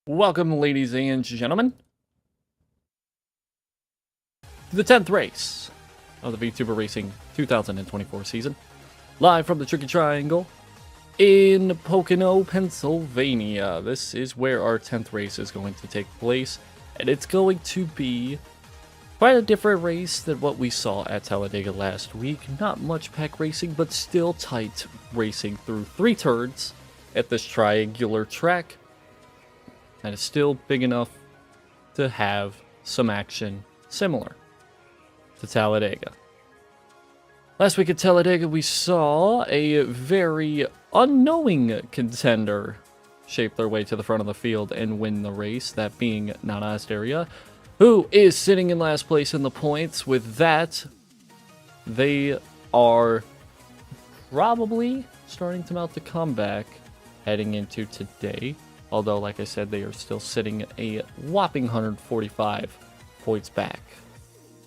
Welcome, ladies and gentlemen, to the 10th race of the VTuber Racing 2024 season, live from the Tricky Triangle in Pocono, Pennsylvania. This is where our 10th race is going to take place, and it's going to be quite a different race than what we saw at Talladega last week. Not much pack racing, but still tight racing through 3 turns at this triangular track. And is still big enough to have some action similar to Talladega. Last week at Talladega, we saw a very unknowing contender shape their way to the front of the field and win the race, that being Nana Asteria, who is sitting in last place in the points. With that, they are probably starting to mount the comeback heading into today. Although, like I said, they are still sitting a whopping 145 points back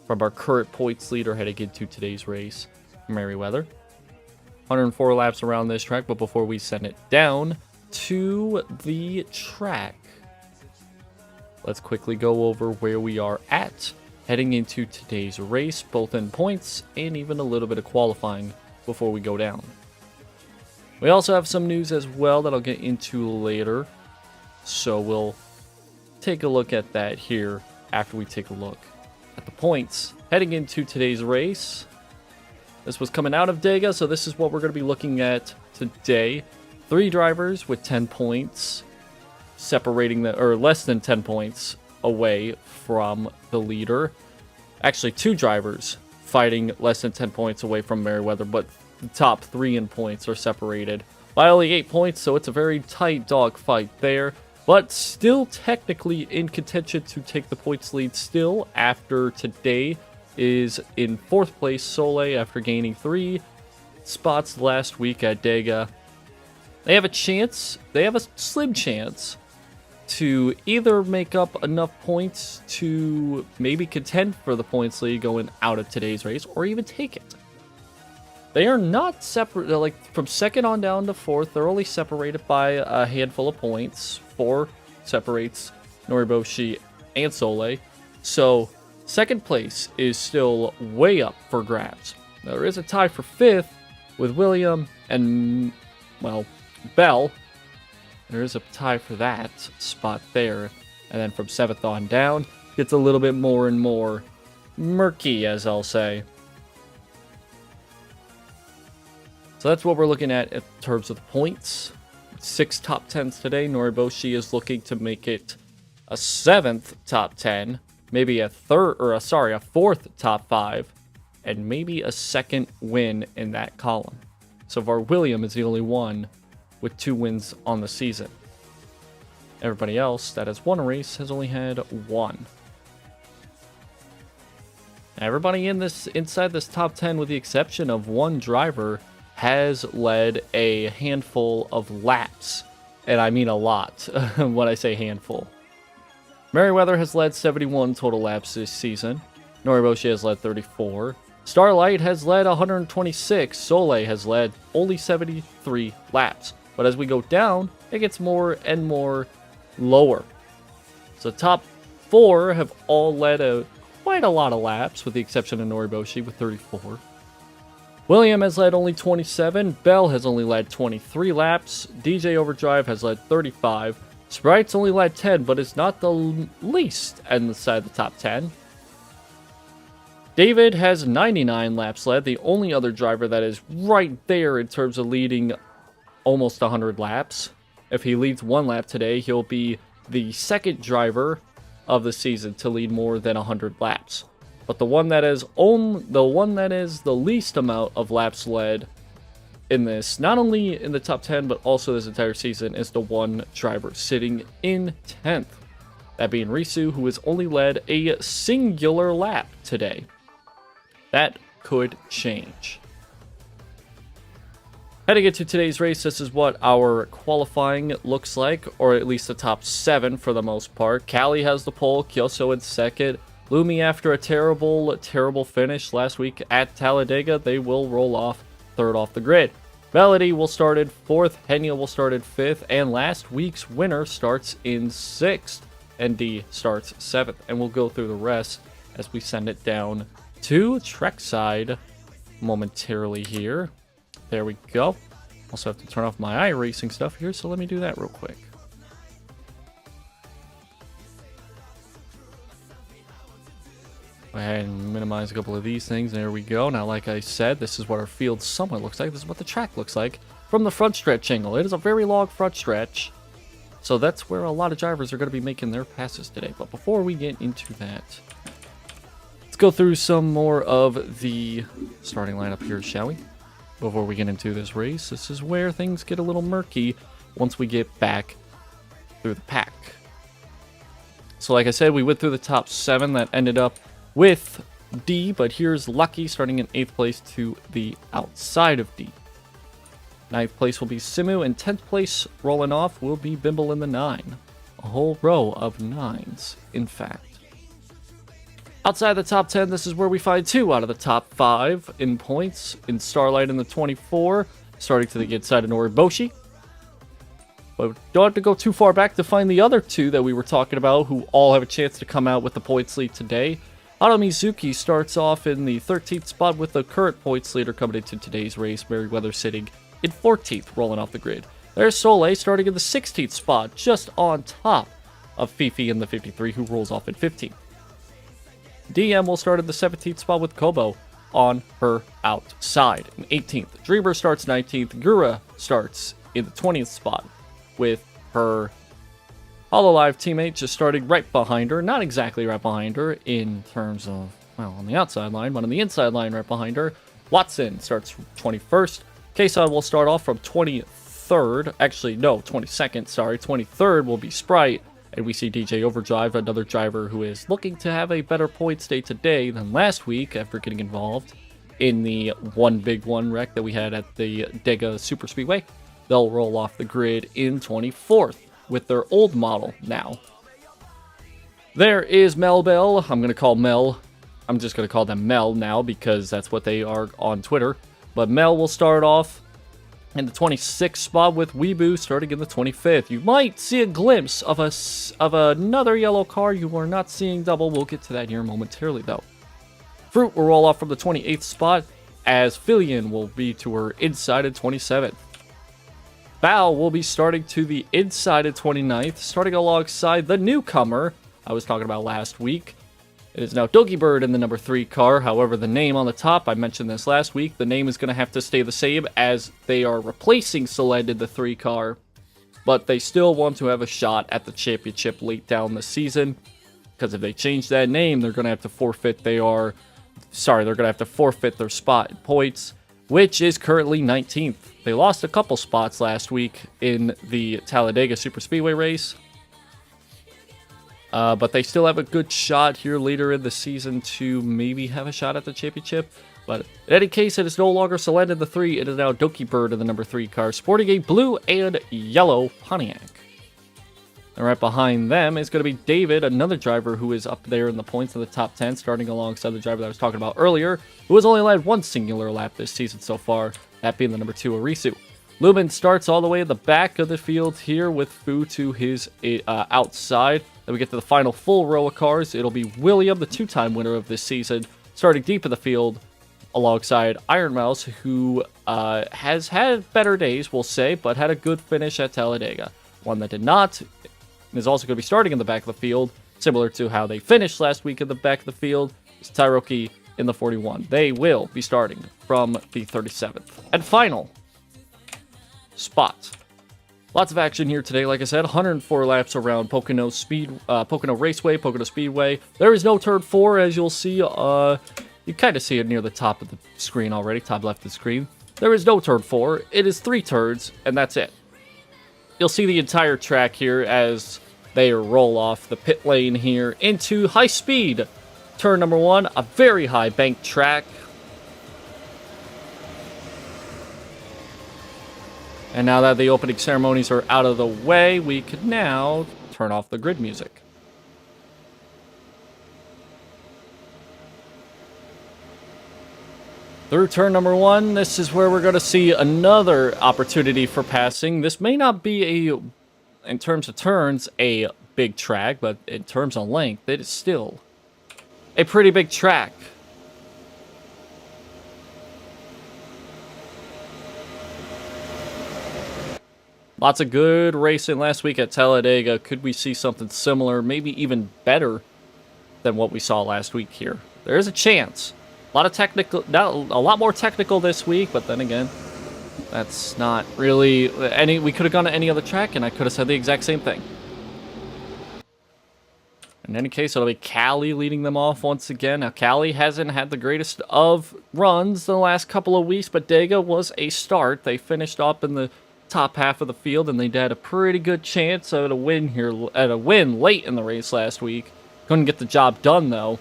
from our current points leader heading into today's race, Merriweather. 104 laps around this track, but before we send it down to the track, let's quickly go over where we are at heading into today's race, both in points and even a little bit of qualifying before we go down. We also have some news as well that I'll get into later. So we'll take a look at that here after we take a look at the points heading into today's race. This was coming out of Dega, so this is what we're going to be looking at today. 3 drivers with 10 points separating the, or less than 10 points away from the leader. Actually, 2 drivers fighting less than 10 points away from Merriweather, but the top 3 in points are separated by only 8 points, so it's a very tight dog fight there. But still technically in contention to take the points lead still after today is in 4th place Soleil after gaining 3 spots last week at Dega. They have a chance, they have a slim chance to either make up enough points to maybe contend for the points lead going out of today's race or even take it. They are not separate, like from 2nd on down to 4th, they're only separated by a handful of points. 4 separates Noriboshi and Soleil. So 2nd place is still way up for grabs. There is a tie for 5th with William and, well, Bell. There is a tie for that spot there. And then from 7th on down, gets a little bit more and more murky, as I'll say. So that's what we're looking at in terms of the points. 6 top 10s today. Noriboshi is looking to make it a 7th top 10, maybe a 4th top 5, and maybe a 2nd win in that column. So far, William is the only one with 2 wins on the season. Everybody else that has won a race has only had 1. Everybody inside this top 10, with the exception of 1 driver, has led a handful of laps, and I mean a lot when I say handful. Merriweather has led 71 total laps this season. Noriboshi has led 34. Starlight has led 126. Soleil has led only 73 laps. But as we go down, it gets more and more lower. So top 4 have all led quite a lot of laps, with the exception of Noriboshi with 34. William has led only 27, Bell has only led 23 laps, DJ Overdrive has led 35, Sprite's only led 10, but it's not the least inside the top 10. David has 99 laps led, the only other driver that is right there in terms of leading almost 100 laps. If he leads 1 lap today, he'll be the 2nd driver of the season to lead more than 100 laps. But the one that is the least amount of laps led in this, not only in the top 10, but also this entire season, is the 1 driver sitting in 10th. That being Risu, who has only led a singular lap today. That could change. Heading into today's race, this is what our qualifying looks like, or at least the top 7 for the most part. Callie has the pole, Kyoso in 2nd. Lumi, after a terrible finish last week at Talladega, they will roll off 3rd off the grid. Melody will start in 4th, Henya will start in 5th, and last week's winner starts in 6th, and D starts 7th. And we'll go through the rest as we send it down to trackside momentarily here. There we go. Also have to turn off my iRacing stuff here, so let me do that real quick. Go ahead and minimize a couple of these things. There we go. Now, like I said, this is what our field somewhat looks like. This is what the track looks like from the front stretch angle. It is a very long front stretch, so that's where a lot of drivers are going to be making their passes today. But before we get into that, let's go through some more of the starting lineup here, shall we? Before we get into this race, this is where things get a little murky once we get back through the pack. So like I said, we went through the top 7 that ended up with D, but here's Lucky starting in 8th place to the outside of D. 9th place will be Simu, and 10th place rolling off will be Bimble in the 9. A whole row of 9s, in fact. Outside the top 10, this is where we find 2 out of the top 5 in points. In Starlight in the 24, starting to the inside of Noriboshi. But we don't have to go too far back to find the other 2 that we were talking about, who all have a chance to come out with the points lead today. Auto Mizuki starts off in the 13th spot with the current points leader coming into today's race, Merryweather sitting in 14th, rolling off the grid. There's Soleil starting in the 16th spot, just on top of Fifi in the 53, who rolls off in 15th. DM will start in the 17th spot with Kobo on her outside in 18th. Dreamer starts 19th. Gura starts in the 20th spot with her Hololive teammate just starting right behind her. Not exactly right behind her in terms of, well, on the outside line, but on the inside line right behind her. Watson starts 21st. Kason will start off from 23rd. Actually, no, 22nd, sorry. 23rd will be Sprite. And we see DJ Overdrive, another driver who is looking to have a better points day today than last week after getting involved in the one big one wreck that we had at the Dega Super Speedway. They'll roll off the grid in 24th with their old model now. There is Mel Bell. I'm going to call Mel. I'm just going to call them Mel now because that's what they are on Twitter. But Mel will start off in the 26th spot with Weeboo starting in the 25th. You might see a glimpse of another yellow car. You are not seeing double. We'll get to that here momentarily, though. Fruit will roll off from the 28th spot as Fillion will be to her inside at 27th. Bao will be starting to the inside at 29th, starting alongside the newcomer I was talking about last week. It is now Doogie Bird in the number 3 car. However, the name on the top, I mentioned this last week, the name is going to have to stay the same as they are replacing Soleil in the 3 car. But they still want to have a shot at the championship late down the season. Because if they change that name, they're going to have to forfeit they're going to have to forfeit their spot in points, which is currently 19th. They lost a couple spots last week in the Talladega Super Speedway race. But they still have a good shot here later in the season to maybe have a shot at the championship. But in any case, it is no longer Soleil in the 3. It is now Doogie Bird in the number 3 car, sporting a blue and yellow Pontiac. And right behind them is going to be David, another driver who is up there in the points of the top 10, starting alongside the driver that I was talking about earlier, who has only led one singular lap this season so far, that being the number 2 Arisu. Lumen starts all the way in the back of the field here with Fu to his outside. Then we get to the final full row of cars. It'll be William, the 2-time winner of this season, starting deep in the field alongside Iron Mouse, who has had better days, we'll say, but had a good finish at Talladega. One that did not is also going to be starting in the back of the field, similar to how they finished last week in the back of the field, is Tyroki in the 41. They will be starting from the 37th and final spot. Lots of action here today. Like I said, 104 laps around Pocono Raceway, Pocono Speedway. There is no turn 4, as you'll see. You kind of see it near the top of the screen already, top left of the screen. There is no turn 4. It is 3 turns, and that's it. You'll see the entire track here as they roll off the pit lane here into high speed. Turn number 1, a very high bank track. And now that the opening ceremonies are out of the way, we can now turn off the grid music. Through turn number 1, this is where we're going to see another opportunity for passing. This may not be in terms of turns, a big track, but in terms of length, it is still a pretty big track. Lots of good racing last week at Talladega. Could we see something similar, maybe even better than what we saw last week here? There is a chance. A lot of technical, a lot more technical this week, but then again, that's not really any. We could have gone to any other track, and I could have said the exact same thing. In any case, it'll be Cali leading them off once again. Now, Cali hasn't had the greatest of runs the last couple of weeks, but Dega was a start. They finished up in the top half of the field, and they had a pretty good chance at a win here, at a win late in the race last week. Couldn't get the job done, though.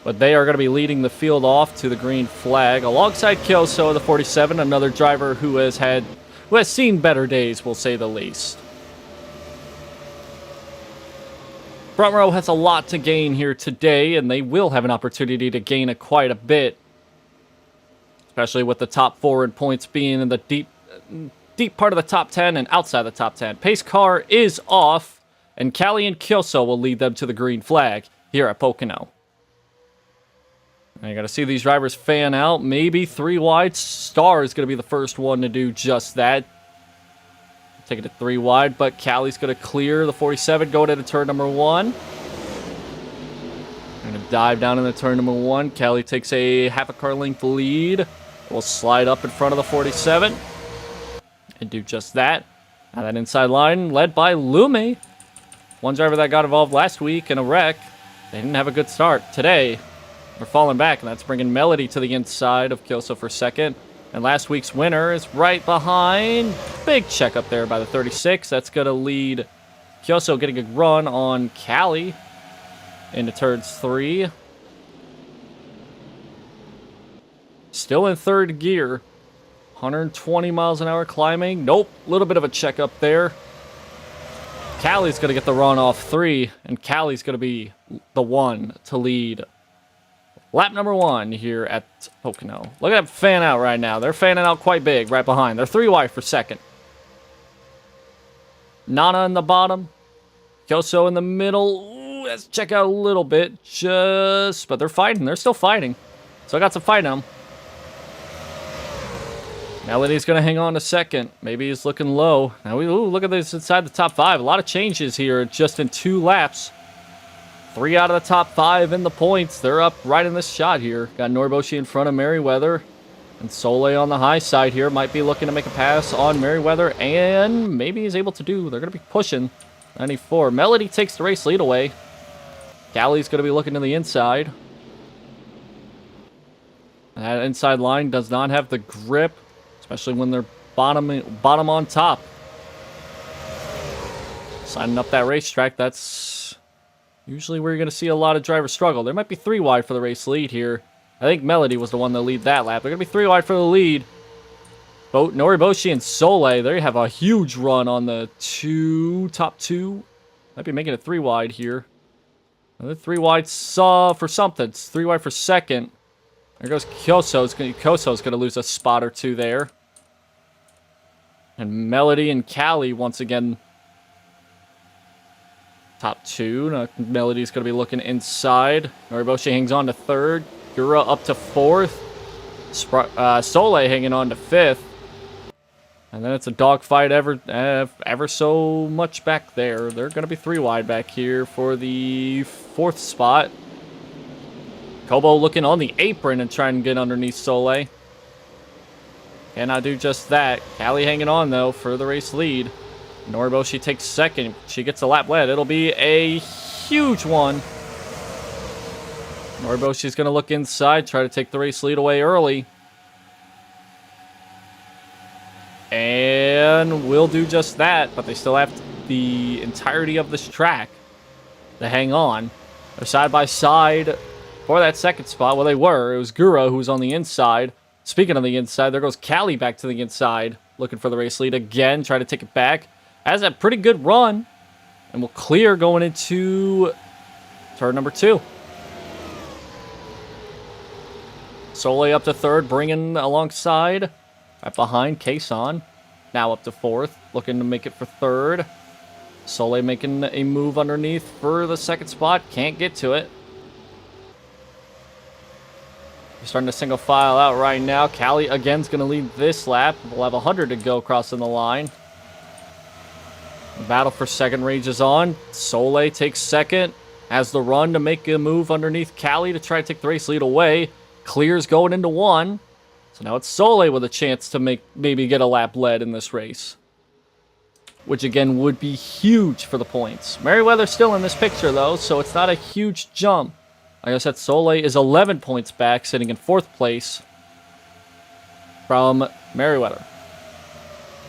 But they are going to be leading the field off to the green flag, alongside Kyoso, the 47, another driver who has seen better days, we'll say the least. Front row has a lot to gain here today, and they will have an opportunity to gain quite a bit, especially with the top 4 in points being in the deep part of the top 10 and outside the top 10. Pace car is off, and Cali and Kyoso will lead them to the green flag here at Pocono. And you got to see these drivers fan out. Maybe 3 wide. Star is going to be the first one to do just that. Take it to 3 wide, but Cali's going to clear the 47 going into turn number 1. Going to dive down into turn number 1. Cali takes a half a car length lead. Will slide up in front of the 47 and do just that. Now that inside line led by Lume. One driver that got involved last week in a wreck. They didn't have a good start today. They're falling back, and that's bringing Melody to the inside of Kyoso for second. And last week's winner is right behind. Big check up there by the 36. That's going to lead Kyoso getting a run on Cali into turns 3. Still in third gear. 120 miles an hour climbing. Nope. A little bit of a check up there. Cali's going to get the run off 3, and Cali's going to be the one to lead lap number 1 here at Pocono. Look at that fan out right now. They're fanning out quite big right behind. They're 3 wide for second. Nana in the bottom. Kyoso in the middle. Ooh, let's check out a little bit. But they're fighting. They're still fighting. So I got some fight in them. Melody's going to hang on to second. Maybe he's looking low. Now, look at this inside the top 5. A lot of changes here just in 2 laps. 3 out of the top 5 in the points. They're up right in this shot here. Got Noriboshi in front of Merriweather. And Soleil on the high side here. Might be looking to make a pass on Merriweather. And maybe he's able to do. They're going to be pushing 94. Melody takes the race lead away. Cali's going to be looking to the inside. That inside line does not have the grip. Especially when they're bottom on top. Signing up that racetrack. That's usually where you're going to see a lot of drivers struggle. There might be 3 wide for the race lead here. I think Melody was the one that lead that lap. They're going to be 3 wide for the lead. Noriboshi and Soleil, they have a huge run on the top 2. Might be making it 3 wide here. Another 3 wide for something. It's 3 wide for second. There goes Kyoso. Kyoso's going to lose a spot or 2 there. And Melody and Cali once again top 2. Now, Melody's going to be looking inside. Noriboshi hangs on to 3rd. Gura up to 4th. Soleil hanging on to 5th. And then it's a dogfight ever so much back there. They're going to be 3 wide back here for the 4th spot. Kobo looking on the apron and trying to get underneath Soleil. Cannot do just that. Cali hanging on, though, for the race lead. Noriboshi takes second. She gets a lap lead. It'll be a huge one. Noriboshi's going to look inside, try to take the race lead away early. And will do just that, but they still have the entirety of this track to hang on. They're side by side for that second spot. Well, they were. It was Gura who was on the inside. Speaking of the inside, there goes Cali back to the inside, looking for the race lead again, try to take it back. Has a pretty good run, and will clear going into turn number 2. Soleil up to third, bringing alongside. Right behind, Kason. Now up to fourth, looking to make it for third. Soleil making a move underneath for the second spot. Can't get to it. We're starting to single file out right now. Callie again's going to lead this lap. We'll have 100 to go crossing the line. The battle for second rages on. Soleil takes second. Has the run to make a move underneath Callie to try to take the race lead away. Clears going into one. So now it's Soleil with a chance to maybe get a lap led in this race. Which again would be huge for the points. Merriweather's still in this picture though, so it's not a huge jump. Like I said, Soleil is 11 points back, sitting in 4th place from Merriweather.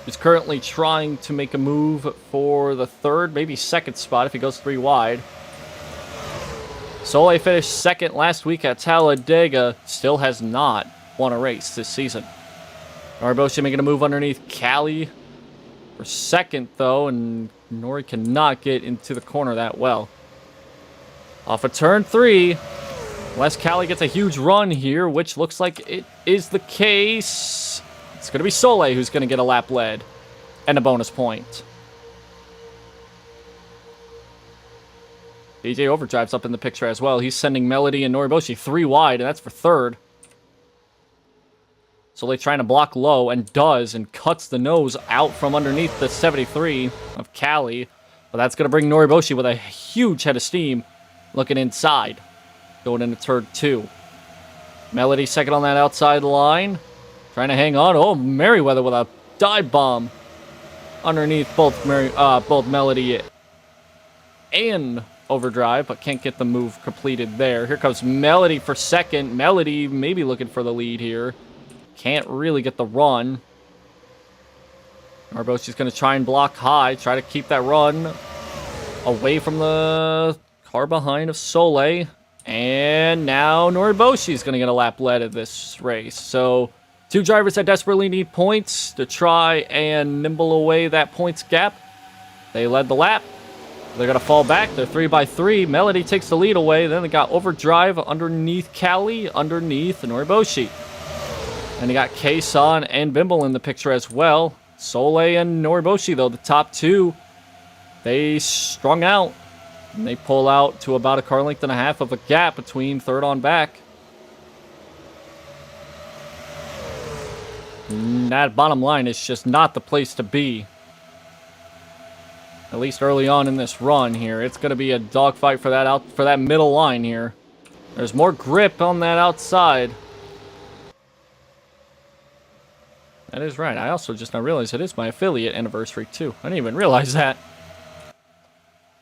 He's currently trying to make a move for the 3rd, maybe 2nd spot if he goes 3 wide. Soleil finished 2nd last week at Talladega, still has not won a race this season. Noriboshi making a move underneath Callie for 2nd though, and Nori cannot get into the corner that well. Off of turn 3, unless Callie gets a huge run here, which looks like it is the case. It's going to be Soleil who's going to get a lap led and a bonus point. DJ Overdrive's up in the picture as well. He's sending Melody and Noriboshi 3 wide, and that's for 3rd. Soleil trying to block low, and does, and cuts the nose out from underneath the 73 of Callie. But that's going to bring Noriboshi with a huge head of steam looking inside, going into turn 2. Melody 2nd on that outside line, trying to hang on. Oh, Merriweather with a dive bomb underneath both Melody and Overdrive, but can't get the move completed there. Here comes Melody for 2nd. Melody maybe looking for the lead here. Can't really get the run. Noriboshi going to try and block high, try to keep that run away from the car behind of Soleil. And now Noriboshi's going to get a lap led at this race. So 2 drivers that desperately need points to try and nimble away that points gap. They led the lap. They're going to fall back. They're 3 by 3. Melody takes the lead away. Then they got Overdrive underneath Callie, underneath Noriboshi. And you got Kason and Bimble in the picture as well. Soleil and Noriboshi, though, the top 2, they strung out. And they pull out to about a car length and a half of a gap between 3rd on back. And that bottom line is just not the place to be. At least early on in this run here. It's going to be a dogfight for that middle line here. There's more grip on that outside. That is right. I also just now realized it is my affiliate anniversary, too. I didn't even realize that.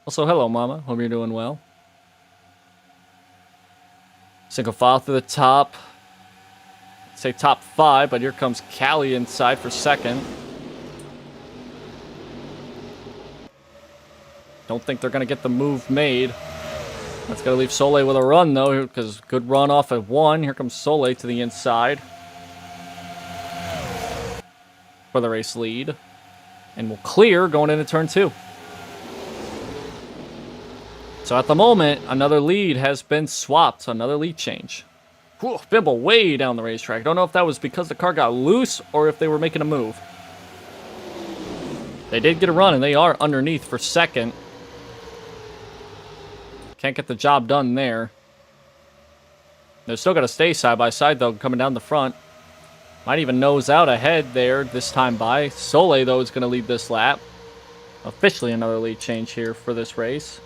Also, hello, Mama. Hope you're doing well. Single file through the top. I'd say top 5, but here comes Callie inside for 2nd. Don't think they're going to get the move made. That's going to leave Soleil with a run, though, because good run off at 1. Here comes Soleil to the inside for the race lead, and will clear going into turn 2. So at the moment, another lead has been swapped, another lead change. Whew, Bimble way down the racetrack. Don't know if that was because the car got loose or if they were making a move. They did get a run, and they are underneath for 2nd. Can't get the job done there. They're still going to stay side by side, though, coming down the front. Might even nose out ahead there this time by. Soleil, though, is going to lead this lap. Officially another lead change here for this race.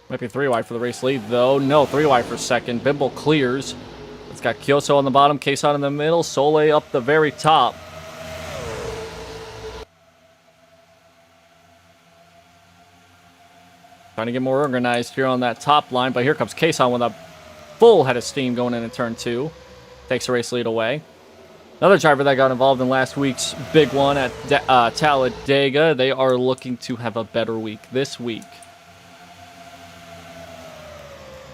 Might be 3 wide for the race lead, though. No, 3 wide for 2nd. Bimble clears. It's got Kyoso on the bottom, Kason in the middle, Soleil up the very top. Trying to get more organized here on that top line, but here comes Kason with a full head of steam going into turn 2. Takes the race lead away. Another driver that got involved in last week's big one at Talladega. They are looking to have a better week this week.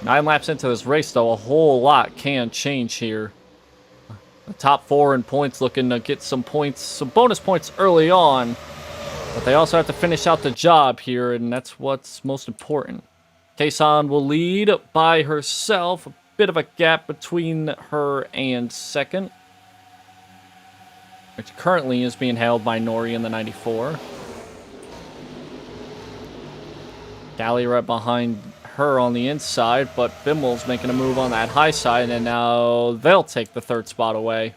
9 laps into this race, though, a whole lot can change here. The top 4 in points looking to get some points, some bonus points early on. But they also have to finish out the job here, and that's what's most important. Kason will lead by herself, bit of a gap between her and second, which currently is being held by Nori in the 94. Callie right behind her on the inside, but Bimble's making a move on that high side, and now they'll take the third spot away.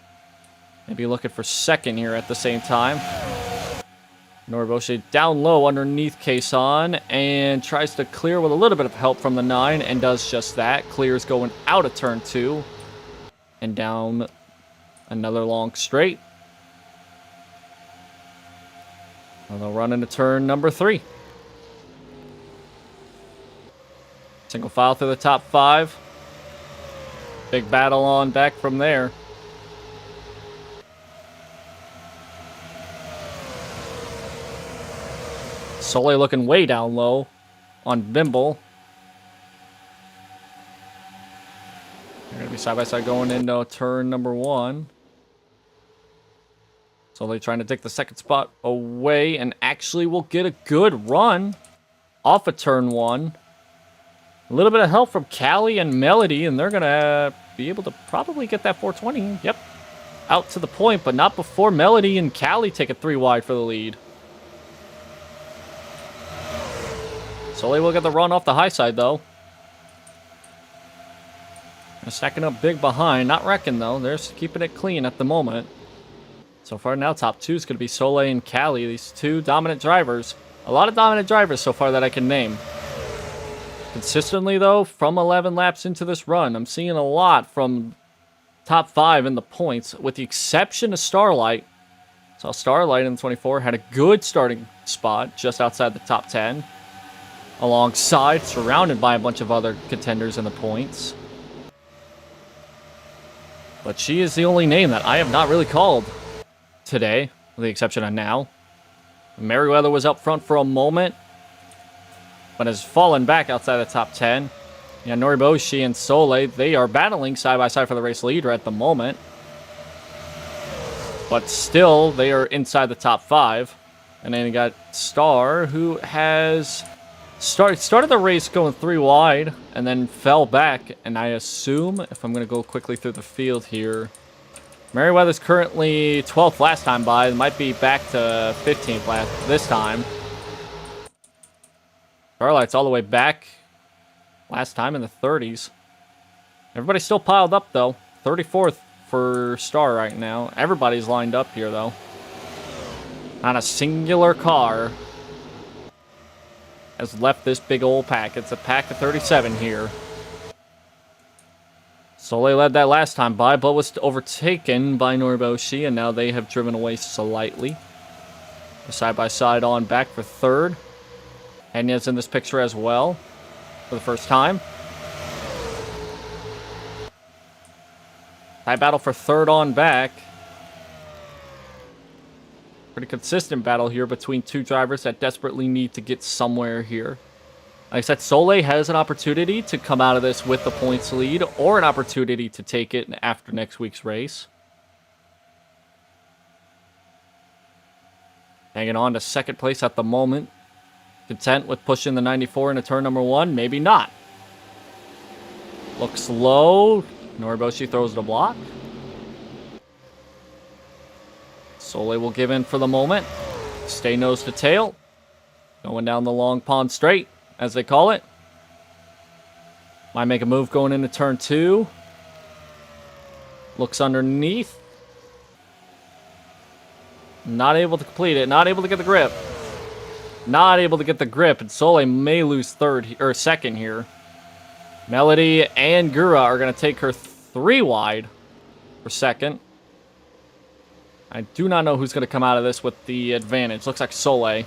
Maybe looking for second here at the same time. Noriboshi down low underneath Kason and tries to clear with a little bit of help from the 9 and does just that. Clears going out of turn 2 and down another long straight. And they'll run into turn number 3. Single file through the top 5. Big battle on back from there. Soleil looking way down low on Bimble. They're going to be side by side going into turn number 1. Soleil trying to take the second spot away and actually will get a good run off of turn 1. A little bit of help from Callie and Melody, and they're going to be able to probably get that 420. Yep. Out to the point, but not before Melody and Callie take it 3 wide for the lead. Soleil will get the run off the high side, though. They're stacking up big behind. Not wrecking, though. They're keeping it clean at the moment. So far now, top 2 is going to be Soleil and Callie. These 2 dominant drivers. A lot of dominant drivers so far that I can name. Consistently, though, from 11 laps into this run, I'm seeing a lot from top 5 in the points, with the exception of Starlight. So Starlight in 24 had a good starting spot just outside the top 10. Alongside, surrounded by a bunch of other contenders in the points. But she is the only name that I have not really called today, with the exception of now. Merriweather was up front for a moment, but has fallen back outside the top 10. Yeah, Noriboshi and Soleil, they are battling side by side for the race leader at the moment. But still, they are inside the top 5. And then you got Star, who has started the race going 3 wide and then fell back. And I assume, if I'm going to go quickly through the field here, Merriweather's currently 12th last time by. It might be back to 15th this time. Starlight's all the way back last time in the 30s. Everybody's still piled up, though. 34th for Star right now. Everybody's lined up here, though. Not a singular car has left this big old pack. It's a pack of 37 here. Soleil led that last time by, but was overtaken by Noriboshi, and now they have driven away slightly. Side by side on back for third. Henya's in this picture as well for the first time. High battle for third on back. Pretty consistent battle here between 2 drivers that desperately need to get somewhere here. Like I said, Soleil has an opportunity to come out of this with the points lead, or an opportunity to take it after next week's race. Hanging on to second place at the moment. Content with pushing the 94 into turn number 1? Maybe not. Looks low. Noriboshi throws the block. Soleil will give in for the moment. Stay nose to tail. Going down the long pond straight, as they call it. Might make a move going into turn 2. Looks underneath. Not able to complete it. Not able to get the grip. Not able to get the grip, and Soleil may lose second here. Melody and Gura are going to take her 3 wide for second. I do not know who's going to come out of this with the advantage. Looks like Soleil.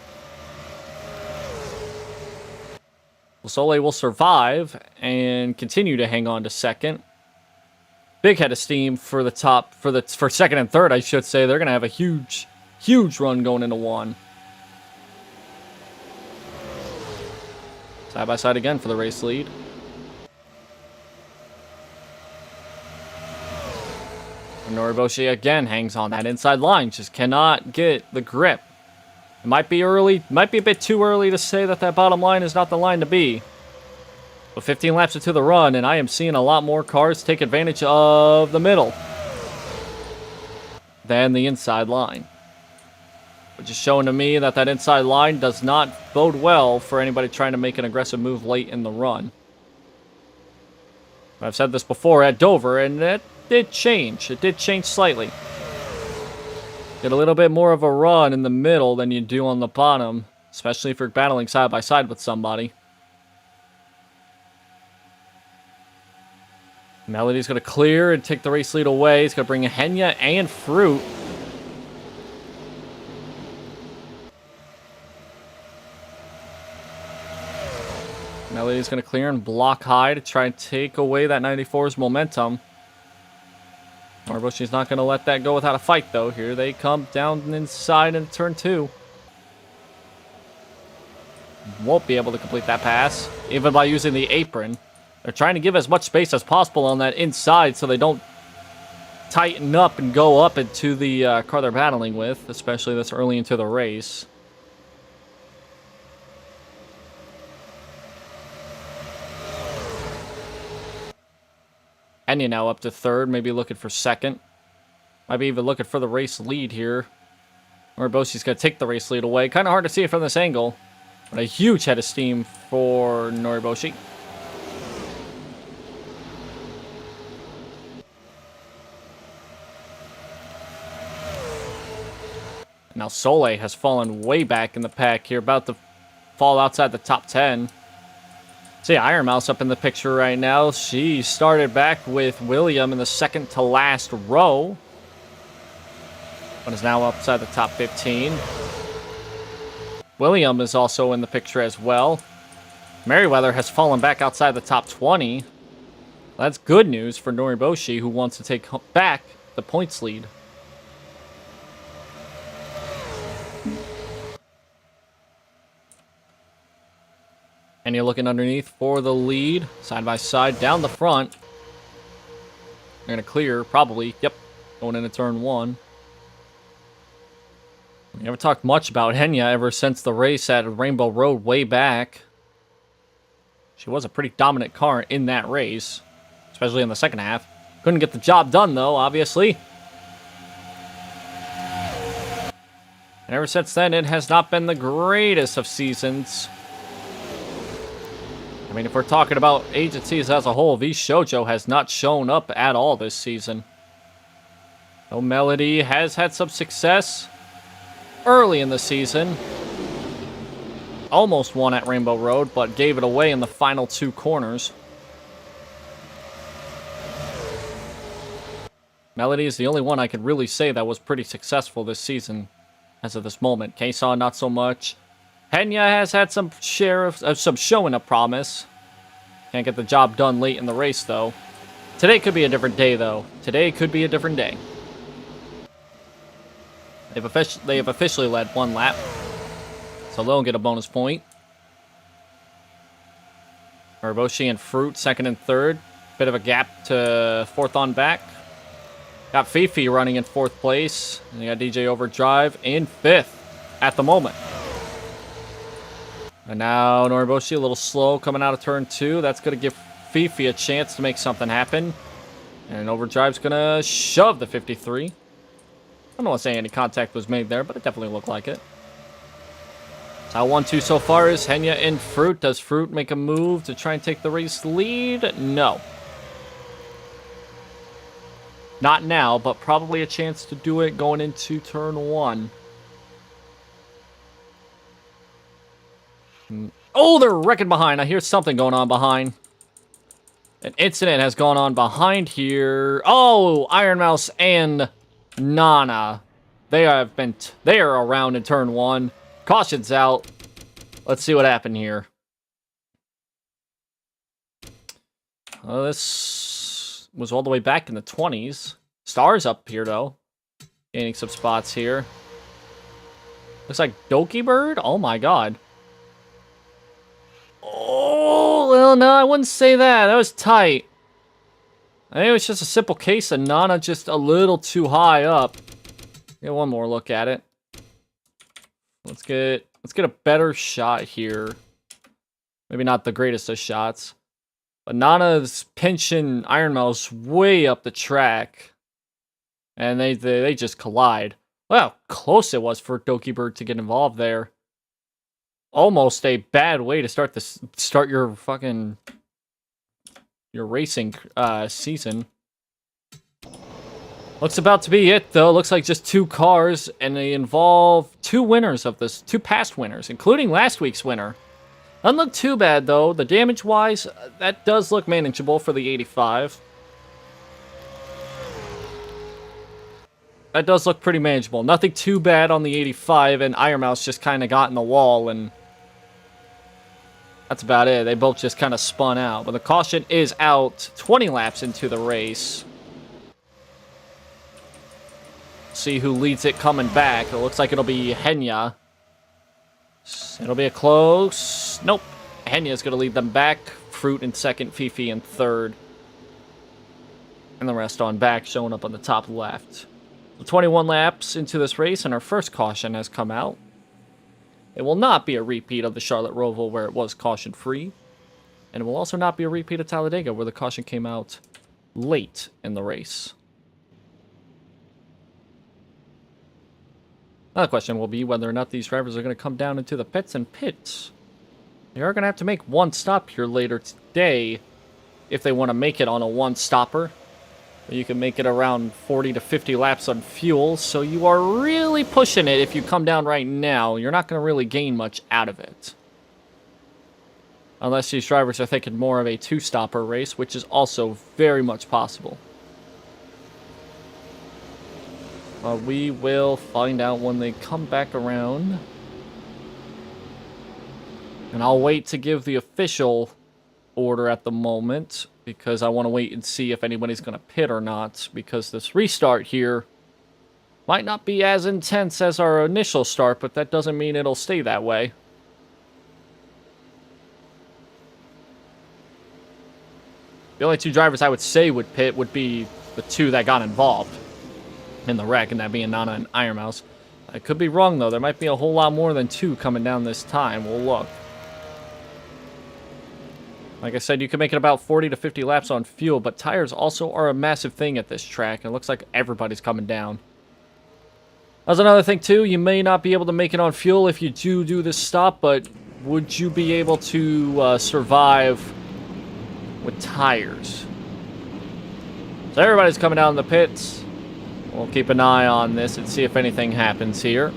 Well, Soleil will survive and continue to hang on to second. Big head of steam for the top, for second and third, I should say. They're going to have a huge run going into 1. Side by side again for the race lead. And Noriboshi again hangs on that inside line. Just cannot get the grip. It might be early. Might be a bit too early to say that bottom line is not the line to be. But 15 laps into the run, and I am seeing a lot more cars take advantage of the middle than the inside line. Which is showing to me that that inside line does not bode well for anybody trying to make an aggressive move late in the run. I've said this before at Dover, and it did change. It did change slightly. Get a little bit more of a run in the middle than you do on the bottom, especially if you're battling side by side with somebody. Melody's going to clear and take the race lead away. He's going to bring Henya and Fruit. Melody's going to clear and block high to try and take away that 94's momentum. Noriboshi's not going to let that go without a fight, though. Here they come down inside in turn 2. Won't be able to complete that pass, even by using the apron. They're trying to give as much space as possible on that inside so they don't tighten up and go up into the car they're battling with, especially this early into the race. Enya now up to third, maybe looking for second. Might be even looking for the race lead here. Noriboshi's going to take the race lead away. Kind of hard to see it from this angle, but a huge head of steam for Noriboshi. Now Soleil has fallen way back in the pack here, about to fall outside the top 10. See, Iron Mouse up in the picture right now. She started back with William in the second to last row, but is now outside the top 15. William is also in the picture as well. Merriweather has fallen back outside the top 20. That's good news for Noriboshi, who wants to take back the points lead. And you're looking underneath for the lead, side by side, down the front. They're going to clear, probably. Yep, going into turn 1. We haven't talked much about Henya ever since the race at Rainbow Road way back. She was a pretty dominant car in that race, especially in the second half. Couldn't get the job done, though, obviously. And ever since then, it has not been the greatest of seasons. I mean, if we're talking about agencies as a whole, V Shoujo has not shown up at all this season. Though Melody has had some success early in the season. Almost won at Rainbow Road, but gave it away in the final 2 corners. Melody is the only one I could really say that was pretty successful this season as of this moment. K-Saw, not so much. Henya has had some share of some showing of promise. Can't get the job done late in the race, though. Today could be a different day, though. Today could be a different day. They have officially led 1 lap, so they'll get a bonus point. Noriboshi and Fruit, second and third. Bit of a gap to fourth on back. Got Fifi running in 4th place. And you got DJ Overdrive in 5th at the moment. And now Noriboshi a little slow coming out of turn 2. That's going to give Fifi a chance to make something happen. And Overdrive's going to shove the 53. I don't want to say any contact was made there, but it definitely looked like it. So 1-2 so far is Henya and Fruit. Does Fruit make a move to try and take the race lead? No. Not now, but probably a chance to do it going into turn 1. Oh, they're wrecking behind. I hear something going on behind. An incident has gone on behind here. Oh, Iron Mouse and Nana. They are around in turn 1. Caution's out. Let's see what happened here. Well, this was all the way back in the 20s. Stars up here, though. Gaining some spots here. Looks like Doki Bird? Oh, my God. Oh, well, no, I wouldn't say that. That was tight. I think it was just a simple case of Nana just a little too high up. Get one more look at it. Let's get a better shot here. Maybe not the greatest of shots. But Nana's pinching Iron Mouse way up the track. And they just collide. Well, how close it was for Doki Bird to get involved there. Almost a bad way to start your fucking racing season. Looks about to be it though. Looks like just 2 cars, and they involve 2 winners of this, 2 past winners, including last week's winner. Doesn't look too bad though. The damage wise, that does look manageable for the 85. That does look pretty manageable. Nothing too bad on the 85, and Iron Mouse just kind of got in the wall, and that's about it. They both just kind of spun out. But the caution is out 20 laps into the race. See who leads it coming back. It looks like it'll be Henya. It'll be a close... Nope. Henya's going to lead them back. Fruit in second, Fifi in third. And the rest on back, showing up on the top left. 21 laps into this race, and our first caution has come out. It will not be a repeat of the Charlotte Roval, where it was caution-free. And it will also not be a repeat of Talladega, where the caution came out late in the race. Another question will be whether or not these drivers are going to come down into the pits and pit. They are going to have to make one stop here later today if they want to make it on a one-stopper. You can make it around 40 to 50 laps on fuel, so you are really pushing it if you come down right now. You're not going to really gain much out of it. Unless these drivers are thinking more of a 2-stopper race, which is also very much possible. We will find out when they come back around. And I'll wait to give the official order at the moment, because I want to wait and see if anybody's going to pit or not, because this restart here might not be as intense as our initial start, but that doesn't mean it'll stay that way. The only 2 drivers I would say would pit would be the 2 that got involved in the wreck, and that being Nana and Iron Mouse. I could be wrong though. There might be a whole lot more than 2 coming down this time. We'll look. Like I said, you can make it about 40 to 50 laps on fuel, but tires also are a massive thing at this track, and it looks like everybody's coming down. That's another thing too. You may not be able to make it on fuel if you do this stop, but would you be able to survive with tires? So everybody's coming down in the pits. We'll keep an eye on this and see if anything happens here.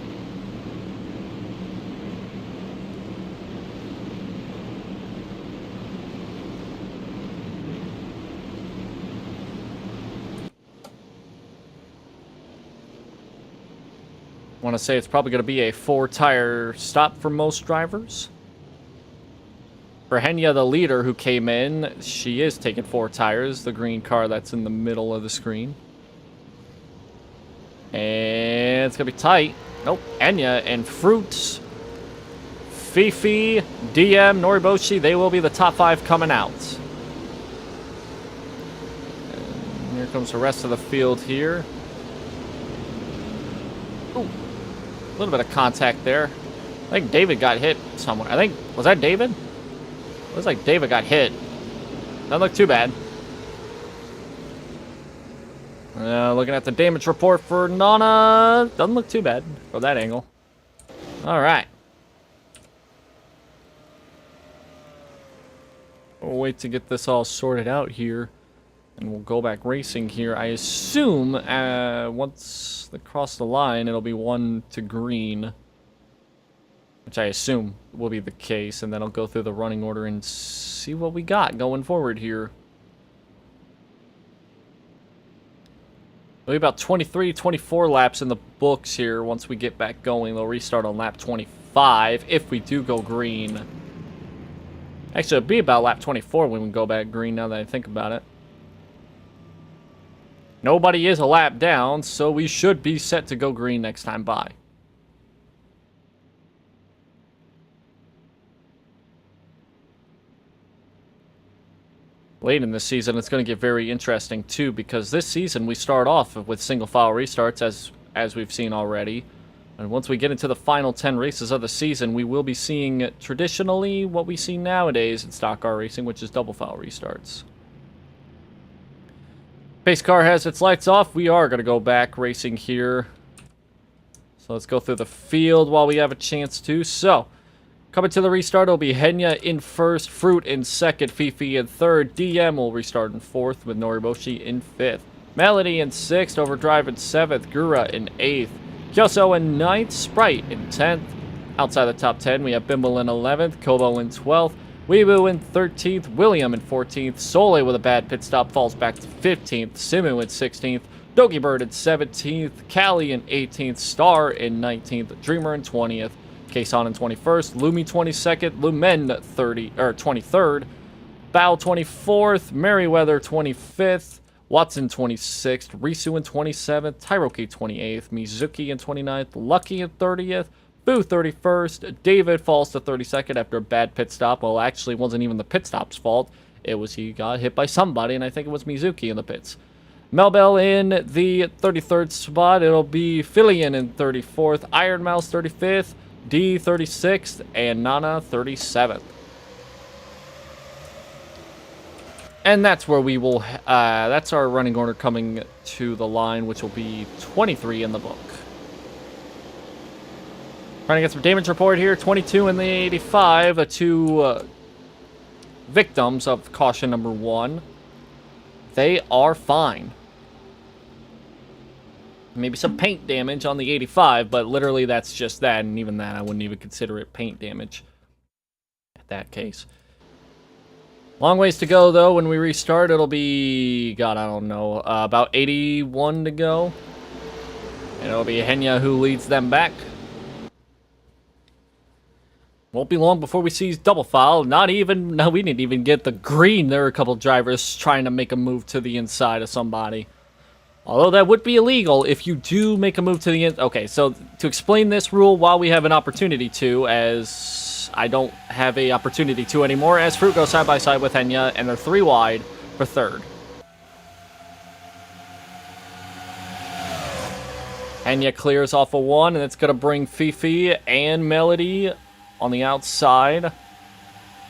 I want to say it's probably going to be a 4-tire stop for most drivers. For Henya, the leader who came in, she is taking 4 tires, the green car that's in the middle of the screen. And it's going to be tight. Nope. Enya and Fruits, Fifi, DM, Noriboshi, they will be the top 5 coming out. And here comes the rest of the field here. Ooh. A little bit of contact there. I think David got hit somewhere. I think, was that David? It looks like David got hit. Doesn't look too bad. Looking at the damage report for Nana. Doesn't look too bad from that angle. Alright. We'll wait to get this all sorted out here. And we'll go back racing here. I assume once they cross the line, it'll be 1 to green. Which I assume will be the case. And then I'll go through the running order and see what we got going forward here. There'll be about 23, 24 laps in the books here once we get back going. They'll restart on lap 25 if we do go green. Actually, it'll be about lap 24 when we go back green now that I think about it. Nobody is a lap down, so we should be set to go green next time by. Late in this season, it's going to get very interesting too, because this season we start off with single file restarts as we've seen already. And once we get into the final 10 races of the season, we will be seeing traditionally what we see nowadays in stock car racing, which is double file restarts. Pace car has its lights off. We are going to go back racing here. So let's go through the field while we have a chance to. So, coming to the restart, it'll be Henya in first, Fruit in second, Fifi in third, DM will restart in fourth with Noriboshi in fifth, Melody in sixth, Overdrive in seventh, Gura in eighth, Kyoso in ninth, Sprite in 10th. Outside the top 10, we have Bimble in 11th, Kobo in 12th, Weebu in 13th, William in 14th, Soleil with a bad pit stop falls back to 15th, Simu in 16th, Dogi Bird in 17th, Callie in 18th, Star in 19th, Dreamer in 20th, Kason in 21st, Lumi 22nd, Lumen 23rd, Bao 24th, Merryweather 25th, Watson 26th, Risu in 27th, Tyroki 28th, Mizuki in 29th, Lucky in 30th, Boo 31st, David falls to 32nd after a bad pit stop. Well, actually, it wasn't even the pit stop's fault. It was he got hit by somebody, and I think it was Mizuki in the pits. Melbell in the 33rd spot. It'll be Fillion in 34th, Iron Mouse 35th, D 36th, and Nana 37th. And that's where we will, that's our running order coming to the line, which will be 23 in the book. Trying to get some damage report here. 22 in the 85, the two victims of caution number 1. They are fine. Maybe some paint damage on the 85, but literally that's just that, and even that I wouldn't even consider it paint damage in that case. Long ways to go, though. When we restart, it'll be, God, I don't know, about 81 to go. And it'll be Henya who leads them back. Won't be long before we see double file. Not even, no, we didn't even get the green. There are a couple drivers trying to make a move to the inside of somebody. Although that would be illegal if you do make a move to the end. Okay, so to explain this rule while we have an opportunity to, as I don't have a opportunity to anymore, as Fruit goes side by side with Henya, and they're 3 wide for third. Henya clears off a 1, and it's going to bring Fifi and Melody on the outside.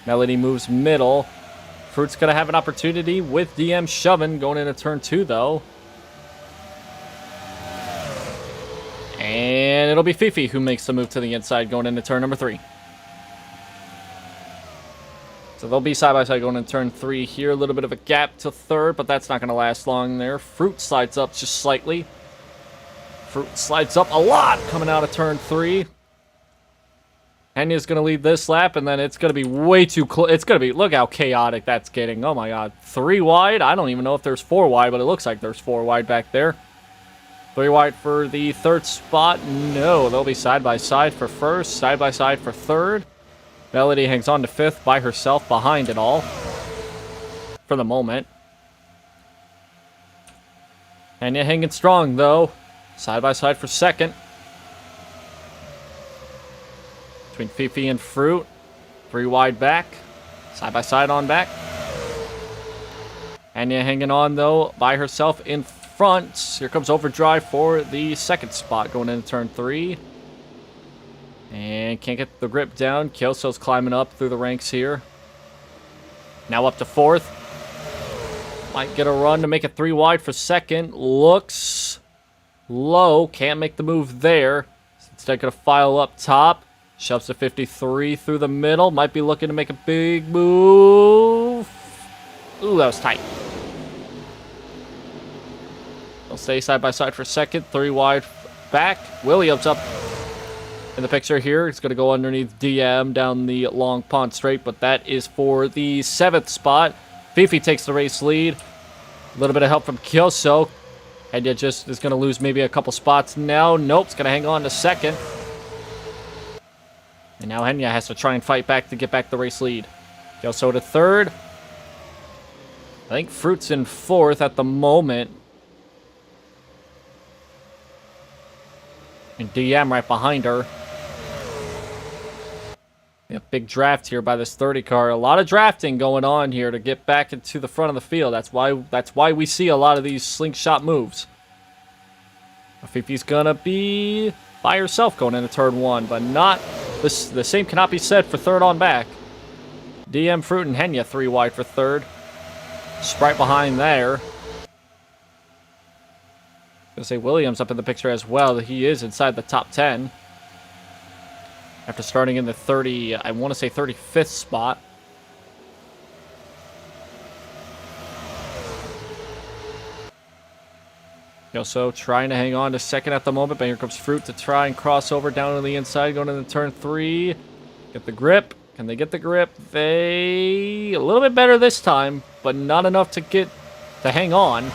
Melody moves middle. Fruit's going to have an opportunity with DM shoving going into turn 2, though. And it'll be Fifi who makes the move to the inside going into turn number 3. So they'll be side by side going into turn 3 here. A little bit of a gap to third, but that's not going to last long there. Fruit slides up just slightly. Fruit slides up a lot coming out of turn 3. Henya's going to lead this lap, and then it's going to be way too close. It's going to be, look how chaotic that's getting. Oh my god. 3 wide? I don't even know if there's 4 wide, but it looks like there's 4 wide back there. 3 wide for the third spot. No, they'll be side by side for first, side by side for third. Melody hangs on to 5th by herself behind it all. For the moment. Henya hanging strong, though. Side by side for second. Between Fifi and Fruit. 3 wide back. Side by side on back. Henya hanging on, though, by herself in front. Here comes Overdrive for the second spot going into turn 3. And can't get the grip down. Kyoso's climbing up through the ranks here. Now up to 4th. Might get a run to make it 3 wide for second. Looks low. Can't make the move there. Instead going to file up top. Shoves to 53 through the middle. Might be looking to make a big move. Ooh, that was tight. They'll stay side by side for second. 3 wide back. Williams up in the picture here. It's going to go underneath DM down the long pond straight, but that is for the 7th spot. Fifi takes the race lead. A little bit of help from Kyoso. Henya just is going to lose maybe a couple spots now. Nope, it's going to hang on to second. And now Henya has to try and fight back to get back the race lead. Kyoso to third. I think Fruit's in 4th at the moment. And DM right behind her. Yeah, big draft here by this 30 car. A lot of drafting going on here to get back into the front of the field. That's why we see a lot of these slingshot moves. Fifi's gonna be by herself going into turn 1, but not this. The same cannot be said for third on back. DM, Fruit, and Henya 3 wide for third. Sprite behind there. Gonna say Williams up in the picture as well. He is inside the top 10. After starting in the 30, I want to say 35th spot. So trying to hang on to second at the moment, but here comes Fruit to try and cross over down to the inside, going into turn 3. Get the grip. Can they get the grip? They... a little bit better this time, but not enough to hang on. I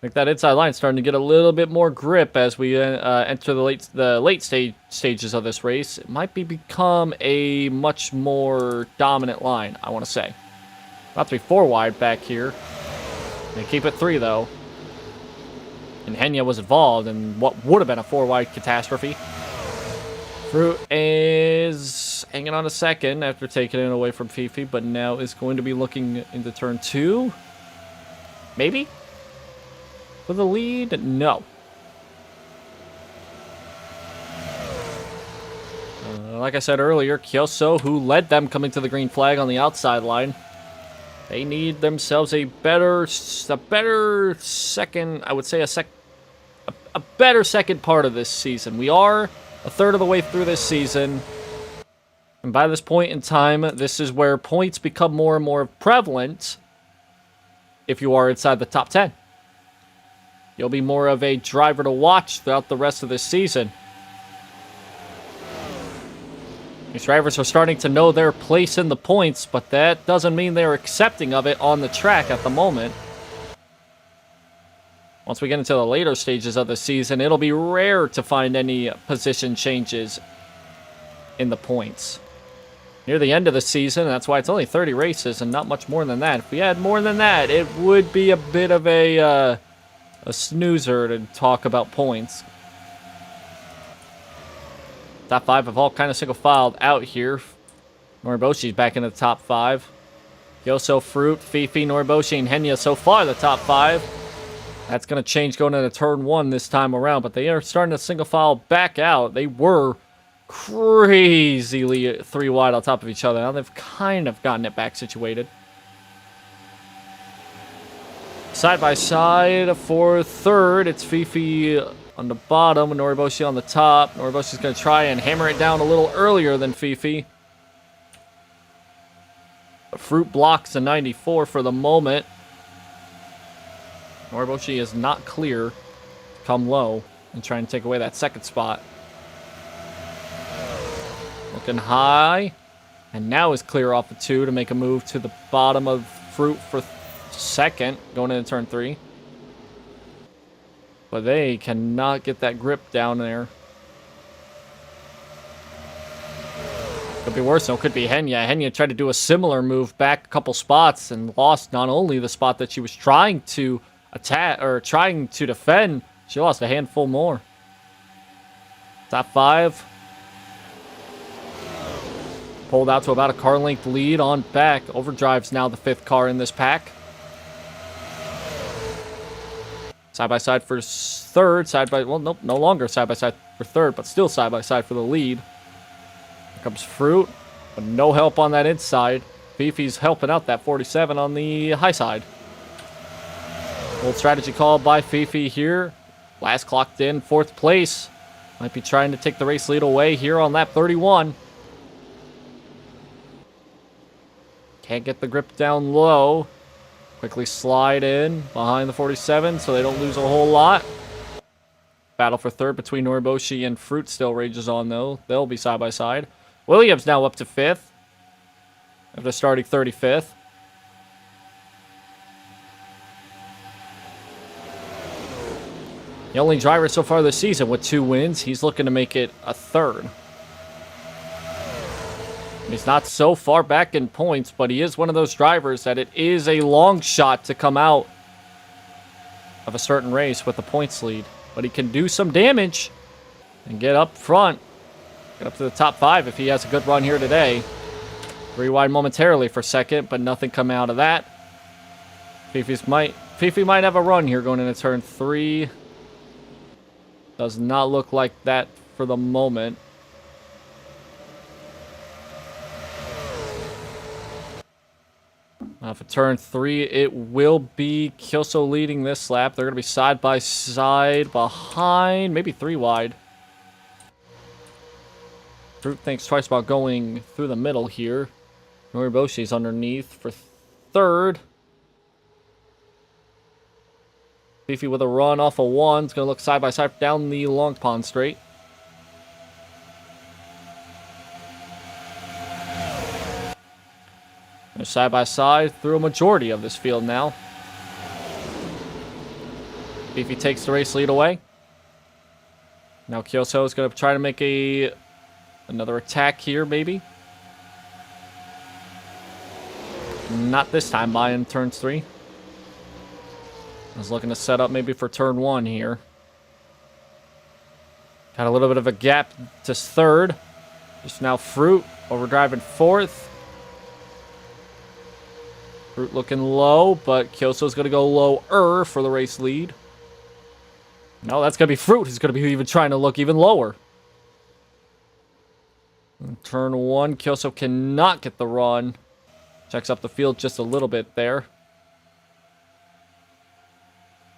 think that inside line is starting to get a little bit more grip as we enter the late stages of this race. It might become a much more dominant line, I want to say. About to be 4 wide back here. They keep it 3, though. And Henya was involved in what would have been a 4 wide catastrophe. Fruit is hanging on a second after taking it away from Fifi, but now is going to be looking into turn 2. Maybe? For the lead? No. Like I said earlier, Kyoso, who led them coming to the green flag on the outside line, they need themselves a better second, I would say a better second part of this season. We are a third of the way through this season, and by this point in time, this is where points become more and more prevalent if you are inside the top 10. You'll be more of a driver to watch throughout the rest of this season. These drivers are starting to know their place in the points, but that doesn't mean they're accepting of it on the track at the moment. Once we get into the later stages of the season, it'll be rare to find any position changes in the points. Near the end of the season, that's why it's only 30 races and not much more than that. If we had more than that, it would be a bit of a snoozer to talk about points. Top 5 have all kind of single-filed out here. Noriboshi's back in the top 5. Yoso, Fruit, Fifi, Noriboshi, and Henya so far the top 5. That's going to change going into turn 1 this time around, but they are starting to single-file back out. They were crazily 3 wide on top of each other. Now they've kind of gotten it back situated. Side by side for third, it's Fifi on the bottom and Noriboshi on the top. Noriboshi's going to try and hammer it down a little earlier than Fifi. But Fruit blocks a 94 for the moment. Noriboshi is not clear to come low and try and take away that second spot. Looking high. And now is clear off the 2 to make a move to the bottom of Fruit for second, going into turn 3. But they cannot get that grip down there. Could be worse, though. Could be Henya. Henya tried to do a similar move back a couple spots and lost not only the spot that she was trying to attack or trying to defend, she lost a handful more. Top 5. Pulled out to about a car length lead on back. Overdrive's now the 5th car in this pack. Side by side for third. Well, nope, no longer side by side for third, but still side by side for the lead. Here comes Fruit, but no help on that inside. Fifi's helping out that 47 on the high side. Old strategy call by Fifi here. Last clocked in 4th place. Might be trying to take the race lead away here on lap 31. Can't get the grip down low. Quickly slide in behind the 47 so they don't lose a whole lot. Battle for third between Noriboshi and Fruit still rages on, though. They'll be side by side. Williams now up to 5th after starting 35th. The only driver so far this season with 2 wins. He's looking to make it a 3rd. He's not so far back in points, but he is one of those drivers that it is a long shot to come out of a certain race with a points lead. But he can do some damage and get up front. Get up to the top 5 if he has a good run here today. 3 wide momentarily for second, but nothing come out of that. Fifi might have a run here going into turn 3. Does not look like that for the moment. For turn 3, it will be Kyoso leading this lap. They're going to be side by side behind, maybe 3 wide. Fruit thinks twice about going through the middle here. Noriboshi's underneath for 3rd. Fifi with a run off of 1. It's going to look side by side down the Long Pond straight. They're side by side through a majority of this field now. Fifi takes the race lead away. Now Kyoso is going to try to make another attack here, maybe. Not this time by in turns 3. I was looking to set up maybe for turn 1 here. Got a little bit of a gap to 3rd. Just now Fruit overdriving 4th. Fruit looking low, but Kyoso's going to go lower for the race lead. No, that's going to be Fruit. He's going to be even trying to look even lower. In turn 1, Kyoso cannot get the run. Checks up the field just a little bit there.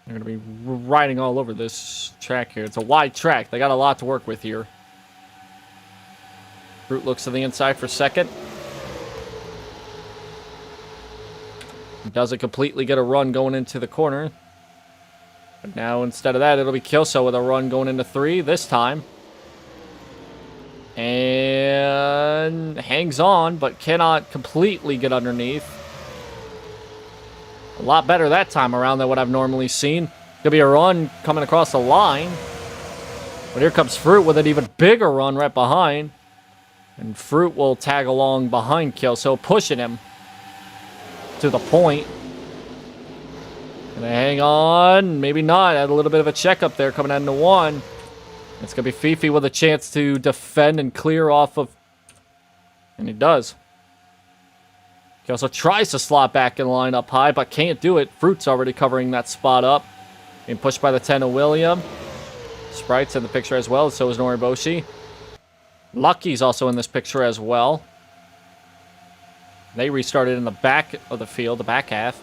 They're going to be riding all over this track here. It's a wide track. They got a lot to work with here. Fruit looks to the inside for 2nd. Doesn't completely get a run going into the corner. But now, instead of that, it'll be Kyoso with a run going into 3 this time. And hangs on, but cannot completely get underneath. A lot better that time around than what I've normally seen. Gonna be a run coming across the line. But here comes Fruit with an even bigger run right behind. And Fruit will tag along behind Kyoso, pushing him to the point. Gonna hang on. Maybe not. Had a little bit of a checkup there coming out into 1. It's gonna be Fifi with a chance to defend and clear off of. And he does. He also tries to slot back in line up high, but can't do it. Fruit's already covering that spot up. Being pushed by the 10 of William. Sprite's in the picture as well, so is Noriboshi. Lucky's also in this picture as well. They restarted in the back of the field, the back half.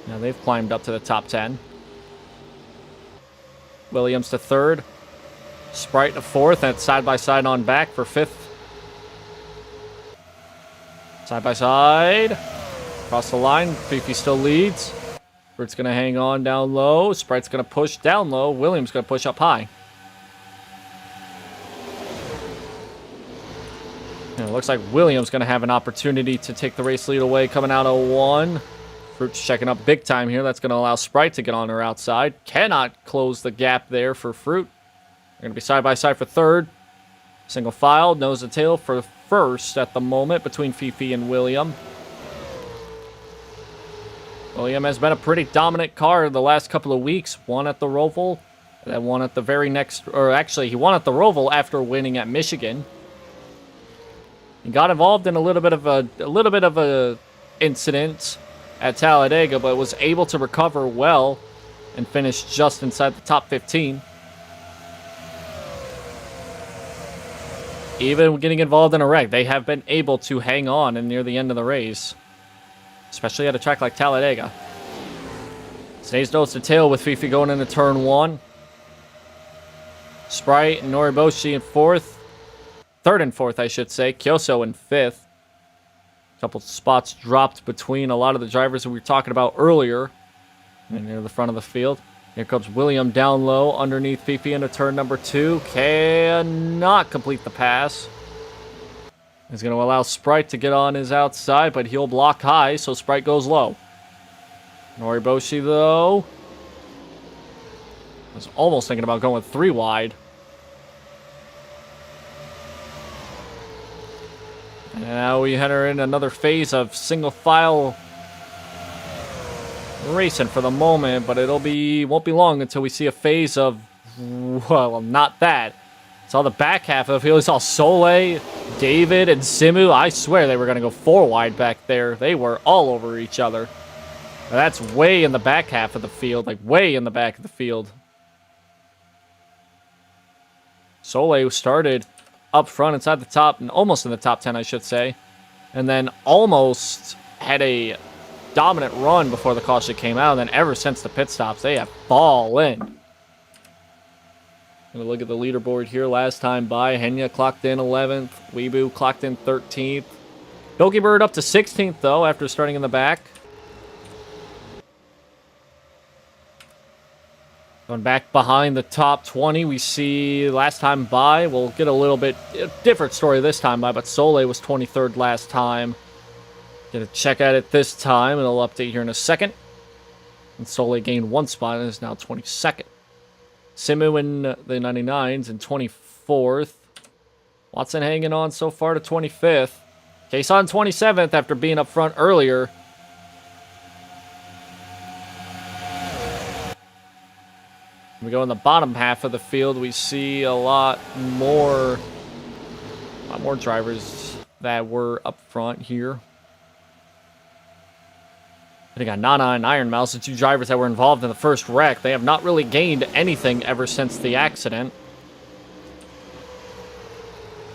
Now they've climbed up to the top 10. Williams to 3rd. Sprite to 4th, and it's side by side on back for 5th. Side by side. Across the line. Fifi still leads. Fruit's going to hang on down low. Sprite's going to push down low. Williams going to push up high. And it looks like Williams going to have an opportunity to take the race lead away coming out of 1. Fruit's checking up big time here. That's going to allow Sprite to get on her outside. Cannot close the gap there for Fruit. They're going to be side by side for 3rd. Single file, nose to tail for 1st at the moment between Fifi and William. William has been a pretty dominant car the last couple of weeks. Won at the Roval, and then won at the very next, or actually he won at the Roval after winning at Michigan. He got involved in a little bit of a incident at Talladega, but was able to recover well and finish just inside the top 15. Even getting involved in a wreck, they have been able to hang on and near the end of the race. Especially at a track like Talladega. Stays nose to tail with Fifi going into turn 1. Sprite and Noriboshi in 4th. 3rd and 4th, I should say. Kyoso in 5th. A couple spots dropped between a lot of the drivers that we were talking about earlier. And near the front of the field. Here comes William down low underneath Fifi into turn number 2. Cannot complete the pass. He's going to allow Sprite to get on his outside, but he'll block high, so Sprite goes low. Noriboshi, though, was almost thinking about going 3 wide. And now we enter in another phase of single file racing for the moment, but won't be long until we see a phase of, well, not that. It's all the back half of the field. We saw Soleil, David, and Simu. I swear they were going to go 4 wide back there. They were all over each other. Now that's way in the back half of the field, like way in the back of the field. Soleil started up front inside the top, and almost in the top 10, I should say. And then almost had a dominant run before the caution came out. And then ever since the pit stops, they have fallen. Gonna look at the leaderboard here. Last time by, Henya clocked in 11th. Weebu clocked in 13th. Doki Bird up to 16th, though, after starting in the back. Going back behind the top 20, we see last time by. We'll get a little bit different story this time by, but Soleil was 23rd last time. Gonna check at it this time, and I'll update here in a second. And Soleil gained 1 spot and is now 22nd. Simu in the 99s in 24th. Watson hanging on so far to 25th. Case on 27th after being up front earlier. We go in the bottom half of the field. We see a lot more drivers that were up front here. I got Nana and Iron Mouse, the 2 drivers that were involved in the first wreck. They have not really gained anything ever since the accident.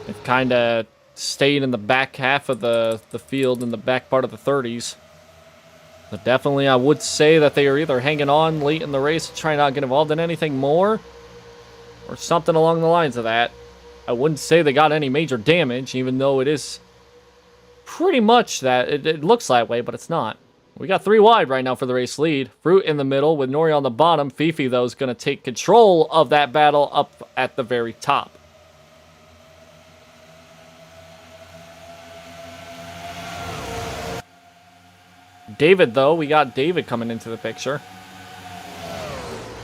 They've kind of stayed in the back half of the field, in the back part of the 30s. But definitely, I would say that they are either hanging on late in the race, trying not to get involved in anything more, or something along the lines of that. I wouldn't say they got any major damage, even though it is pretty much that. It looks that way, but it's not. We got 3 wide right now for the race lead. Fruit in the middle with Nori on the bottom. Fifi, though, is going to take control of that battle up at the very top. David, though, we got David coming into the picture.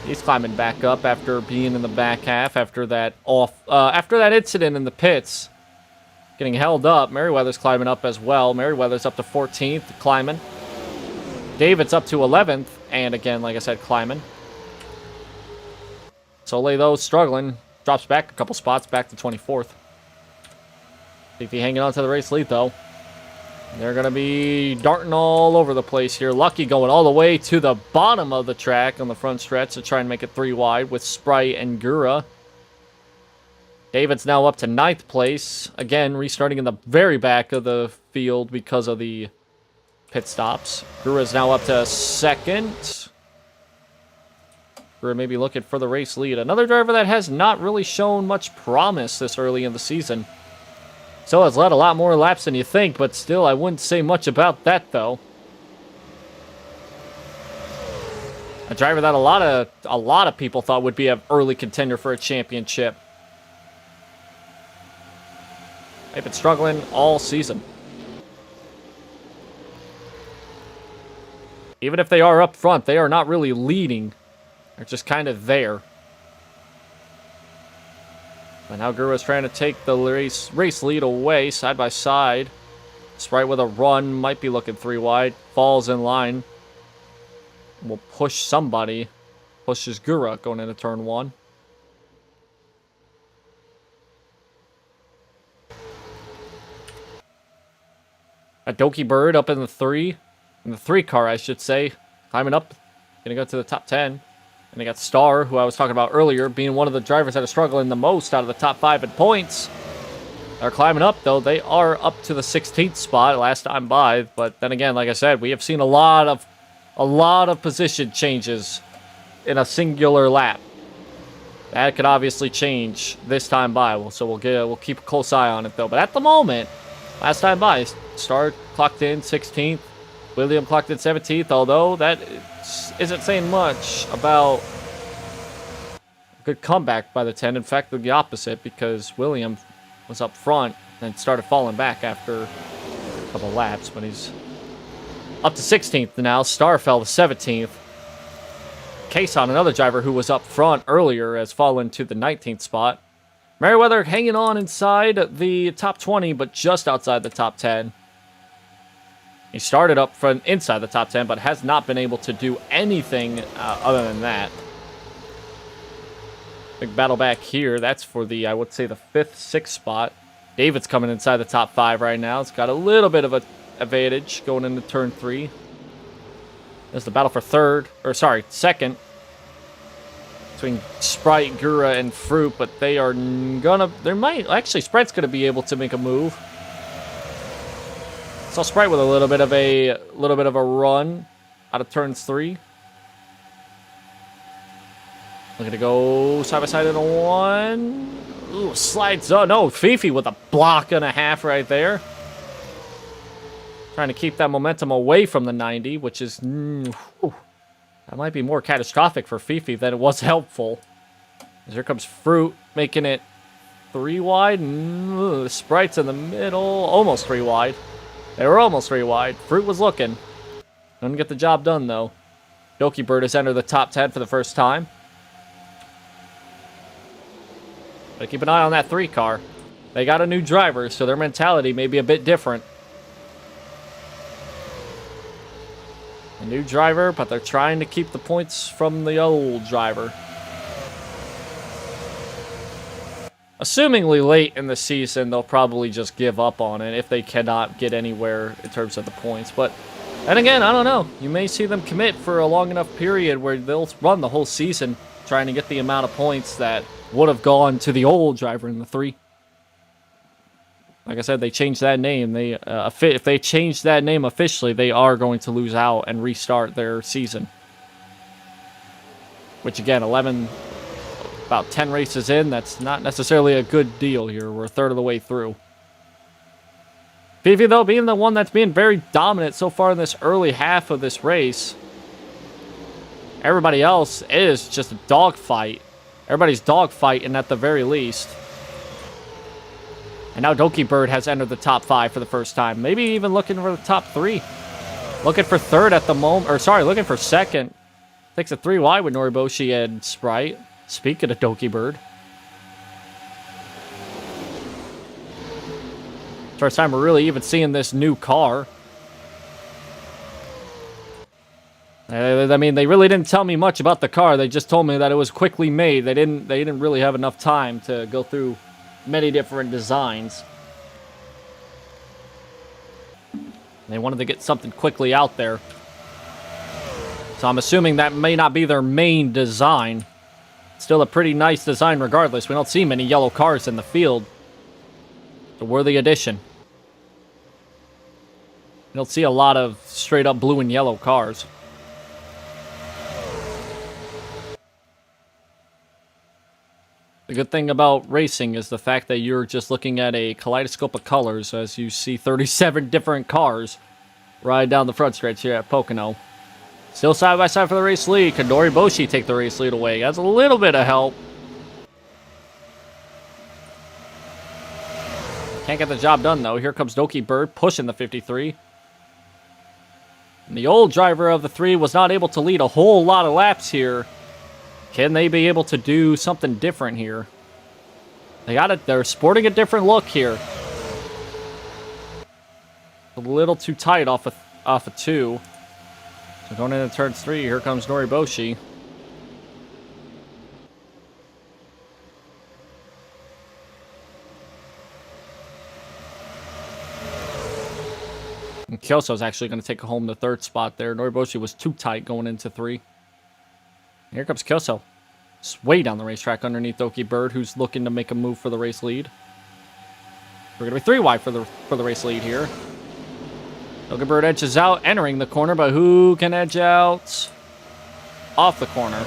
He's climbing back up after being in the back half after that incident in the pits. Getting held up. Merriweather's climbing up as well. Merriweather's up to 14th, climbing. David's up to 11th, and again, like I said, climbing. Soleil, though, struggling. Drops back a couple spots, back to 24th. Fifi hanging on to the race lead, though. They're going to be darting all over the place here. Lucky going all the way to the bottom of the track on the front stretch to try and make it 3 wide with Sprite and Gura. David's now up to 9th place. Again, restarting in the very back of the field because of the pit stops. Gura's now up to 2nd. Gura maybe looking for the race lead. Another driver that has not really shown much promise this early in the season. Still has led a lot more laps than you think, but still, I wouldn't say much about that, though. A driver that a lot of people thought would be an early contender for a championship. They've been struggling all season. Even if they are up front, they are not really leading. They're just kind of there. But now Guru's trying to take the race lead away, side by side. Sprite with a run, might be looking 3 wide. Falls in line. Will push somebody. Pushes Gura going into turn 1. A Doki Bird up in the 3. In the 3 car, I should say. Climbing up. Gonna go to the top 10. And they got Star, who I was talking about earlier, being one of the drivers that are struggling the most out of the top 5 in points. They're climbing up, though. They are up to the 16th spot last time by. But then again, like I said, we have seen a lot of position changes in a singular lap. That could obviously change this time by. So we'll keep a close eye on it, though. But at the moment, last time by, Star clocked in 16th. William clocked in 17th, although that isn't saying much about a good comeback by the 10. In fact, the opposite, because William was up front and started falling back after a couple laps, but he's up to 16th now. Star fell to 17th. Kason, another driver who was up front earlier, has fallen to the 19th spot. Merriweather hanging on inside the top 20, but just outside the top 10. He started up front inside the top 10, but has not been able to do anything other than that. Big battle back here. That's for the, I would say, the 5th, 6th spot. David's coming inside the top 5 right now. It's got a little bit of an advantage going into turn 3. There's the battle for 2nd. between Sprite, Gura, and Fruit, but they are gonna... Actually, Sprite's gonna be able to make a move. Saw Sprite with a little bit of a run out of turns 3. Looking to go side by side in a 1. Ooh, slides. Oh no, Fifi with a block and a half right there. Trying to keep that momentum away from the 90, which is... that might be more catastrophic for Fifi than it was helpful. As here comes Fruit, making it 3 wide. Sprite's in the middle, almost 3 wide. They were almost 3 wide. Fruit was looking. Couldn't get the job done, though. Doki Bird has entered the top 10 for the first time. But keep an eye on that 3 car. They got a new driver, so their mentality may be a bit different. A new driver, but they're trying to keep the points from the old driver. Assumingly late in the season, they'll probably just give up on it if they cannot get anywhere in terms of the points. But, and again, I don't know. You may see them commit for a long enough period where they'll run the whole season trying to get the amount of points that would have gone to the old driver in the 3. Like I said, they changed that name. If they change that name officially, they are going to lose out and restart their season. Which again, about 10 races in, that's not necessarily a good deal here. We're a third of the way through. Fifi, though, being the one that's being very dominant so far in this early half of this race. Everybody else is just a dogfight. Everybody's dogfighting at the very least. And now Doki Bird has entered the top 5 for the first time. Maybe even looking for the top 3. Looking for third at the moment. Or sorry, looking for second. Takes a 3 wide with Noriboshi and Sprite. Speaking of Doki Bird. First time we're really even seeing this new car. I mean, they really didn't tell me much about the car. They just told me that it was quickly made. They didn't really have enough time to go through many different designs. They wanted to get something quickly out there. So I'm assuming that may not be their main design. Still a pretty nice design regardless. We don't see many yellow cars in the field. It's a worthy addition. You don't see a lot of straight up blue and yellow cars. The good thing about racing is the fact that you're just looking at a kaleidoscope of colors as you see 37 different cars ride down the front stretch here at Pocono. Still side by side for the race lead. Can Noriboshi take the race lead away? That's a little bit of help. Can't get the job done though. Here comes Doki Bird pushing the 53. And the old driver of the 3 was not able to lead a whole lot of laps here. Can they be able to do something different here? They're sporting a different look here. A little too tight off of 2. So going into turns 3, here comes Noriboshi. And Kyoso's actually going to take home the 3rd spot there. Noriboshi was too tight going into 3. Here comes Kyoso. It's way down the racetrack underneath Doki Bird, who's looking to make a move for the race lead. We're going to be 3 wide for the race lead here. Doki Bird edges out, entering the corner, but who can edge out off the corner?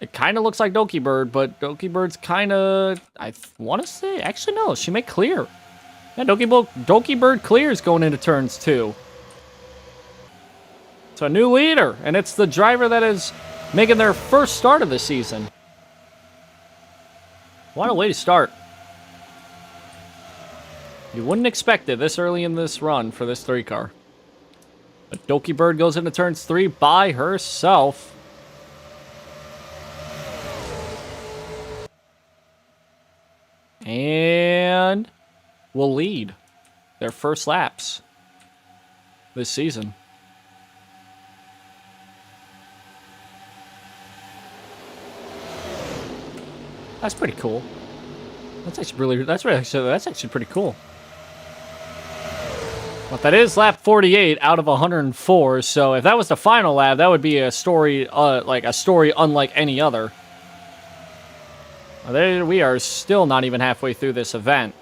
It kind of looks like Doki Bird, but Doki Bird's kind of, I want to say, actually no, she may clear. Yeah, Doki Bird clears going into turns 2. So a new leader, and it's the driver that is making their first start of the season. What a way to start. You wouldn't expect it this early in this run for this 3 car. But Doki Bird goes into turns 3 by herself. And will lead their first laps this season. That's pretty cool. That's actually pretty cool. But that is lap 48 out of 104, so if that was the final lap, that would be a story, like a story unlike any other. There, we are still not even halfway through this event.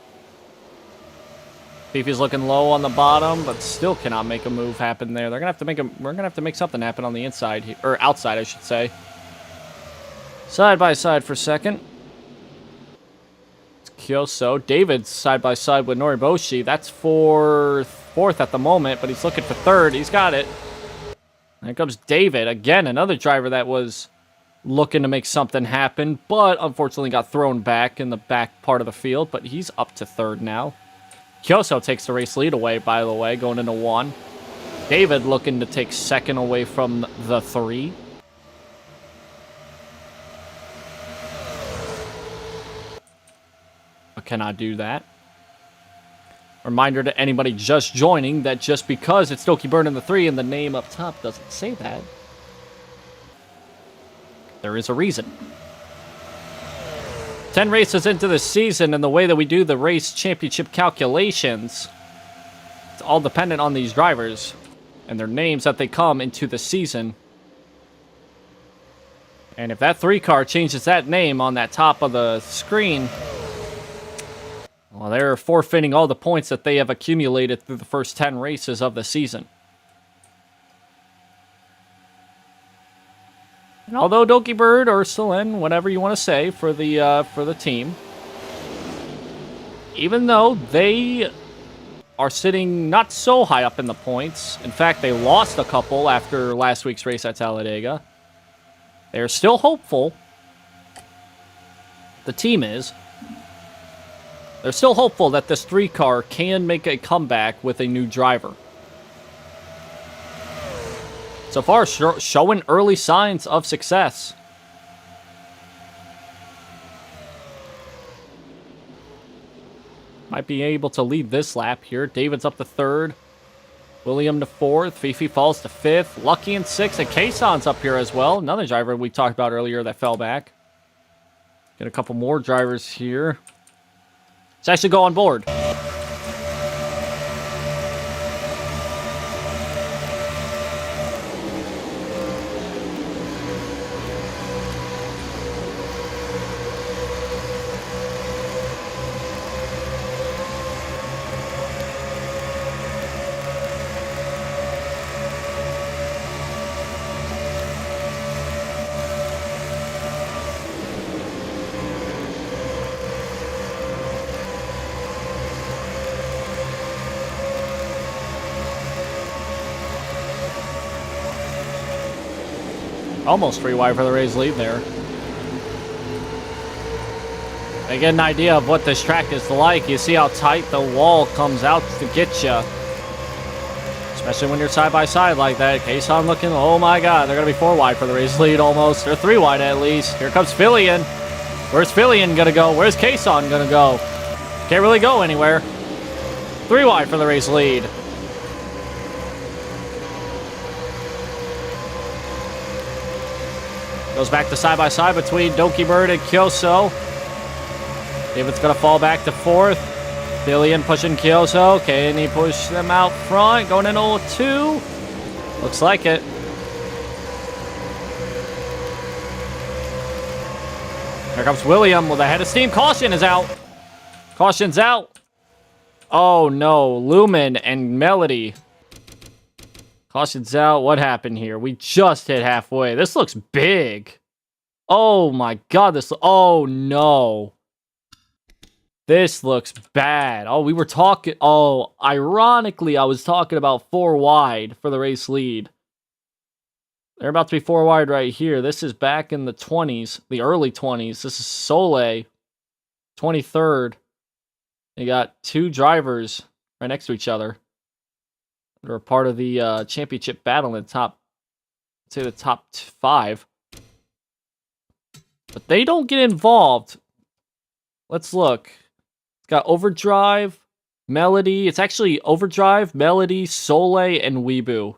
Fifi's looking low on the bottom, but still cannot make a move happen there. They're gonna have to make we're gonna have to make something happen on the inside here, or outside, I should say. Side by side for second. It's Kyoso. David's side by side with Noriboshi. That's for fourth at the moment, but he's looking for third. He's got it. Here comes David again, another driver that was looking to make something happen, but unfortunately got thrown back in the back part of the field. But he's up to third now. Kyoso takes the race lead away, by the way, going into one. David looking to take second away from the three. But cannot do that. Reminder to anybody just joining that just because it's Vtuberen in the 3 and the name up top doesn't say that, there is a reason. 10 races into the season, and the way that we do the race championship calculations, it's all dependent on these drivers and their names that they come into the season. And if that 3 car changes that name on that top of the screen, well, they're forfeiting all the points that they have accumulated through the first 10 races of the season. And although Vtuberen or Solen, whatever you want to say for the team, even though they are sitting not so high up in the points, in fact, they lost a couple after last week's race at Talladega, they're still hopeful. The team is. They're still hopeful that this 3 car can make a comeback with a new driver. So far, showing early signs of success. Might be able to lead this lap here. David's up to third. William to fourth. Fifi falls to fifth. Lucky in sixth. And Kayson's up here as well. Another driver we talked about earlier that fell back. Get a couple more drivers here. Let's actually go on board. Almost free wide for the Rays lead there. They get an idea of what this track is like. You see how tight the wall comes out to get you. Especially when you're side by side like that. Kayson looking, oh my god, they're going to be 4 wide for the Rays lead almost. They're 3 wide at least. Here comes Fillion. Where's Fillion going to go? Where's Kayson going to go? Can't really go anywhere. 3 wide for the Rays lead. Goes back to side-by-side between Vtuberen and Kyoso. David's going to fall back to fourth. Fillion pushing Kyoso. Can he push them out front? Going in 0-2. Looks like it. Here comes William with a head of steam. Caution is out. Caution's out. Oh, no. Lumen and Melody. Caution's out. What happened here? We just hit halfway. This looks big. Oh my god, oh no. This looks bad. Oh, we were talking, oh, ironically, I was talking about 4 wide for the race lead. They're about to be 4 wide right here. This is back in the 20s, the early 20s. This is Soleil, 23rd. They got 2 drivers right next to each other. They're a part of the championship battle in the top, I'd say the top 5. But they don't get involved. Let's look. It's got Overdrive, Melody. It's actually Overdrive, Melody, Soleil, and Weebu.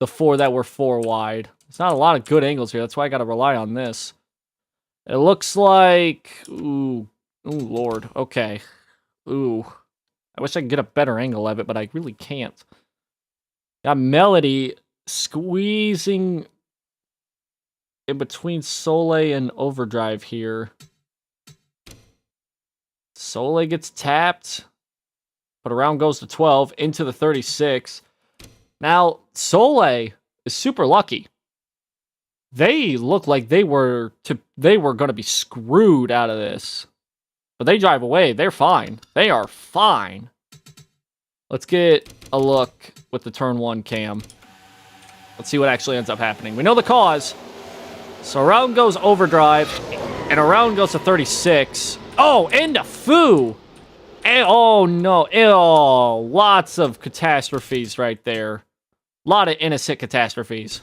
The 4 that were 4 wide. It's not a lot of good angles here. That's why I got to rely on this. It looks like... Ooh, Lord. Okay. Ooh. I wish I could get a better angle of it, but I really can't. Got Melody squeezing in between Soleil and Overdrive here. Soleil gets tapped, but around goes to 12 into the 36. Now, Soleil is super lucky. They look like they were going to be screwed out of this. But they drive away. They're fine. They are fine. Let's get a look with the turn 1 cam. Let's see what actually ends up happening. We know the cause. So around goes Overdrive, and around goes to 36. Oh, into Foo! And, oh, no. Ew, lots of catastrophes right there. A lot of innocent catastrophes.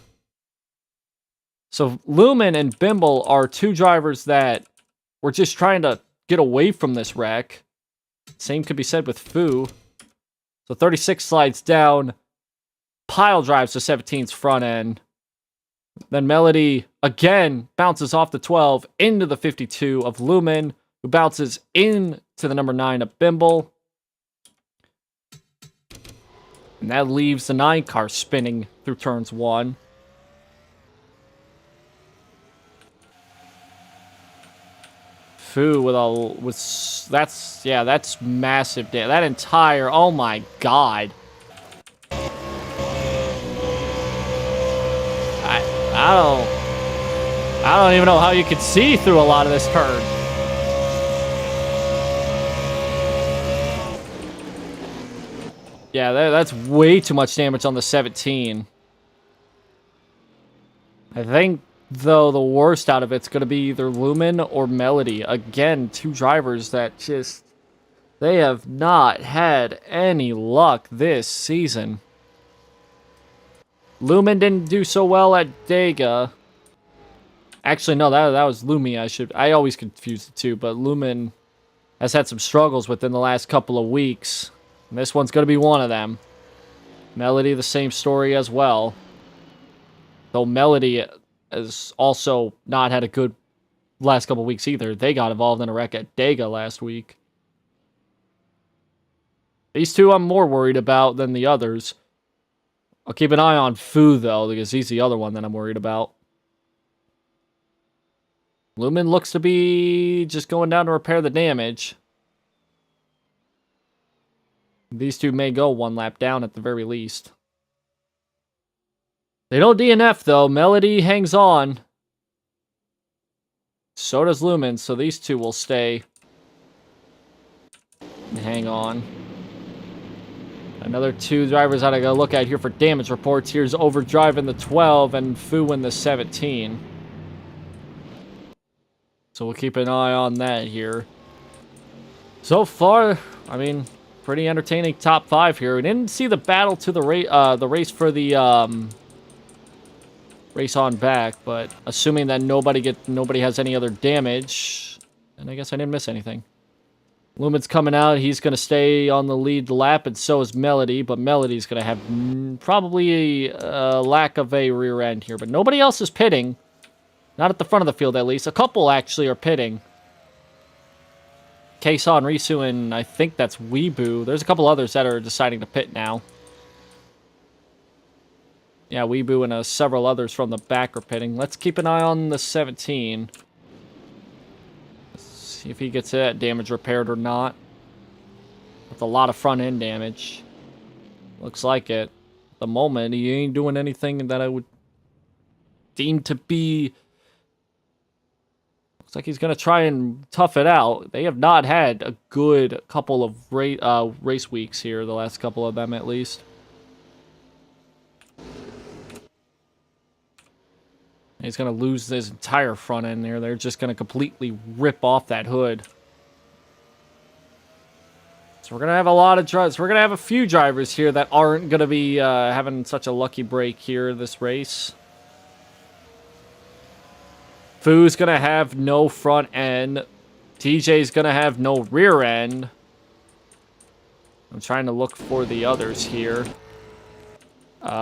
So Lumen and Bimble are two drivers that were just trying to get away from this wreck. Same could be said with Foo. So 36 slides down. Pile drives to 17's front end. Then Melody, again, bounces off the 12 into the 52 of Lumen, who bounces into the number 9 of Bimble. And that leaves the 9 car spinning through turns 1. Foo that's massive. That entire, oh my god. I don't even know how you could see through a lot of this turn. Yeah, that's way too much damage on the 17. I think, though, the worst out of it's going to be either Lumen or Melody. Again, two drivers that just... they have not had any luck this season. Lumen didn't do so well at Dega. Actually, no, that was Lumi. I always confuse the two, but Lumen has had some struggles within the last couple of weeks. And this one's going to be one of them. Melody, the same story as well. Though Melody has also not had a good last couple of weeks either. They got involved in a wreck at Dega last week. These two I'm more worried about than the others. I'll keep an eye on Foo, though, because he's the other one that I'm worried about. Lumen looks to be just going down to repair the damage. These two may go one lap down at the very least. They don't DNF, though. Melody hangs on. So does Lumen, so these two will stay and hang on. Another two drivers that I gotta look at here for damage reports. Here's Overdrive in the 12 and Foo in the 17. So we'll keep an eye on that here. So far, I mean, pretty entertaining top 5 here. We didn't see the battle to the race for the race on back, but assuming that nobody has any other damage, and I guess I didn't miss anything. Lumen's coming out. He's going to stay on the lead lap, and so is Melody, but Melody's going to have probably a lack of a rear end here, but nobody else is pitting. Not at the front of the field, at least. A couple actually are pitting. Kesa and Risu, and I think that's Weeboo. There's a couple others that are deciding to pit now. Yeah, Weeboo and several others from the back are pitting. Let's keep an eye on the 17. Let's see if he gets that damage repaired or not. With a lot of front end damage. Looks like it. At the moment, he ain't doing anything that I would deem to be... Looks like he's going to try and tough it out. They have not had a good couple of race weeks here, the last couple of them at least. He's going to lose his entire front end there. They're just going to completely rip off that hood. So we're going to have a lot of drivers. We're going to have a few drivers here that aren't going to be having such a lucky break here this race. Foo's going to have no front end. TJ's going to have no rear end. I'm trying to look for the others here. Where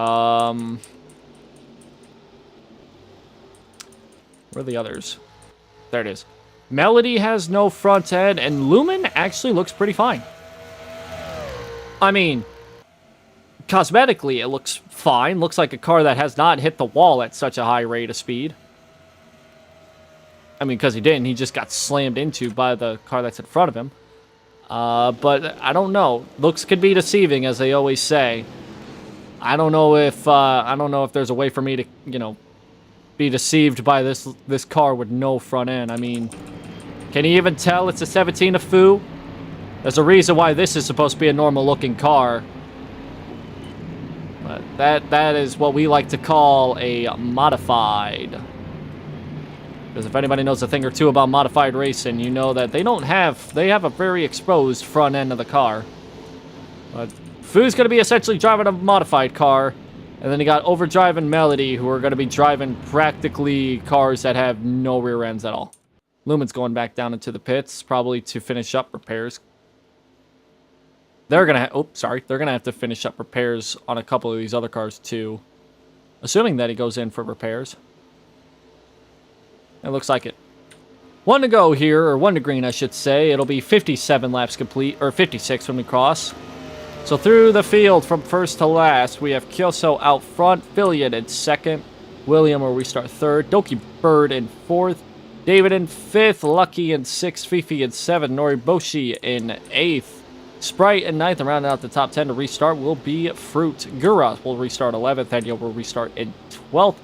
are the others? There it is. Melody has no front end, and Lumen actually looks pretty fine. I mean, cosmetically, it looks fine. Looks like a car that has not hit the wall at such a high rate of speed. I mean, because he didn't. He just got slammed into by the car that's in front of him. But I don't know. Looks could be deceiving, as they always say. I don't know if there's a way for me to, you know, be deceived by this car with no front end. I mean, can you even tell it's a 17 of foo? There's a reason why this is supposed to be a normal-looking car. But that is what we like to call a modified. Because if anybody knows a thing or two about modified racing, you know that they have a very exposed front end of the car. But Foo's going to be essentially driving a modified car. And then you got Overdrive and Melody, who are going to be driving practically cars that have no rear ends at all. Lumen's going back down into the pits, probably to finish up repairs. They're going to have to finish up repairs on a couple of these other cars too. Assuming that he goes in for repairs. It looks like it. One to go here, or one to green, I should say. It'll be 57 laps complete, or 56 when we cross. So through the field from first to last, we have Kyoso out front, Fillion in second, William will restart third, Doki Bird in fourth, David in fifth, Lucky in sixth, Fifi in seventh, Noriboshi in eighth, Sprite in ninth, and rounding out the top 10 to restart will be Fruit. Gura will restart 11th, Daniel will restart in 12th,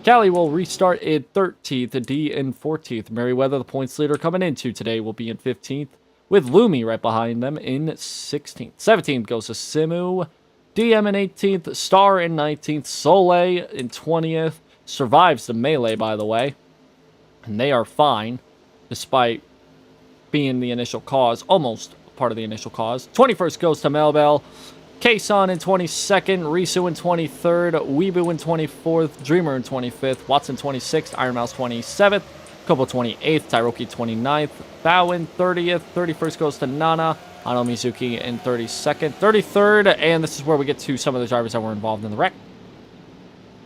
Callie will restart in 13th, D in 14th, Merriweather, the points leader coming into today, will be in 15th, with Lumi right behind them in 16th. 17th goes to Simu, DM in 18th, Star in 19th, Soleil in 20th, survives the melee, by the way, and they are fine, despite being the initial cause, almost part of the initial cause. 21st goes to Melbel, Kason in 22nd, Risu in 23rd, Weebu in 24th, Dreamer in 25th, Watson 26th, Iron Mouse 27th, Kobo 28th, Tairoki 29th, Bao in 30th, 31st goes to Nana, Ano Mizuki in 32nd, 33rd, and this is where we get to some of the drivers that were involved in the wreck.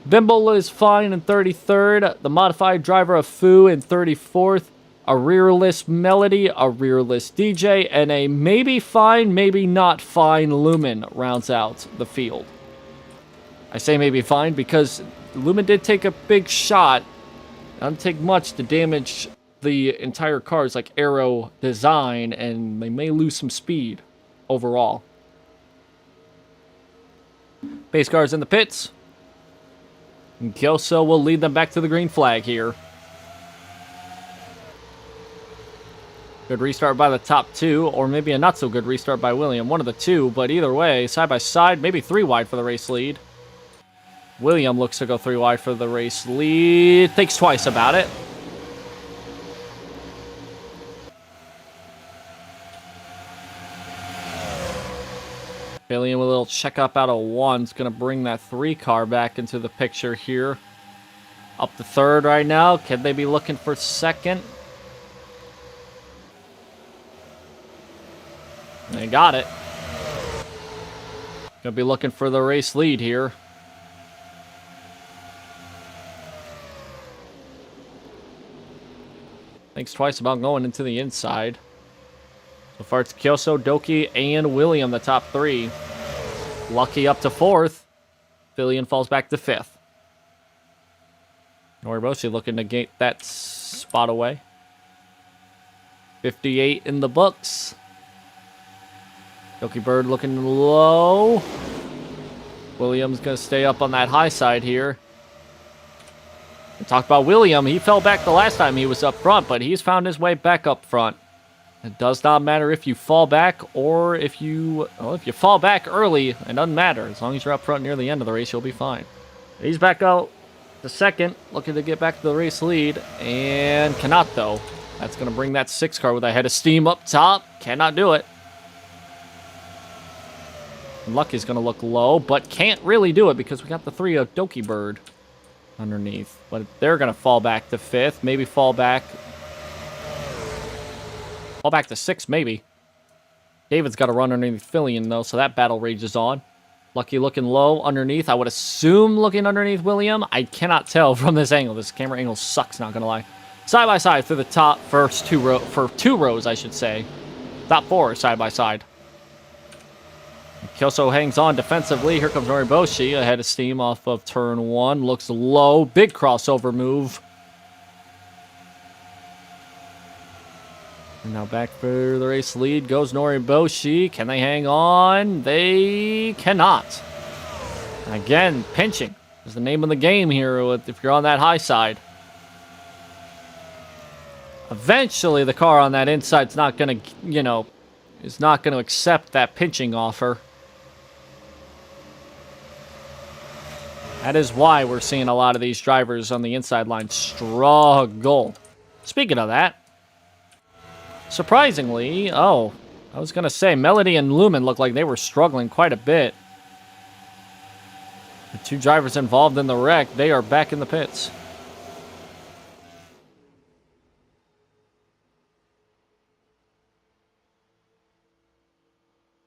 Bimble is fine in 33rd, the modified driver of Fu in 34th, a rearless Melody, a rearless DJ, and a maybe fine, maybe not fine Lumen rounds out the field. I say maybe fine because Lumen did take a big shot. It doesn't take much to damage the entire car's like aero design, and they may lose some speed overall. Base cars in the pits. And Kyoso will lead them back to the green flag here. Good restart by the top two, or maybe a not so good restart by William. One of the two, but either way, side by side, maybe 3 wide for the race lead. William looks to go 3 wide for the race lead. Thinks twice about it. William with a little check up out of 1 is going to bring that 3 car back into the picture here. Up to 3rd right now. Can they be looking for 2nd? They got it. Gonna be looking for the race lead here. Thinks twice about going into the inside. So far it's Kyoso, Doki, and William, the top 3. Lucky up to 4th. Fillion falls back to 5th. Noriboshi looking to get that spot away. 58 in the books. Doki Bird looking low. William's going to stay up on that high side here. We talked about William. He fell back the last time he was up front, but he's found his way back up front. It does not matter if you fall back or if you fall back early, it doesn't matter. As long as you're up front near the end of the race, you'll be fine. He's back out to 2nd, looking to get back to the race lead, and cannot though. That's going to bring that 6 car with a head of steam up top. Cannot do it. Lucky's going to look low, but can't really do it because we got the 3 of Doki Bird underneath. But they're going to fall back to 5th. Maybe fall back to 6th, maybe. David's got to run underneath Fillion, though, so that battle rages on. Lucky looking low underneath. I would assume looking underneath William. I cannot tell from this angle. This camera angle sucks, not going to lie. Side by side through the top first 2 rows, I should say. Top 4 side by side. Kyoso hangs on defensively. Here comes Noriboshi ahead of steam off of turn 1. Looks low. Big crossover move. And now back for the race lead goes Noriboshi. Can they hang on? They cannot. Again, pinching is the name of the game here if you're on that high side. Eventually, the car on that inside's not going to, is not going to accept that pinching offer. That is why we're seeing a lot of these drivers on the inside line struggle. Speaking of that, surprisingly, I was going to say, Melody and Lumen looked like they were struggling quite a bit. The two drivers involved in the wreck, they are back in the pits.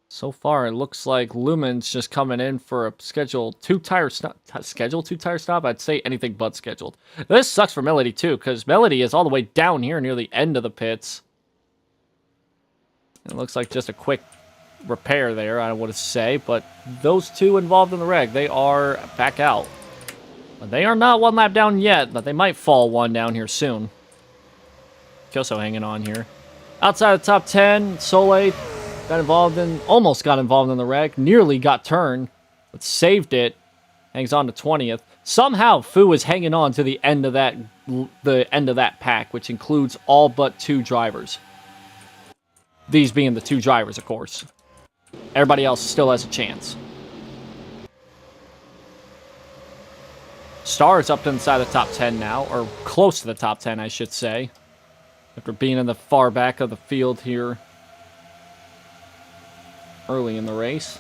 So far, it looks like Lumen's just coming in for a scheduled two-tire stop. Scheduled two-tire stop? I'd say anything but scheduled. This sucks for Melody, too, because Melody is all the way down here near the end of the pits. It looks like just a quick repair there, I would say. But those two involved in the wreck, they are back out. But they are not one lap down yet, but they might fall one down here soon. Kyoso hanging on here. Outside the top 10, Soleil almost got involved in the wreck. Nearly got turned, but saved it. Hangs on to 20th. Somehow, Fu is hanging on to the end of that pack, which includes all but 2 drivers. These being the 2 drivers, of course. Everybody else still has a chance. Star is up inside the top 10 now, or close to the top 10, I should say. After being in the far back of the field here early in the race.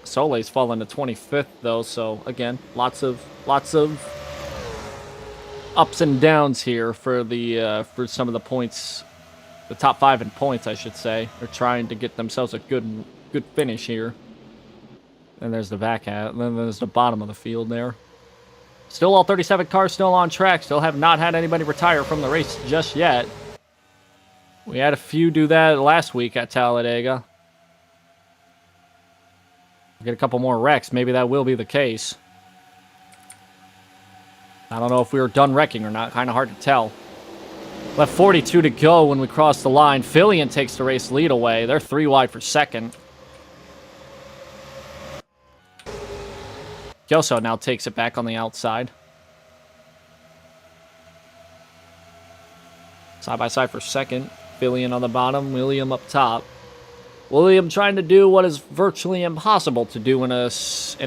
Soleil's fallen to 25th, though, so, again, lots of ups and downs here for for some of the points. The top 5 in points, I should say. They're trying to get themselves a good finish here. And there's the back half. And then there's the bottom of the field there. Still all 37 cars still on track. Still have not had anybody retire from the race just yet. We had a few do that last week at Talladega. Get a couple more wrecks. Maybe that will be the case. I don't know if we were done wrecking or not. Kind of hard to tell. Left 42 to go when we cross the line. Fillion takes the race lead away. They're 3 wide for second. Kyoso now takes it back on the outside. Side by side for second. Fillion on the bottom. William up top. William trying to do what is virtually impossible to do in a series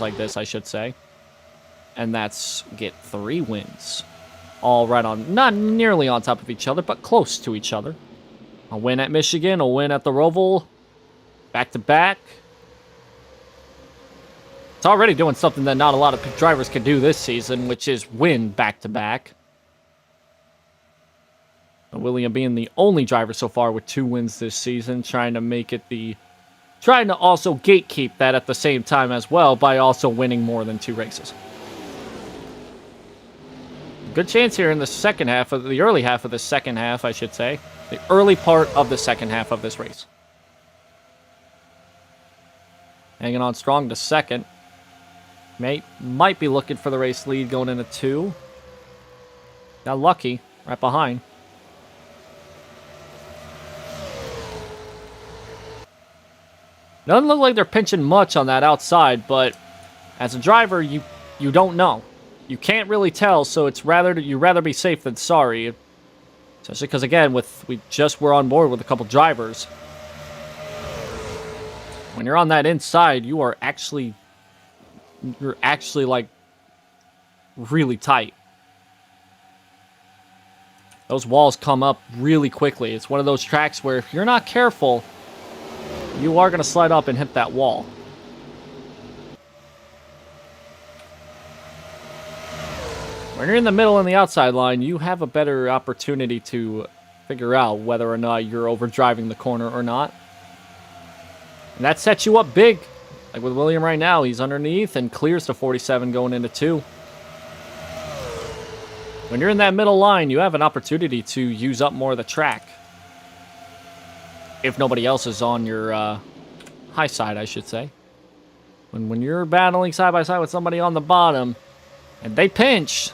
like this, I should say. And that's get 3 wins. All right on, not nearly on top of each other, but close to each other. A win at Michigan, a win at the Roval. Back to back. It's already doing something that not a lot of drivers can do this season, which is win back to back. William being the only driver so far with 2 wins this season, trying to also gatekeep that at the same time as well by also winning more than 2 races. Good chance here in the second half of the early half of the second half, I should say. The early part of the second half of this race. Hanging on strong to second. Might be looking for the race lead going into 2. Got lucky right behind. Doesn't look like they're pinching much on that outside, but as a driver, you don't know. You can't really tell, so it's you'd rather be safe than sorry. Especially because, again, we just were on board with a couple drivers. When you're on that inside, you're actually like really tight. Those walls come up really quickly. It's one of those tracks where if you're not careful, you are going to slide up and hit that wall. When you're in the middle and the outside line, you have a better opportunity to figure out whether or not you're overdriving the corner or not. And that sets you up big. Like with William right now, he's underneath and clears to 47 going into 2. When you're in that middle line, you have an opportunity to use up more of the track. if nobody else is on your high side, I should say. When you're battling side by side with somebody on the bottom, and they pinch,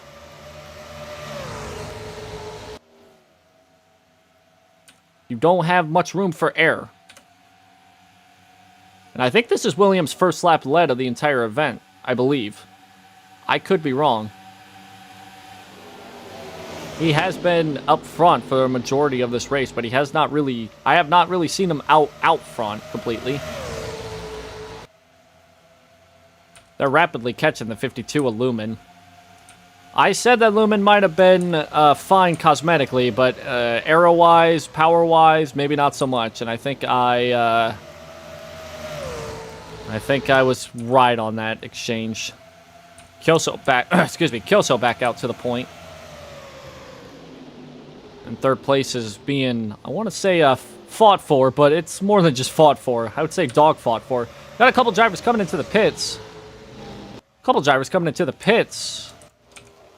you don't have much room for error. And I think this is Williams' first lap lead of the entire event, I believe. I could be wrong. He has been up front for the majority of this race, but he has not really... I have not really seen him out front completely. They're rapidly catching the 52 of Lumen. I said that Lumen might have been fine cosmetically, but arrow-wise, power-wise, maybe not so much. And I think I was right on that exchange. Kyoso back, excuse me, Kyoso back out to the point. And third place is being, I want to say, fought for, but it's more than just fought for. I would say dog fought for. Got a couple drivers coming into the pits.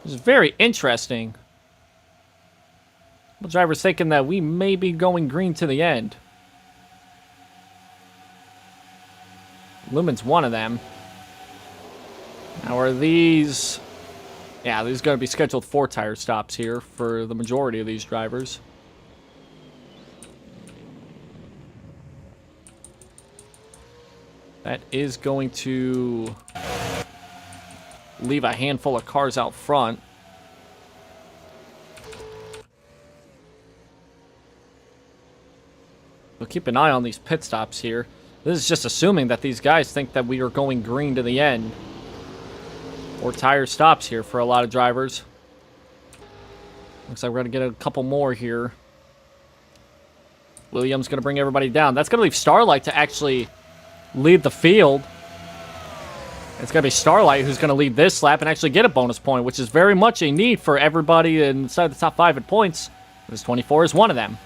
Which is very interesting. Couple drivers thinking that we may be going green to the end. Lumen's one of them. Now are these... Yeah, there's going to be scheduled 4 tire stops here for the majority of these drivers. That is going to leave a handful of cars out front. We'll keep an eye on these pit stops here. This is just assuming that these guys think that we are going green to the end. Or tire stops here for a lot of drivers. Looks like we're going to get a couple more here. Williams going to bring everybody down. That's going to leave Starlight to actually lead the field. It's going to be Starlight who's going to lead this lap and actually get a bonus point, which is very much a need for everybody inside the top 5 in points. This 24 is one of them.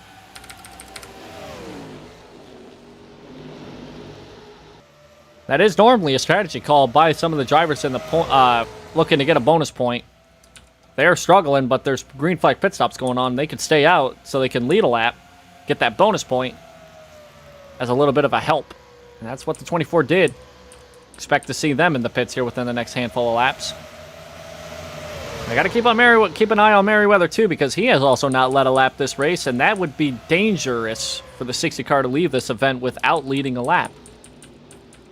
That is normally a strategy call by some of the drivers in the looking to get a bonus point. They're struggling, but there's green flag pit stops going on. They can stay out so they can lead a lap, get that bonus point as a little bit of a help. And that's what the 24 did. Expect to see them in the pits here within the next handful of laps. I got to keep an eye on Merriweather too, because he has also not led a lap this race, and that would be dangerous for the 60 car to leave this event without leading a lap.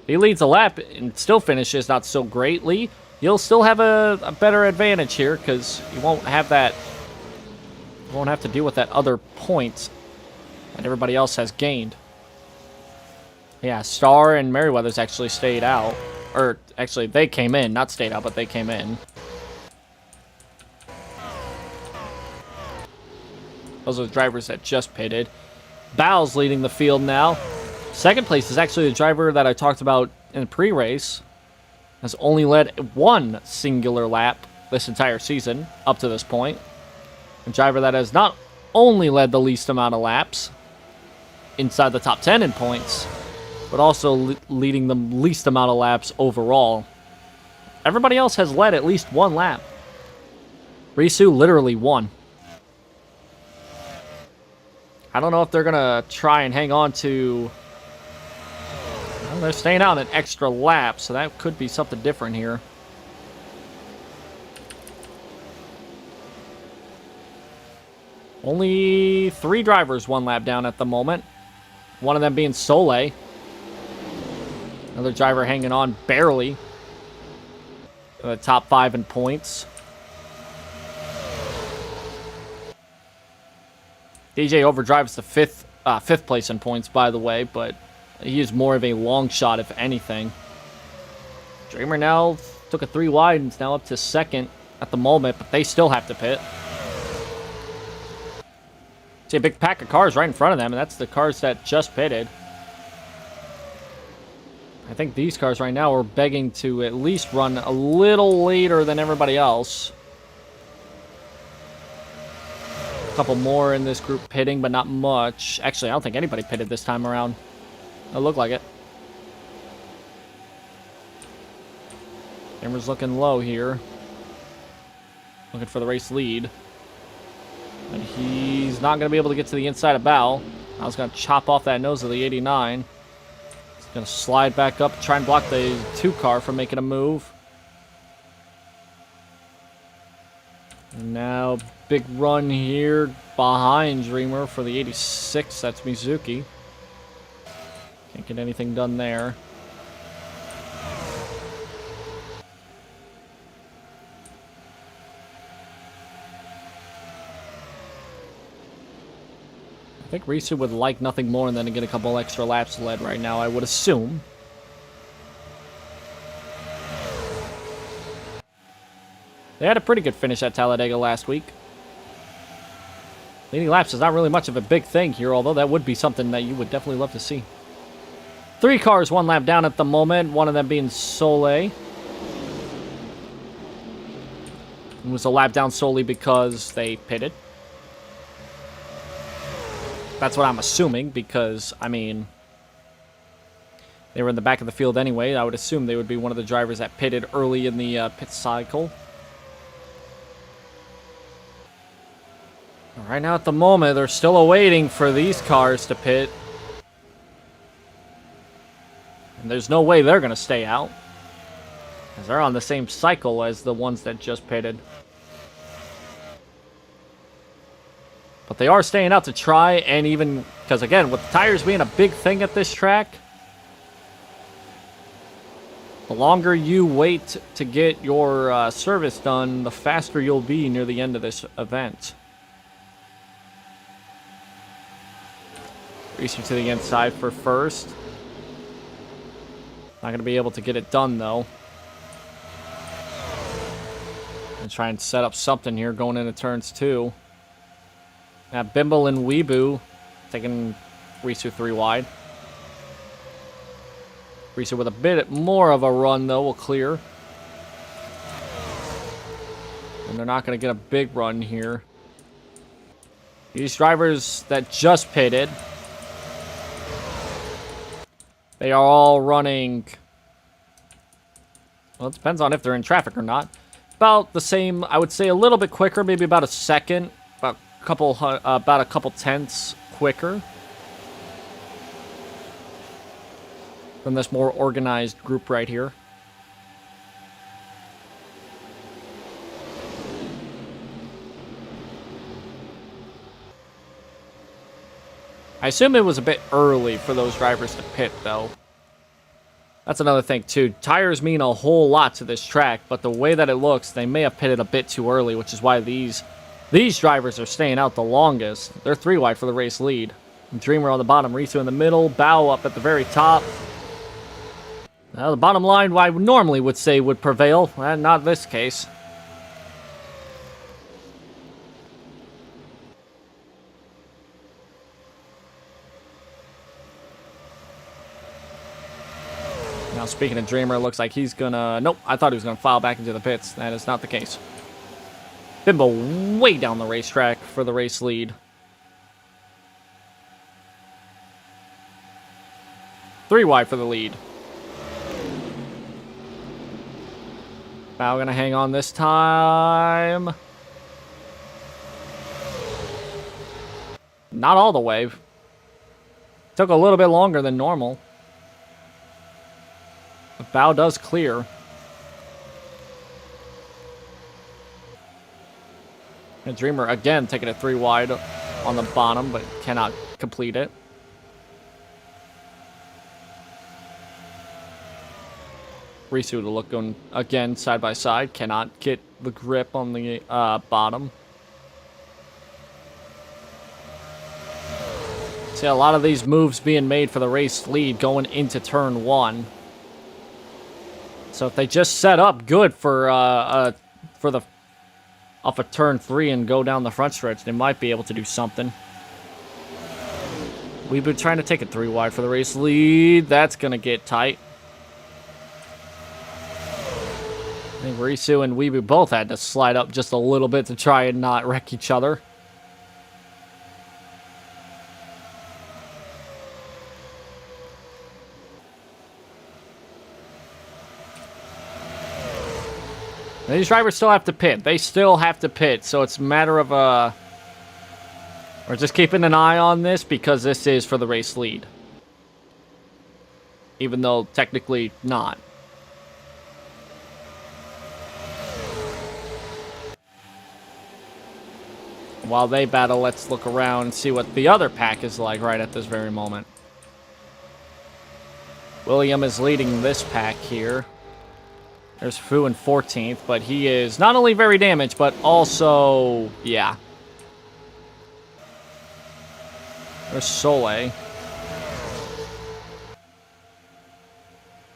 If he leads a lap and still finishes not so greatly, you'll still have a better advantage here, because you won't have that. You won't have to deal with that other point that everybody else has gained. Yeah, Star and Merriweather's actually stayed out. Or, actually, they came in. Not stayed out, but they came in. Those are the drivers that just pitted. Bow's leading the field now. Second place is actually the driver that I talked about in the pre-race. Has only led one singular lap this entire season, up to this point. A driver that has not only led the least amount of laps inside the top 10 in points, but also leading the least amount of laps overall. Everybody else has led at least one lap. Risu literally won. I don't know if they're going to try and hang on to... Well, they're staying out an extra lap, so that could be something different here. Only 3 drivers one lap down at the moment. One of them being Soleil. Another driver hanging on barely. The top 5 in points. DJ overdrives the fifth place in points, by the way, but he is more of a long shot, if anything. Dreamer now took a 3 wide and is now up to second at the moment, but they still have to pit. See a big pack of cars right in front of them, and that's the cars that just pitted. I think these cars right now are begging to at least run a little later than everybody else. A couple more in this group pitting, but not much. Actually, I don't think anybody pitted this time around. It looked like it. Camera's looking low here. Looking for the race lead. And he's not going to be able to get to the inside of Bao. I was going to chop off that nose of the 89. It's going to slide back up, try and block the 2 car from making a move. And now, big run here behind Dreamer for the 86. That's Mizuki. Can't get anything done there. I think Risu would like nothing more than to get a couple extra laps led right now, I would assume. They had a pretty good finish at Talladega last week. Leading laps is not really much of a big thing here, although that would be something that you would definitely love to see. 3 cars, 1 lap down at the moment, one of them being Soleil. It was a lap down solely because they pitted. That's what I'm assuming, because, I mean, they were in the back of the field anyway. I would assume they would be one of the drivers that pitted early in the pit cycle. Right now, at the moment, they're still awaiting for these cars to pit. And there's no way they're going to stay out, because they're on the same cycle as the ones that just pitted. But they are staying out to try, and even, because again, with the tires being a big thing at this track, the longer you wait to get your service done, the faster you'll be near the end of this event. Racer to the inside for first. Not going to be able to get it done, though. And try and set up something here going into turns 2. Now, Bimble and Weebu taking Risu 3 wide. Risu with a bit more of a run, though, will clear. And they're not going to get a big run here. These drivers that just pitted, they are all running, well, it depends on if they're in traffic or not. About the same, I would say a little bit quicker, maybe about a second, about a couple tenths quicker from this more organized group right here. I assume it was a bit early for those drivers to pit, though. That's another thing, too. Tires mean a whole lot to this track, but the way that it looks, they may have pitted a bit too early, which is why these drivers are staying out the longest. They're 3 wide for the race lead. Dreamer on the bottom, Risu in the middle, Bao up at the very top. Now, the bottom line, I normally would say would prevail, and not this case. Now, speaking of Dreamer, it looks like he's gonna... Nope, I thought he was gonna file back into the pits. That is not the case. Bimbo way down the racetrack for the race lead. 3 wide for the lead. Bao gonna hang on this time. Not all the way. Took a little bit longer than normal. But Bao does clear. And Dreamer again taking it 3 wide on the bottom, but cannot complete it. Risu to look going again side by side, cannot get the grip on the bottom. See a lot of these moves being made for the race lead going into turn 1. So if they just set up good for the off of turn 3 and go down the front stretch, they might be able to do something. We've been trying to take it 3 wide for the race lead. That's gonna get tight. I think Risu and Weebu both had to slide up just a little bit to try and not wreck each other. And these drivers still have to pit. They still have to pit, so it's a matter of We're just keeping an eye on this because this is for the race lead. Even though technically not. While they battle, let's look around and see what the other pack is like right at this very moment. William is leading this pack here. There's Fu in 14th, but he is not only very damaged, but also, yeah. There's Soleil.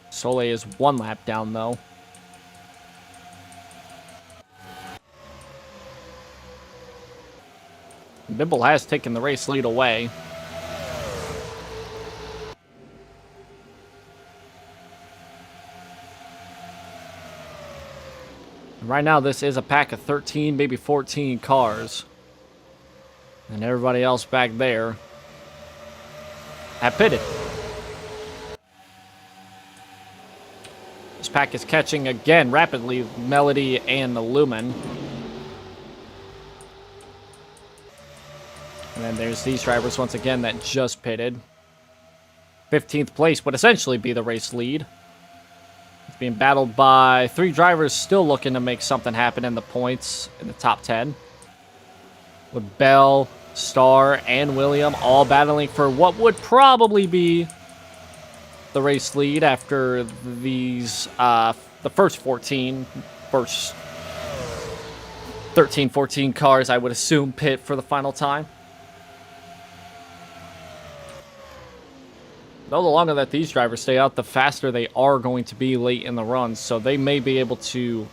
Soleil is 1 lap down, though. Bimble has taken the race lead away. Right now, this is a pack of 13, maybe 14 cars. And everybody else back there have pitted. This pack is catching again rapidly Melody and the Lumen. And then there's these drivers once again that just pitted. 15th place would essentially be the race lead. It's being battled by 3 drivers still looking to make something happen in the points in the top 10. With Bell, Star, and William all battling for what would probably be the race lead after these, the first 13, 14 cars, I would assume, pit for the final time. Though the longer that these drivers stay out, the faster they are going to be late in the run, so they may be able to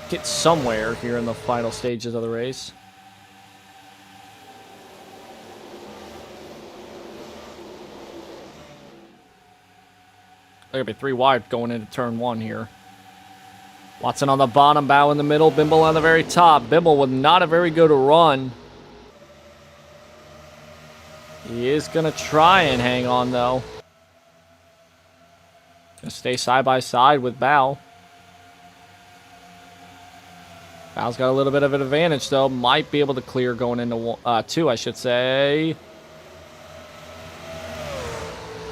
get somewhere here in the final stages of the race. There could be 3 wide going into turn 1 here. Watson on the bottom, Bow in the middle, Bimble on the very top. Bimble with not a very good run. He is going to try and hang on, though. Gonna stay side by side with Bao. Bao's got a little bit of an advantage, though. Might be able to clear going into 2, I should say.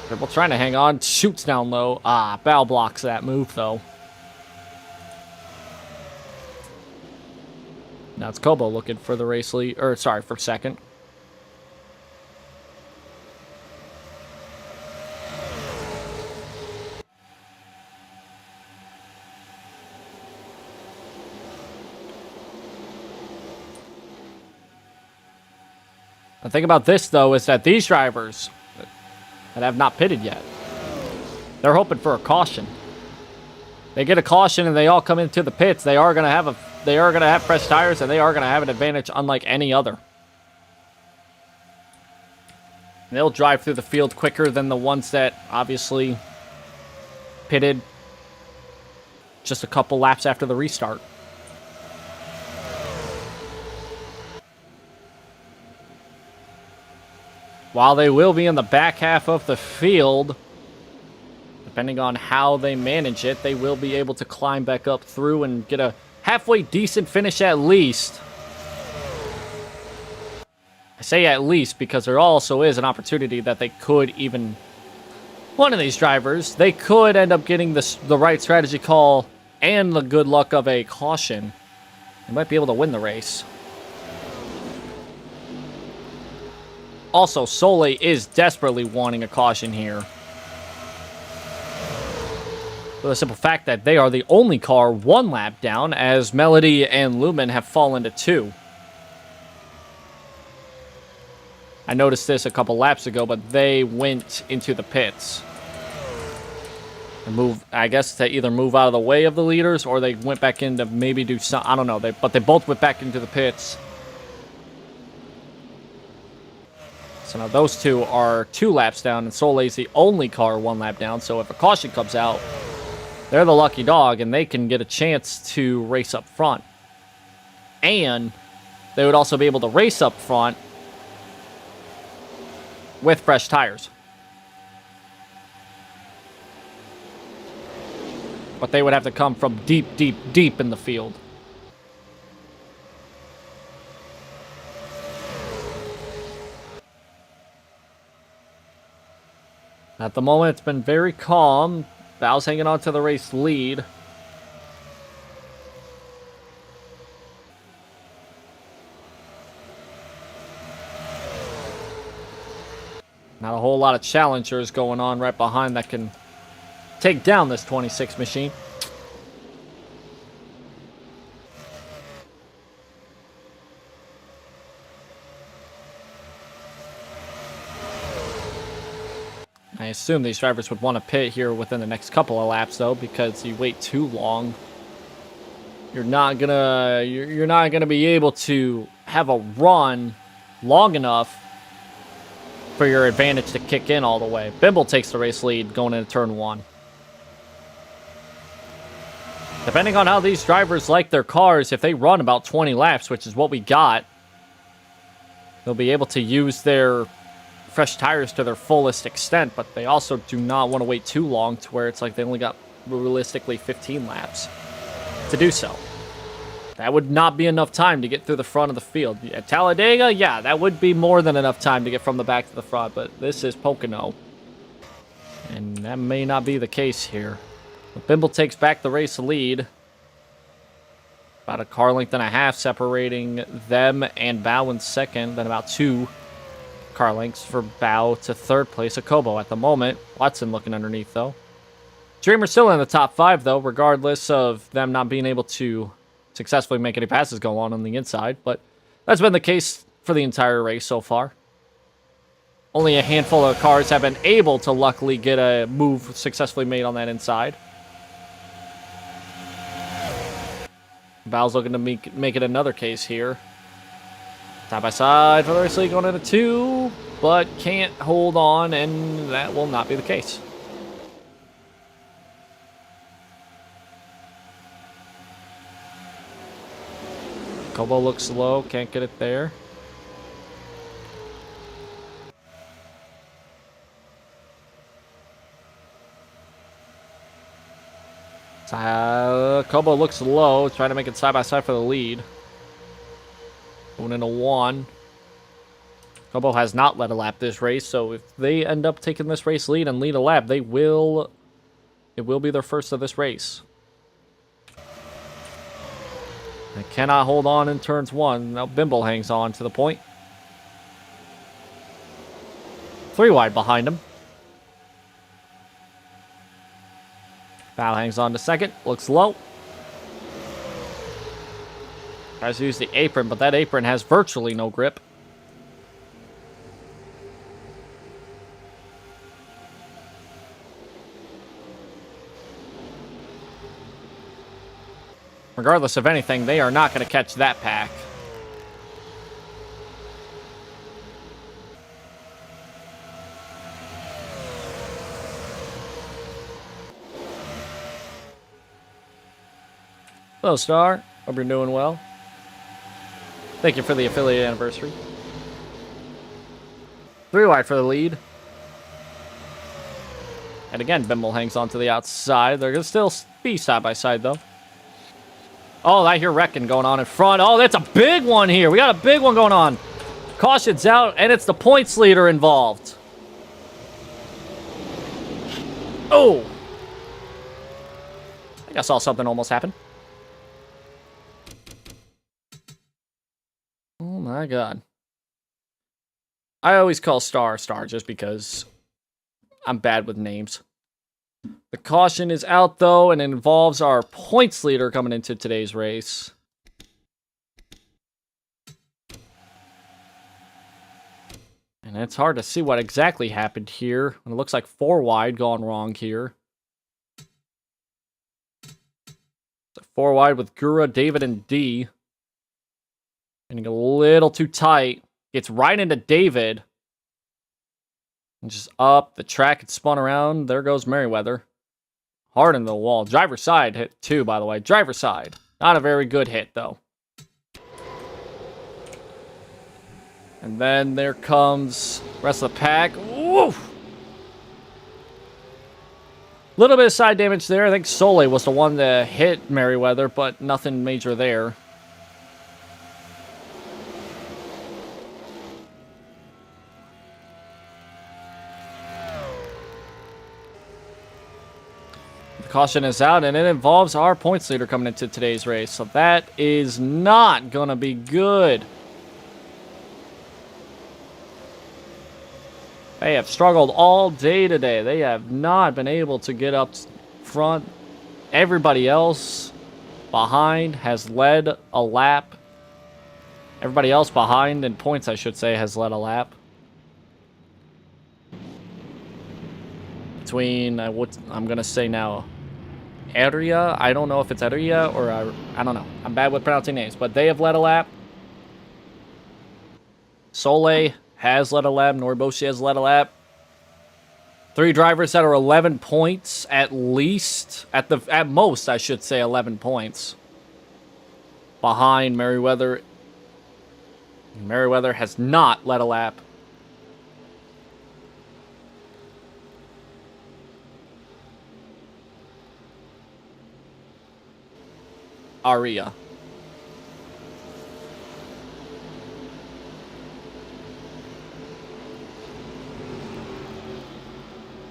Triple trying to hang on. Shoots down low. Bao blocks that move, though. Now it's Kobo looking for the race lead. Or, sorry, for second. The thing about this, though, is that these drivers that have not pitted yet, they're hoping for a caution. They get a caution and they all come into the pits. They are going to have fresh tires, and they are going to have an advantage unlike any other. They'll drive through the field quicker than the ones that obviously pitted just a couple laps after the restart. While they will be in the back half of the field, depending on how they manage it, they will be able to climb back up through and get a halfway decent finish at least. I say at least because there also is an opportunity that they could even... One of these drivers, they could end up getting the right strategy call and the good luck of a caution. They might be able to win the race. Also, Soleil is desperately wanting a caution here. For the simple fact that they are the only car 1 lap down, as Melody and Lumen have fallen to 2. I noticed this a couple laps ago, but they went into the pits. And I guess to either move out of the way of the leaders, or they went back in to maybe do some, I don't know. But they both went back into the pits. So now those 2 are 2 laps down, and Soleil's the only car 1 lap down. So if a caution comes out, they're the lucky dog, and they can get a chance to race up front. And they would also be able to race up front with fresh tires. But they would have to come from deep, deep, deep in the field. At the moment, it's been very calm. Bow's hanging on to the race lead. Not a whole lot of challengers going on right behind that can take down this 26 machine. I assume these drivers would want to pit here within the next couple of laps, though, because you wait too long, you're not gonna be able to have a run long enough for your advantage to kick in all the way. Bimble takes the race lead going into turn 1. Depending on how these drivers like their cars, if they run about 20 laps, which is what we got, they'll be able to use their fresh tires to their fullest extent, but they also do not want to wait too long to where it's like they only got realistically 15 laps to do so. That would not be enough time to get through the front of the field. At Talladega, yeah, that would be more than enough time to get from the back to the front, but this is Pocono, and that may not be the case here. But Bimble takes back the race lead. About a car length and a half separating them and Bow in second, then about 2 car lengths for Bow to third place. Akobo at the moment. Watson looking underneath, though. Dreamer still in the top 5, though, regardless of them not being able to successfully make any passes go on the inside, but that's been the case for the entire race so far. Only a handful of cars have been able to luckily get a move successfully made on that inside. Bow's looking to make it another case here. Side by side for the race lead going into 2, but can't hold on, and that will not be the case. Kobo looks low, can't get it there. Kobo looks low, trying to make it side by side for the lead. Going into 1. Kobo has not led a lap this race, so if they end up taking this race lead and lead a lap, it will be their first of this race. They cannot hold on in turns 1. Now Bimble hangs on to the point. 3 wide behind him. Bow hangs on to second. Looks low. Tries to use the apron, but that apron has virtually no grip. Regardless of anything, they are not going to catch that pack. Hello, Star. Hope you're doing well. Thank you for the affiliate anniversary. 3 wide for the lead. And again, Bimble hangs on to the outside. They're going to still be side by side, though. Oh, I hear wrecking going on in front. Oh, that's a big one here. We got a big one going on. Caution's out, and it's the points leader involved. Oh. I think I saw something almost happen. Oh, my God. I always call Star just because I'm bad with names. The caution is out, though, and it involves our points leader coming into today's race. And it's hard to see what exactly happened here. It looks like 4 wide gone wrong here. 4 wide with Gura, David, and D. Getting a little too tight. Gets right into David. And just up the track and spun around. There goes Merriweather. Hard in the wall. Driver side hit too, by the way. Driver side. Not a very good hit, though. And then there comes the rest of the pack. Woof! Little bit of side damage there. I think Soleil was the one that hit Merriweather, but nothing major there. The caution is out, and it involves our points leader coming into today's race. So that is not going to be good. They have struggled all day today. They have not been able to get up front. Everybody else behind has led a lap. Everybody else behind in points, I should say, has led a lap. Between, what I'm going to say now, area. I don't know if it's area or I don't know. I'm bad with pronouncing names, but they have led a lap. Soleil has led a lap. Noriboshi has led a lap. 3 drivers that are 11 points at least. At most, I should say 11 points. Behind Merriweather. Merriweather has not led a lap. Aria.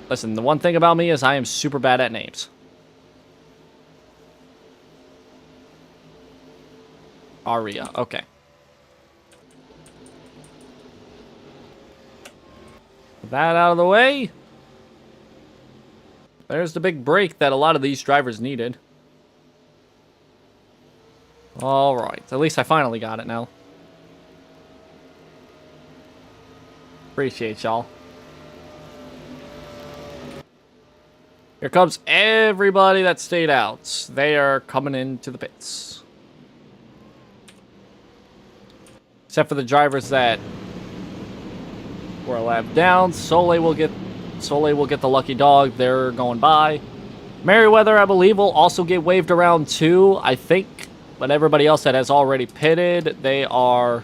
Listen, the one thing about me is I am super bad at names. Aria, okay. That out of the way. There's the big break that a lot of these drivers needed. Alright, at least I finally got it now. Appreciate y'all. Here comes everybody that stayed out. They are coming into the pits. Except for the drivers that were a lap down. Soleil will get the lucky dog. They're going by. Merriweather, I believe, will also get waved around too, I think. But everybody else that has already pitted, they are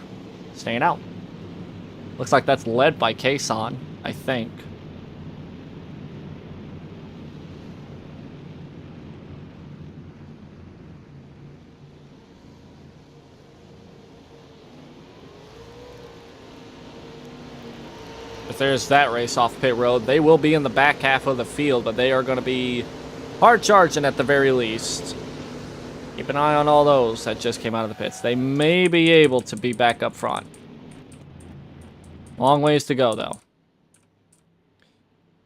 staying out. Looks like that's led by Kason, I think. If there's that race off pit road, they will be in the back half of the field, but they are going to be hard charging at the very least. Keep an eye on all those that just came out of the pits. They may be able to be back up front. Long ways to go, though.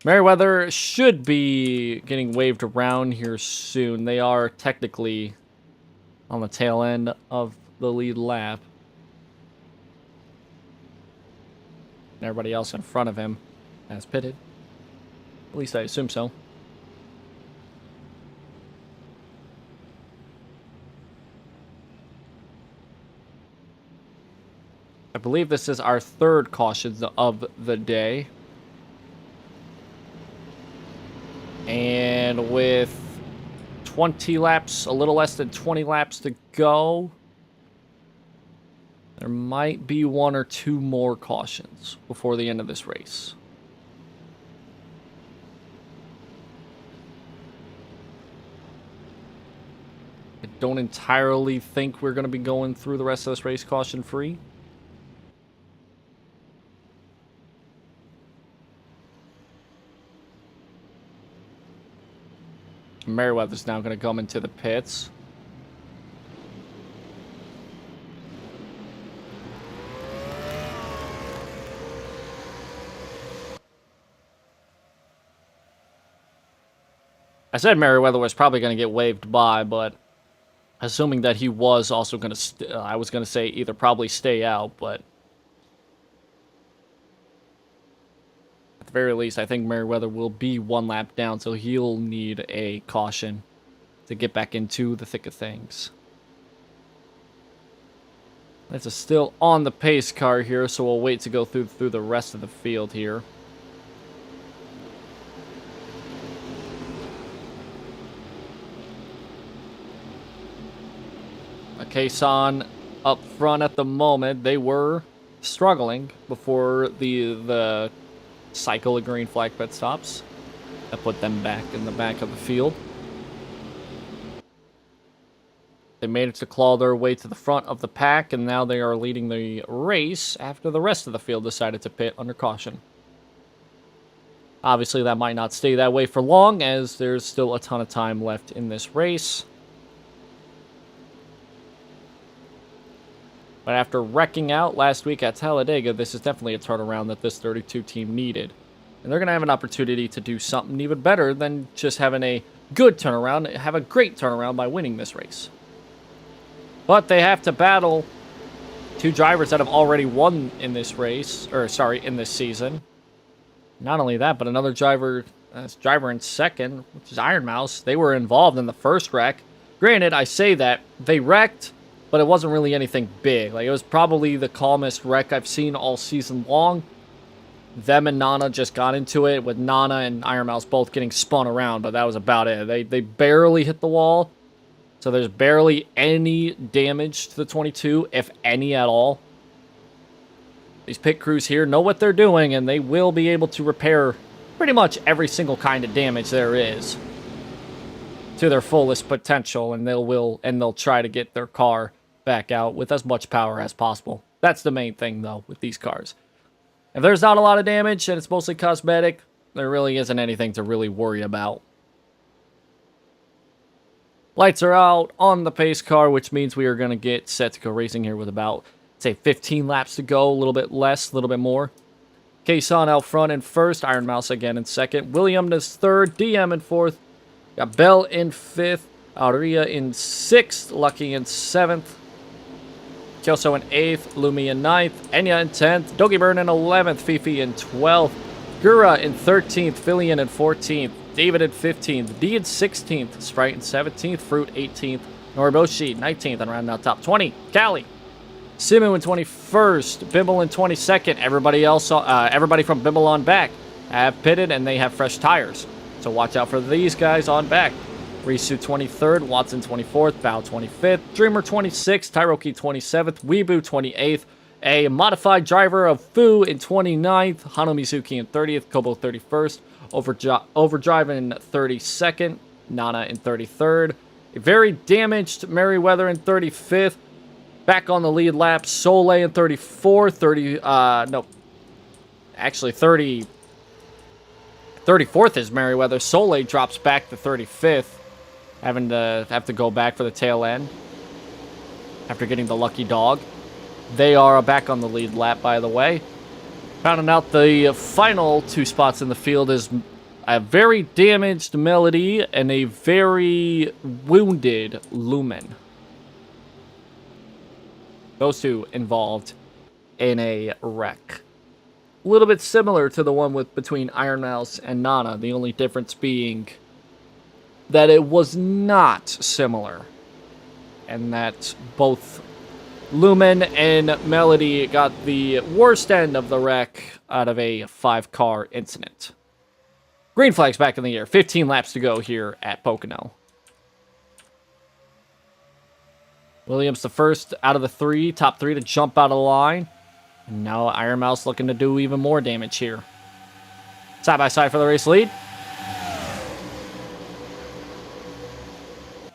Merriweather should be getting waved around here soon. They are technically on the tail end of the lead lap. And everybody else in front of him has pitted. At least I assume so. I believe this is our 3rd caution of the day. And with 20 laps, a little less than 20 laps to go, there might be 1 or 2 more cautions before the end of this race. I don't entirely think we're going to be going through the rest of this race caution-free. Merriweather's now going to come into the pits. I said Merriweather was probably going to get waved by, but assuming that he was also going to, I was going to say either probably stay out, but at the very least, I think Merriweather will be 1 lap down, so he'll need a caution to get back into the thick of things. This is still on the pace car here, so we'll wait to go through the rest of the field here. Kason up front at the moment. They were struggling before the cycle of green flag pit stops. That put them back in the back of the field. They managed to claw their way to the front of the pack, and now they are leading the race after the rest of the field decided to pit under caution. Obviously, that might not stay that way for long, as there's still a ton of time left in this race. But after wrecking out last week at Talladega, this is definitely a turnaround that this 32 team needed. And they're going to have an opportunity to do something even better than just having a good turnaround, have a great turnaround by winning this race. But they have to battle two drivers that have already won in this race, or sorry, in this season. Not only that, but another driver in second, which is Iron Mouse. They were involved in the first wreck. Granted, I say that they wrecked, but it wasn't really anything big. Like, it was probably the calmest wreck I've seen all season long. Them and Nana just got into it, with Nana and Iron Mouse both getting spun around, but that was about it. They barely hit the wall, so there's barely any damage to the 22, if any at all. These pit crews here know what they're doing, and they will be able to repair pretty much every single kind of damage there is to their fullest potential, and they'll try to get their car back out with as much power as possible. That's the main thing, though, with these cars. If there's not a lot of damage and it's mostly cosmetic, there really isn't anything to really worry about. Lights are out on the pace car, which means we are going to get set to go racing here with about, say, 15 laps to go, a little bit less, a little bit more. Kason out front in first, Iron Mouse again in second, William is third, DM in fourth, got Bell in fifth, Auria in sixth, Lucky in seventh, Kyoso in 8th, Lumi in 9th, Enya in 10th, Vtuberen in 11th, Fifi in 12th, Gura in 13th, Filian in 14th, David in 15th, D in 16th, Sprite in 17th, Fruit 18th, Noriboshi 19th, and rounding out top 20, Callie. Simu in 21st, Bimble in 22nd, everybody from Bimble on back have pitted and they have fresh tires. So watch out for these guys on back. Risu 23rd, Watson 24th, Bao 25th, Dreamer 26th, Tyroki 27th, Weebu 28th, a modified driver of Fu in 29th, Hano Mizuki in 30th, Kobo 31st, Overdrive in 32nd, Nana in 33rd, a very damaged Merryweather in 35th, back on the lead lap, Soleil in 34th, 34th is Merryweather. Soleil drops back to 35th. Have to go back for the tail end after getting the lucky dog. They are back on the lead lap, by the way. Rounding out the final two spots in the field is a very damaged Melody and a very wounded Lumen. Those two involved in a wreck. A little bit similar to the one between Iron Mouse and Nana, the only difference being that it was not similar, and that both Lumen and Melody got the worst end of the wreck out of a 5-car incident. Green flag's back in the air. 15 laps to go here at Pocono. Williams the first out of the top three to jump out of the line. And now Iron Mouse looking to do even more damage here. Side by side for the race lead.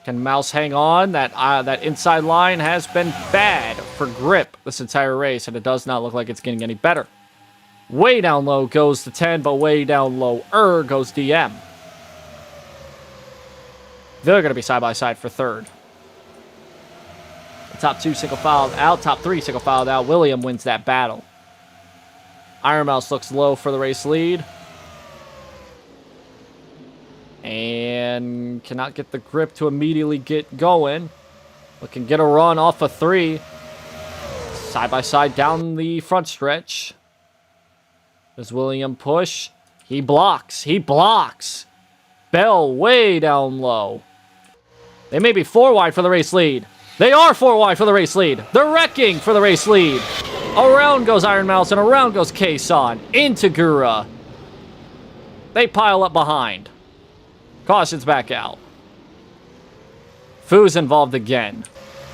Can Mouse hang on? That inside line has been bad for grip this entire race, and it does not look like it's getting any better. Way down low goes the 10, but way down low goes DM. They're going to be side by side for third. The top two single filed out, top three single filed out. William wins that battle. Iron Mouse looks low for the race lead. And cannot get the grip to immediately get going. But can get a run off a 3. Side by side down the front stretch. Does William push? He blocks. He blocks. Bell way down low. They may be 4 wide for the race lead. They are 4 wide for the race lead. They're wrecking for the race lead. Around goes Iron Mouse and around goes Kason. Into Gura. They pile up behind. Caution's back out. Fu's involved again.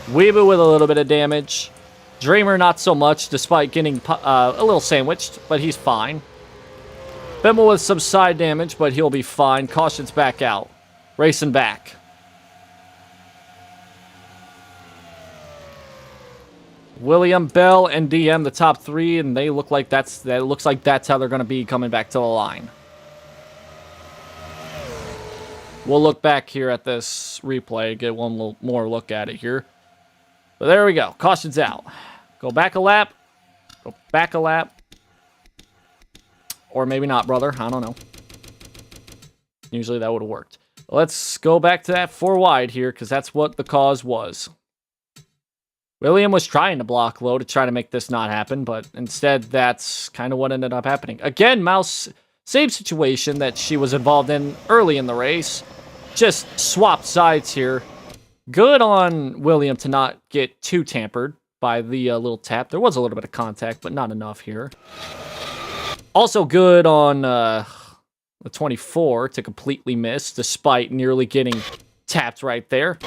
Weebu with a little bit of damage. Dreamer not so much, despite getting a little sandwiched, but he's fine. Bimble with some side damage, but he'll be fine. Caution's back out. Racing back. William, Bell, and DM the top 3, and they look like that's how they're going to be coming back to the line. We'll look back here at this replay, get one little more look at it here. But there we go. Caution's out. Go back a lap. Go back a lap. Or maybe not, brother. I don't know. Usually that would have worked. Let's go back to that 4 wide here, because that's what the cause was. William was trying to block low to try to make this not happen, but instead that's kind of what ended up happening. Again, Mouse, same situation that she was involved in early in the race. Just swapped sides here. Good on William to not get too tampered by the little tap. There was a little bit of contact, but not enough here. Also good on the 24 to completely miss, despite nearly getting tapped right there.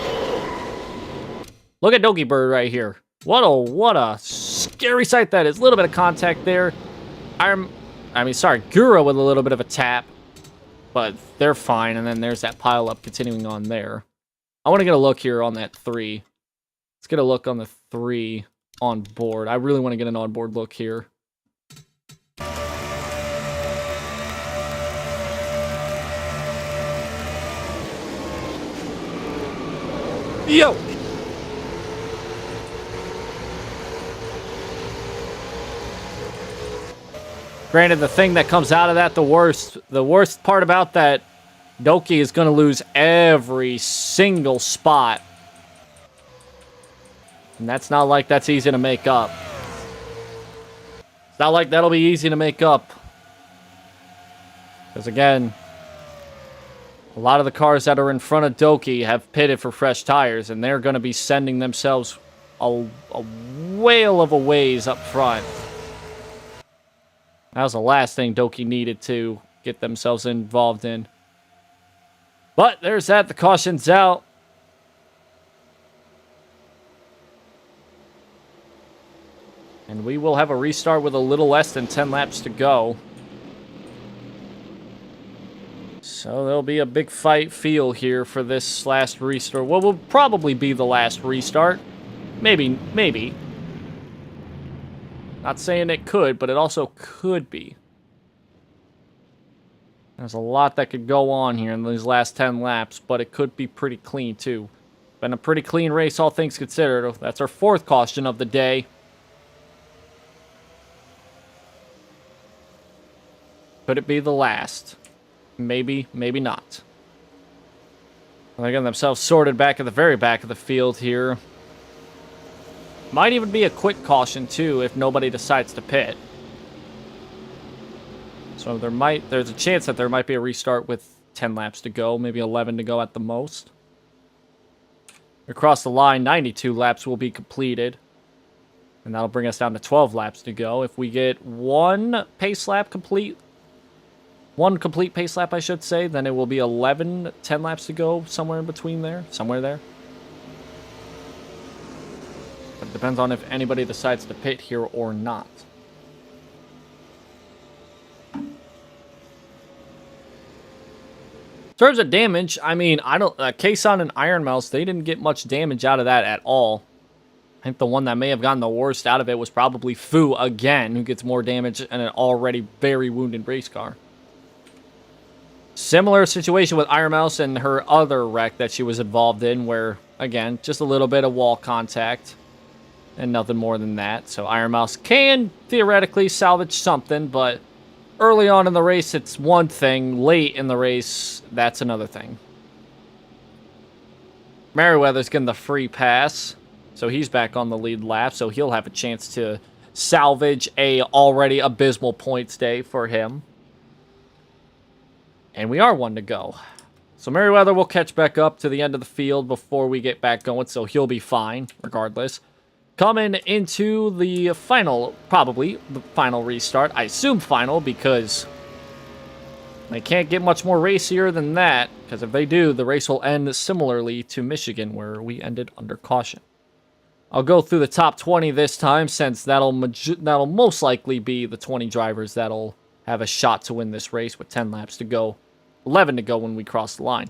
Look at Doki Bird right here. What a scary sight that is. A little bit of contact there. Gura with a little bit of a tap. But they're fine, and then there's that pile up continuing on there. I want to get a look here on that 3. Let's get a look on the 3 on board. I really want to get an onboard look here. Yo! Granted, the thing that comes out of that, the worst part about that, Doki is going to lose every single spot. And that's not like that's easy to make up. It's not like that'll be easy to make up. Because again, a lot of the cars that are in front of Doki have pitted for fresh tires, and they're going to be sending themselves a whale of a ways up front. That was the last thing Doki needed to get themselves involved in. But there's that. The caution's out. And we will have a restart with a little less than 10 laps to go. So there'll be a big fight feel here for this last restart. What will probably be the last restart. Maybe. Not saying it could, but it also could be. There's a lot that could go on here in these last 10 laps, but it could be pretty clean too. Been a pretty clean race, all things considered. That's our 4th caution of the day. Could it be the last? Maybe, maybe not. They're getting themselves sorted back at the very back of the field here. Might even be a quick caution, too, if nobody decides to pit. So there's a chance that there might be a restart with 10 laps to go, maybe 11 to go at the most. Across the line, 92 laps will be completed. And that'll bring us down to 12 laps to go. If we get one pace lap complete, one complete pace lap, I should say, then it will be 10 laps to go, somewhere in between there, somewhere there. But it depends on if anybody decides to pit here or not. In terms of damage, I mean, Kason and Iron Mouse, they didn't get much damage out of that at all. I think the one that may have gotten the worst out of it was probably Fu again, who gets more damage in an already very wounded race car. Similar situation with Iron Mouse and her other wreck that she was involved in, where, again, just a little bit of wall contact and nothing more than that. So Iron Mouse can theoretically salvage something, but early on in the race, it's one thing. Late in the race, that's another thing. Merriweather's getting the free pass, so he's back on the lead lap, so he'll have a chance to salvage a already abysmal points day for him. And we are 1 to go. So Merriweather will catch back up to the end of the field before we get back going, so he'll be fine, regardless. Coming into the final, probably the final restart. I assume final because they can't get much more racier than that. Because if they do, the race will end similarly to Michigan, where we ended under caution. I'll go through the top 20 this time, since that'll most likely be the 20 drivers that'll have a shot to win this race with 10 laps to go. 11 to go when we cross the line.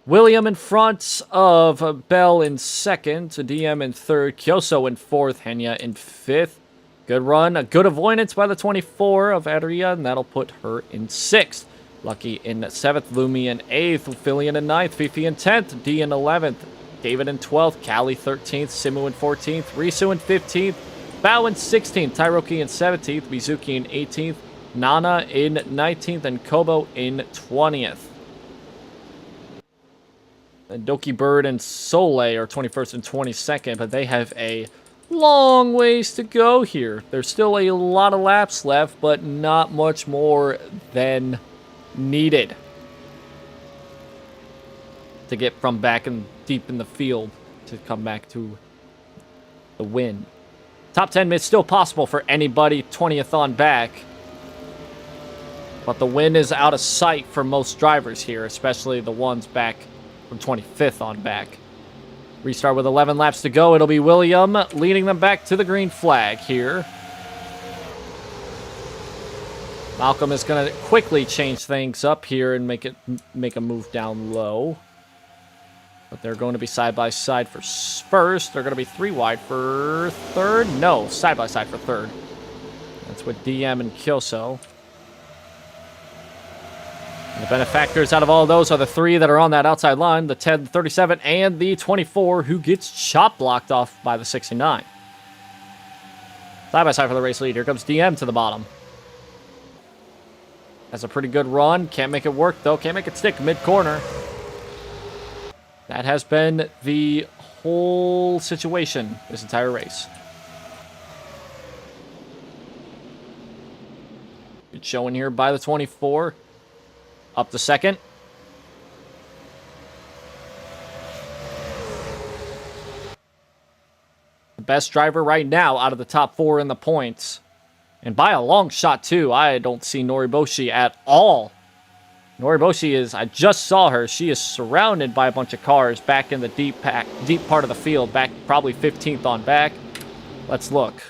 William in front of Bell in 2nd, DM in 3rd, Kyoso in 4th, Henya in 5th. Good run, a good avoidance by the 24 of Adria, and that'll put her in 6th. Lucky in 7th, Lumi in 8th, Philly in 9th, Fifi in 10th, D in 11th, David in 12th, Callie 13th, Simu in 14th, Risu in 15th, Bao in 16th, Tyroki in 17th, Mizuki in 18th, Nana in 19th, and Kobo in 20th. And Doki Bird and Soleil are 21st and 22nd, but they have a long ways to go here. There's still a lot of laps left, but not much more than needed to get from back and deep in the field to come back to the win. Top 10 is still possible for anybody 20th on back, but the win is out of sight for most drivers here, especially the ones back from 25th on back. Restart with 11 laps to go. It'll be William leading them back to the green flag here. Malcolm is going to quickly change things up here and make a move down low. But they're going to be side by side for first. They're going to be 3 wide for third. No, side by side for third. That's with DM and Kyoso. And the benefactors out of all of those are the 3 that are on that outside line, the 10, the 37, and the 24, who gets chop blocked off by the 69. Side by side for the race lead. Here comes DM to the bottom. Has a pretty good run. Can't make it work, though. Can't make it stick mid-corner. That has been the whole situation this entire race. Good showing here by the 24. Up to second. The best driver right now out of the top 4 in the points. And by a long shot, too. I don't see Noriboshi at all. Noriboshi is, I just saw her. She is surrounded by a bunch of cars back in the deep part of the field. Back probably 15th on back. Let's look.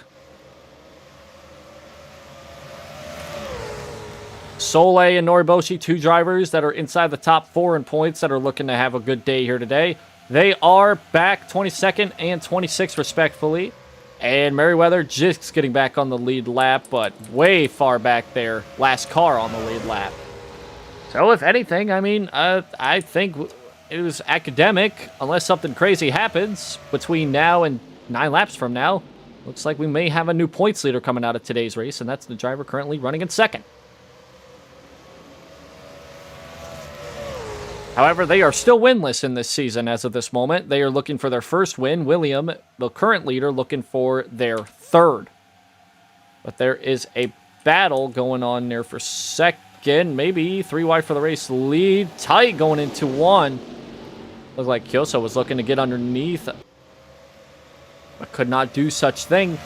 Soleil and Noriboshi, 2 drivers that are inside the top 4 in points that are looking to have a good day here today. They are back 22nd and 26th, respectfully. And Merriweather just getting back on the lead lap, but way far back there. Last car on the lead lap. So, if anything, I mean, I think it was academic, unless something crazy happens between now and 9 laps from now. Looks like we may have a new points leader coming out of today's race, and that's the driver currently running in second. However, they are still winless in this season as of this moment. They are looking for their first win. William, the current leader, looking for their third. But there is a battle going on there for second. Maybe 3 wide for the race lead. Tight going into 1. Looked like Kyoso was looking to get underneath, but could not do such thing.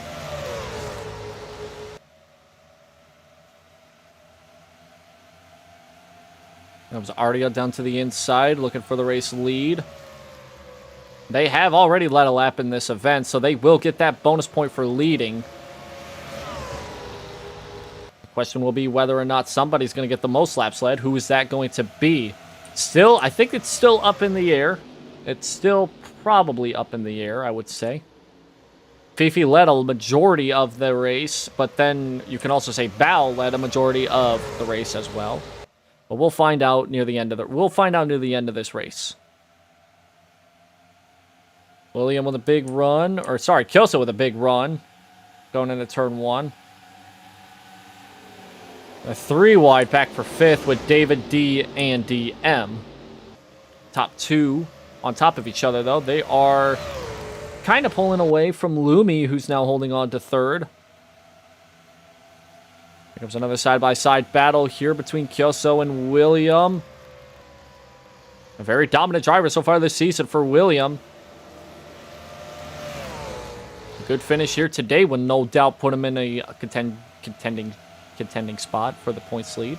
That was Ardia down to the inside, looking for the race lead. They have already led a lap in this event, so they will get that bonus point for leading. The question will be whether or not somebody's going to get the most laps led. Who is that going to be? Still, I think it's still up in the air. It's still probably up in the air, I would say. Fifi led a majority of the race, but then you can also say Bao led a majority of the race as well. But we'll find out near the end of this race. William with a big run, or sorry, Kyoso with a big run, going into turn 1. A 3 wide back for 5th with David D and DM. Top 2 on top of each other though. They are kind of pulling away from Lumi, who's now holding on to 3rd. Here comes another side-by-side battle here between Kyoso and William. A very dominant driver so far this season for William. A good finish here today will no doubt put him in a contending spot for the points lead.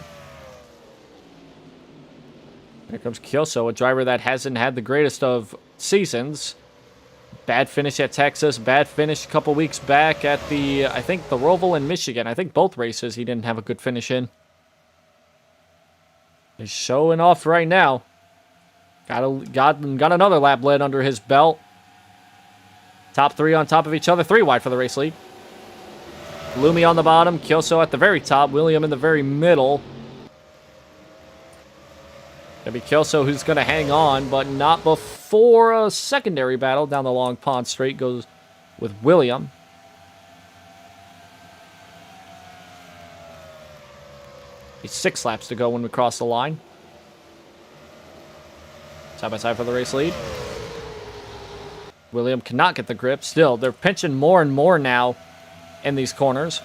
Here comes Kyoso, a driver that hasn't had the greatest of seasons. Bad finish at Texas, bad finish a couple weeks back at I think the Roval in Michigan. I think both races he didn't have a good finish in. He's showing off right now. Got another lap led under his belt. Top 3 on top of each other, 3 wide for the race lead. Lumi on the bottom, Kyoso at the very top, William in the very middle. Gonna be Kyoso who's gonna hang on, but not before a secondary battle down the long pond straight goes with William. It's 6 laps to go when we cross the line. Side by side for the race lead. William cannot get the grip. Still, they're pinching more and more now in these corners.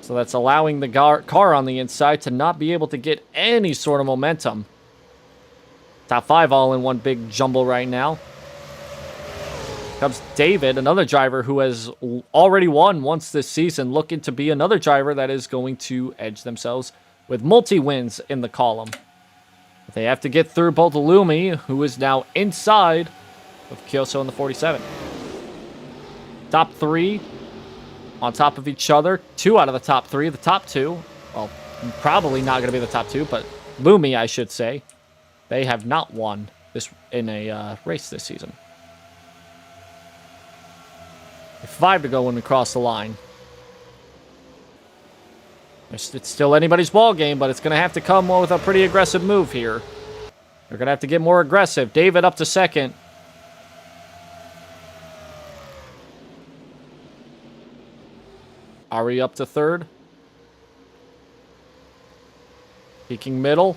So that's allowing the car on the inside to not be able to get any sort of momentum. Top 5 all in one big jumble right now. Comes David, another driver who has already won once this season, looking to be another driver that is going to edge themselves with multi-wins in the column. But they have to get through both Lumi, who is now inside of Kyoso in the 47. Top 3 on top of each other. 2 out of the top 3. The top 2, well, probably not going to be the top 2, but Lumi, I should say, they have not won this in a race this season. 5 to go when we cross the line. It's still anybody's ball game, but it's going to have to come with a pretty aggressive move here. They're going to have to get more aggressive. David up to second. Ari up to third. Peaking middle.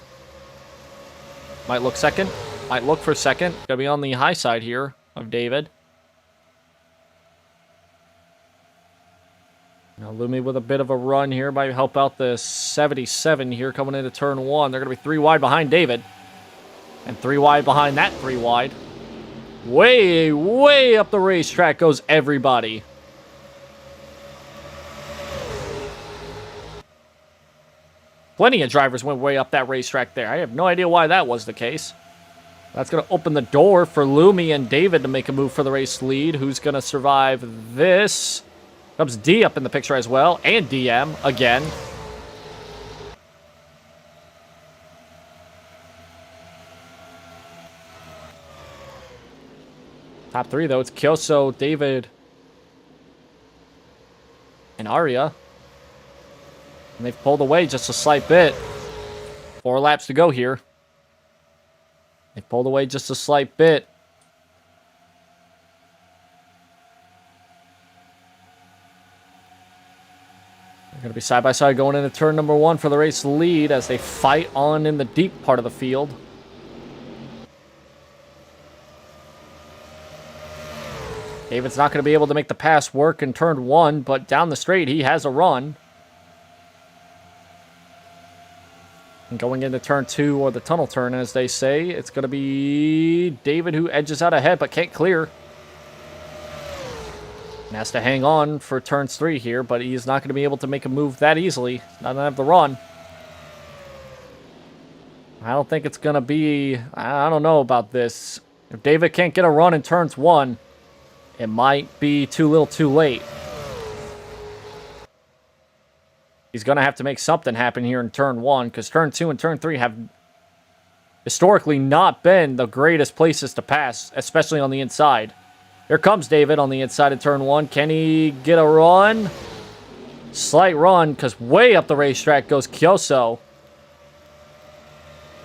Might look second. Might look for second. Going to be on the high side here of David. Now, Lumi with a bit of a run here might help out the 77 here coming into turn 1. They're going to be 3 wide behind David. And 3 wide behind that 3 wide. Way, way up the racetrack goes everybody. Plenty of drivers went way up that racetrack there. I have no idea why that was the case. That's going to open the door for Lumi and David to make a move for the race lead. Who's going to survive this? Comes D up in the picture as well, and DM again. Top 3, though, it's Kyoso, David, and Arya. And they've pulled away just a slight bit. 4 laps to go here. They've pulled away just a slight bit. Going to be side by side going into turn number 1 for the race lead as they fight on in the deep part of the field. David's not going to be able to make the pass work in turn 1, but down the straight he has a run. And going into turn 2, or the tunnel turn as they say, it's going to be David who edges out ahead but can't clear. And has to hang on for turns 3 here, but he's not going to be able to make a move that easily. Not going to have the run. I don't think it's going to be... I don't know about this. If David can't get a run in turns 1, it might be too little too late. He's going to have to make something happen here in turn 1, because turn 2 and turn 3 have historically not been the greatest places to pass, especially on the inside. Here comes David on the inside of turn 1. Can he get a run? Slight run, because way up the racetrack goes Kyoso.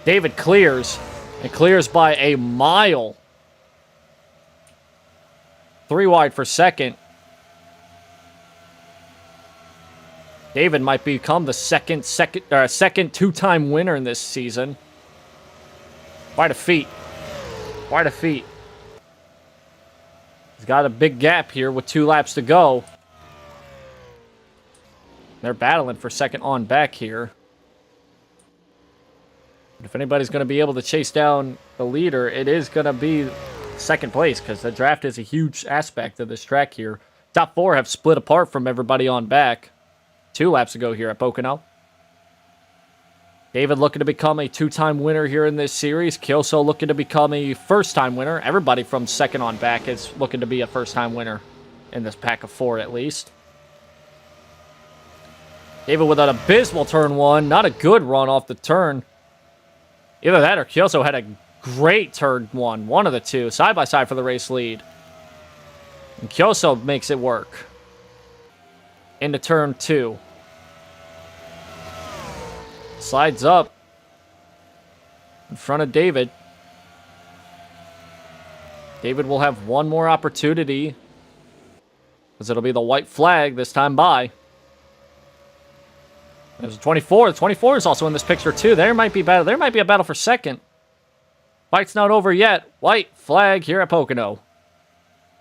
David clears. And clears by a mile. 3 wide for second. David might become the second 2-time winner in this season. Quite a feat. Quite a feat. He's got a big gap here with 2 laps to go. They're battling for second on back here. If anybody's going to be able to chase down the leader, it is going to be second place, because the draft is a huge aspect of this track here. Top 4 have split apart from everybody on back. 2 laps ago here at Pocono. David looking to become a 2-time winner here in this series. Kyoso looking to become a first-time winner. Everybody from second on back is looking to be a first-time winner in this pack of 4 at least. David with an abysmal turn 1. Not a good run off the turn. Either that or Kyoso had a great turn 1. One of the two. Side by side for the race lead. And Kyoso makes it work. Into turn 2. Slides up. in front of David. David will have one more opportunity, because it'll be the white flag this time by. There's a 24. The 24 is also in this picture too. There might be battle. There might be a battle for second. Fight's not over yet. White flag here at Pocono.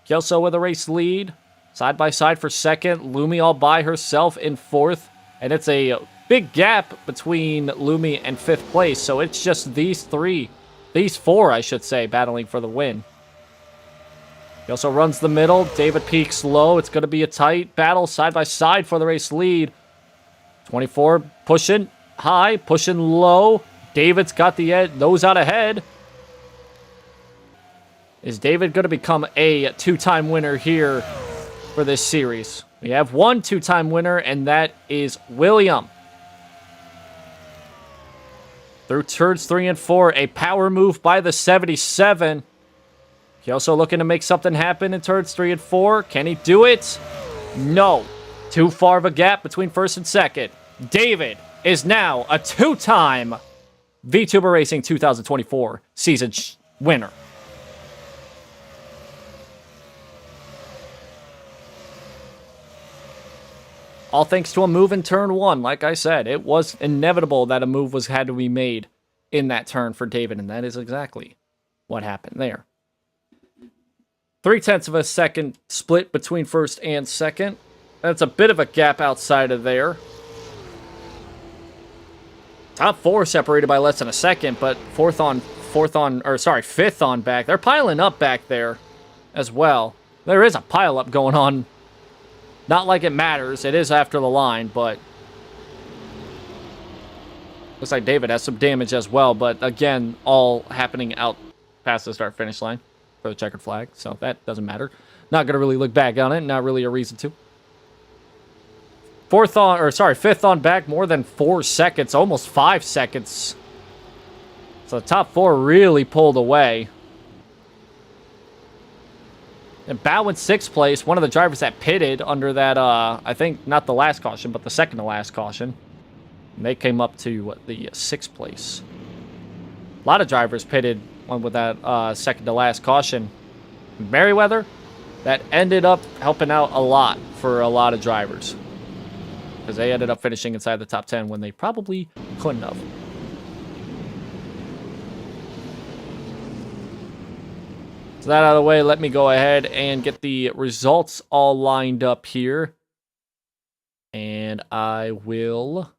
Kelso with a race lead. Side by side for second. Lumi all by herself in fourth. And it's a big gap between Lumi and fifth place. So it's just these four, I should say, battling for the win. He also runs the middle. David peaks low. It's going to be a tight battle side by side for the race lead. 24 pushing high, pushing low. David's got the edge, nose out ahead. Is David going to become a two-time winner here for this series? We have one two-time winner, and that is William. Through turns 3 and 4, a power move by the 77. He also looking to make something happen in turns 3 and 4. Can he do it? No. Too far of a gap between first and second. David is now a two-time VTuber Racing 2024 season winner. All thanks to a move in turn 1. Like I said, it was inevitable that a move had to be made in that turn for David, and that is exactly what happened there. 0.3 of a second split between first and second. That's a bit of a gap outside of there. Top 4 separated by less than a second, but fifth on back. They're piling up back there as well. There is a pile up going on. Not like it matters. It is after the line, but looks like David has some damage as well. But again, all happening out past the start-finish line for the checkered flag, so that doesn't matter. Not going to really look back on it. Not really a reason to. Fifth on back, more than 4 seconds, almost 5 seconds. So the top 4 really pulled away. And Bao in 6th place, one of the drivers that pitted under that, I think, not the last caution, but the second to last caution. And they came up to the 6th place. A lot of drivers pitted with that second to last caution. Merriweather, that ended up helping out a lot for a lot of drivers. Because they ended up finishing inside the top 10 when they probably couldn't have. So that out of the way, let me go ahead and get the results all lined up here. And I will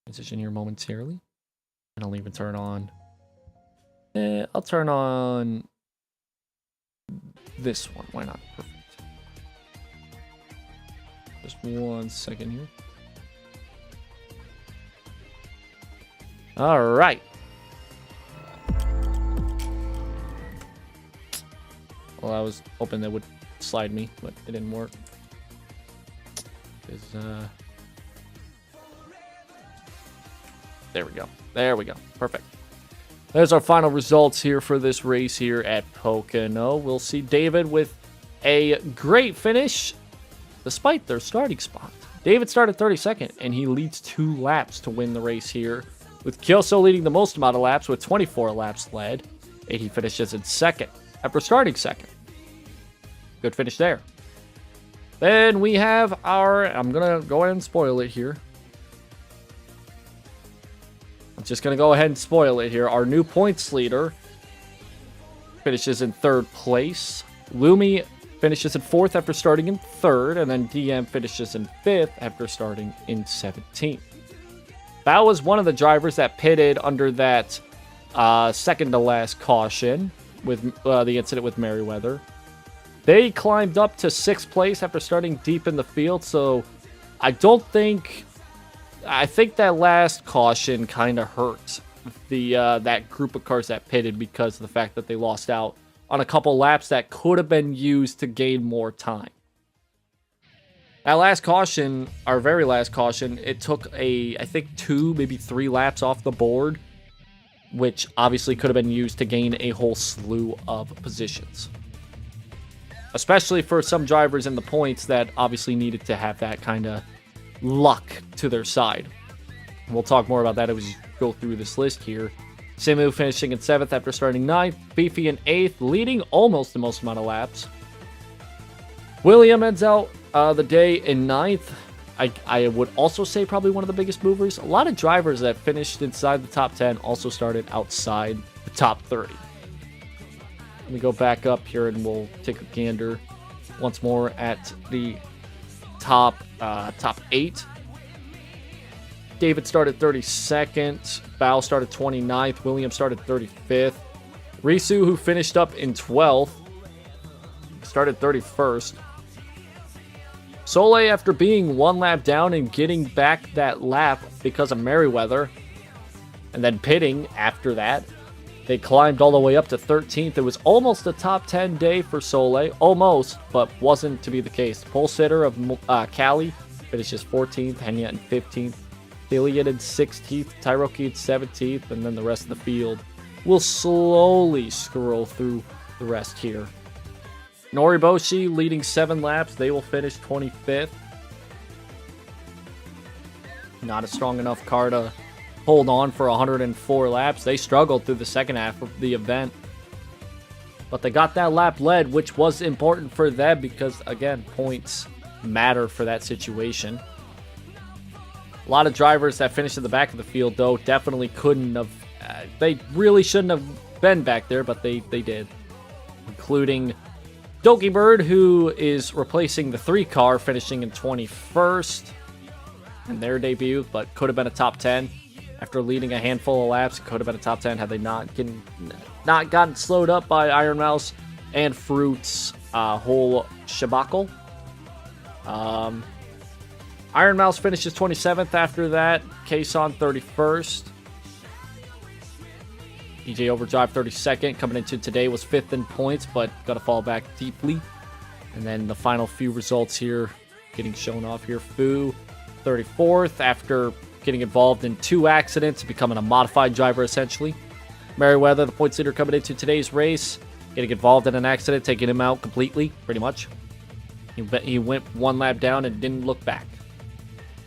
transition here momentarily. And I'll even turn on... I'll turn on this one. Why not? Perfect. Just 1 second here. All right. Well, I was hoping that would slide me, but it didn't work. There we go. There we go. Perfect. There's our final results here for this race here at Pocono. We'll see David with a great finish despite their starting spot. David started 32nd, and he leads 2 laps to win the race here, with Kelso leading the most amount of laps with 24 laps led, and he finishes in second after starting second. Good finish there. Then we have our... I'm going to go ahead and spoil it here. I'm just going to go ahead and spoil it here. Our new points leader finishes in 3rd place. Lumi finishes in 4th after starting in 3rd, and then DM finishes in 5th after starting in 17th. Bao was one of the drivers that pitted under that second to last caution with the incident with Merriweather. They climbed up to 6th place after starting deep in the field, so I think that last caution kind of hurt that group of cars that pitted because of the fact that they lost out on a couple laps that could have been used to gain more time. That last caution, our very last caution, it took I think 2, maybe 3 laps off the board, which obviously could have been used to gain a whole slew of positions. Especially for some drivers in the points that obviously needed to have that kind of luck to their side. We'll talk more about that as we go through this list here. Simu finishing in 7th after starting 9th. Beefy in 8th, leading almost the most amount of laps. William ends out the day in 9th. I would also say probably one of the biggest movers. A lot of drivers that finished inside the top 10 also started outside the top 30. Let me go back up here and we'll take a gander once more at the top 8. David started 32nd. Bao started 29th. William started 35th. Risu, who finished up in 12th, started 31st. Soleil, after being one lap down and getting back that lap because of Merriweather, and then pitting after that, they climbed all the way up to 13th. It was almost a top 10 day for Soleil. Almost, but wasn't to be the case. Pole sitter of Cali finishes 14th. Henya in 15th. Iliad in 16th, Tyroki in 17th, and then the rest of the field. We'll slowly scroll through the rest here. Noriboshi leading 7 laps. They will finish 25th. Not a strong enough car to hold on for 104 laps. They struggled through the second half of the event. But they got that lap led, which was important for them because, again, points matter for that situation. A lot of drivers that finished at the back of the field, though, definitely couldn't have... they really shouldn't have been back there, but they did. Including Doki Bird, who is replacing the 3 car, finishing in 21st in their debut, but could have been a top 10. After leading a handful of laps, could have been a top 10 had they not gotten slowed up by Iron Mouse and Fruit's whole shabacle. Iron Mouse finishes 27th after that. Kason 31st. EJ Overdrive 32nd. Coming into today was 5th in points, but got to fall back deeply. And then the final few results here getting shown off here. Fu 34th after getting involved in 2 accidents, becoming a modified driver essentially. Merriweather, the points leader, coming into today's race, getting involved in an accident, taking him out completely, pretty much. He went 1 lap down and didn't look back.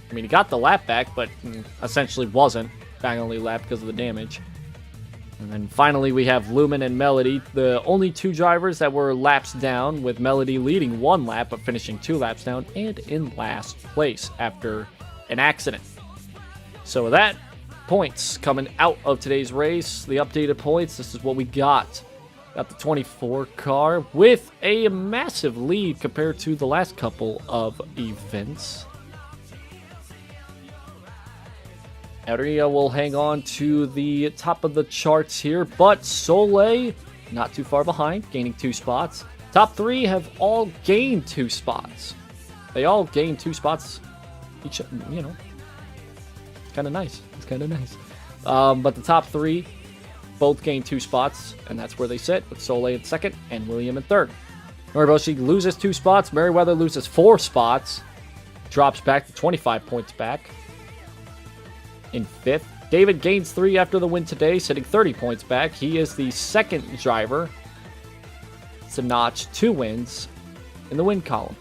I mean, he got the lap back, but essentially wasn't back only lap because of the damage. And then finally, we have Lumen and Melody, the only 2 drivers that were laps down, with Melody leading 1 lap, but finishing 2 laps down and in last place after an accident. So with that, points coming out of today's race, the updated points, this is what we got. Got the 24 car with a massive lead compared to the last couple of events. Area will hang on to the top of the charts here, but Soleil not too far behind, gaining 2 spots. Top 3 have all gained 2 spots. They all gained 2 spots each, you know. It's kind of nice. It's kind of nice. But the top 3 both gained 2 spots, and that's where they sit, with Soleil in 2nd and William in 3rd. Noriboshi loses 2 spots. Merriweather loses 4 spots. Drops back to 25 points back in 5th. David gains 3 after the win today, sitting 30 points back. He is the 2nd driver to notch 2 wins in the win column.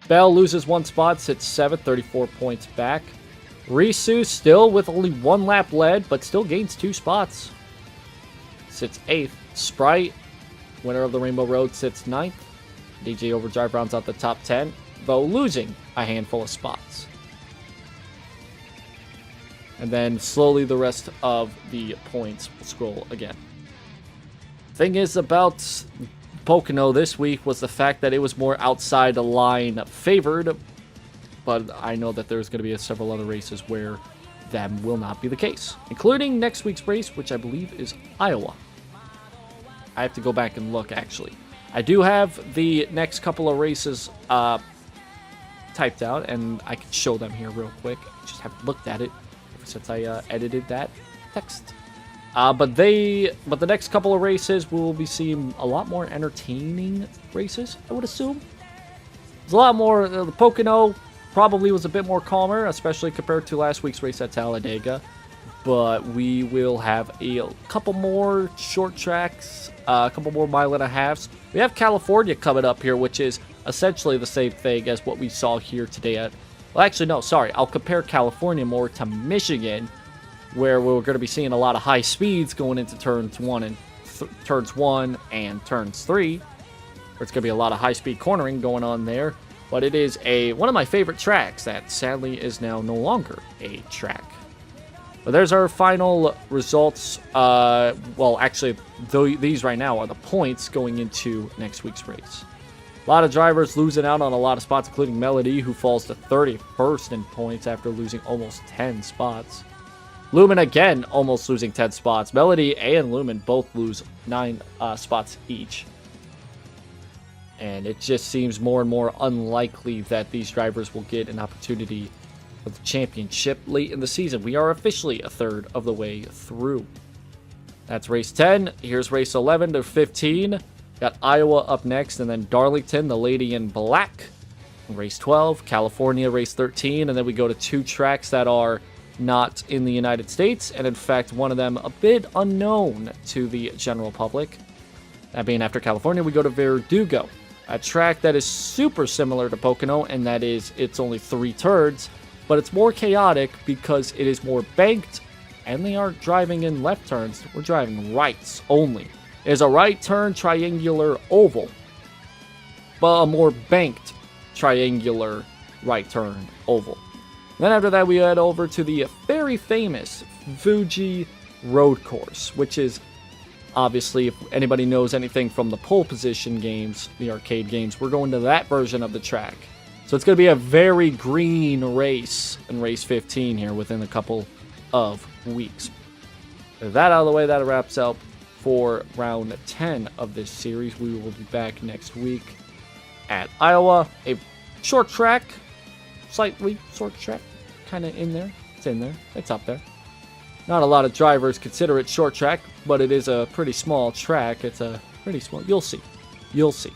Bell loses 1 spot, sits 7th, 34 points back. Risu still with only 1 lap led, but still gains 2 spots. Sits 8th. Sprite, winner of the Rainbow Road, sits 9th. DJ Overdrive rounds out the top 10, though losing a handful of spots. And then slowly the rest of the points will scroll again. Thing is about Pocono this week was the fact that it was more outside the line favored, but I know that there's going to be several other races where that will not be the case, including next week's race, which I believe is Iowa. I have to go back and look, actually. I do have the next couple of races typed out, and I can show them here real quick. I just haven't looked at it since I edited that text. But the next couple of races, we'll be seeing a lot more entertaining races, I would assume. There's a lot more. The Pocono probably was a bit more calmer, especially compared to last week's race at Talladega. But we will have a couple more short tracks, a couple more 1.5 miles. We have California coming up here, which is essentially the same thing as what we saw here today at... Well, actually, no, sorry. I'll compare California more to Michigan, where we're going to be seeing a lot of high speeds going into turns 1 and turns 3. Where it's going to be a lot of high-speed cornering going on there. But it is one of my favorite tracks that sadly is now no longer a track. But there's our final results. Well, actually, these right now are the points going into next week's race. A lot of drivers losing out on a lot of spots, including Melody, who falls to 31st in points after losing almost 10 spots. Lumen again almost losing 10 spots. Melody and Lumen both lose 9 spots each. And it just seems more and more unlikely that these drivers will get an opportunity for the championship late in the season. We are officially a third of the way through. That's race 10. Here's race 11 to 15. Got Iowa up next, and then Darlington, the lady in black. Race 12, California, race 13. And then we go to 2 tracks that are not in the United States, and in fact, one of them a bit unknown to the general public. That being after California, we go to Verdugo. A track that is super similar to Pocono, and that is it's only 3 turns, but it's more chaotic because it is more banked, and they aren't driving in left turns. We're driving rights only. It is a right turn triangular oval, but a more banked triangular right turn oval. Then after that, we head over to the very famous Fuji Road Course, which is obviously, if anybody knows anything from the pole position games, the arcade games, we're going to that version of the track. So it's going to be a very green race in race 15 here within a couple of weeks. With that out of the way, that wraps up for round 10 of this series. We will be back next week at Iowa. A short track, slightly short track, kind of in there. It's in there. It's up there. Not a lot of drivers consider it short track, but it is a pretty small track. It's a pretty small. You'll see. You'll see.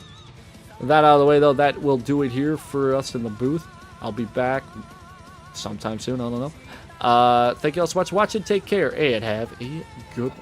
With that out of the way, though, that will do it here for us in the booth. I'll be back sometime soon. I don't know. Thank you all so much for watching. Take care and have a good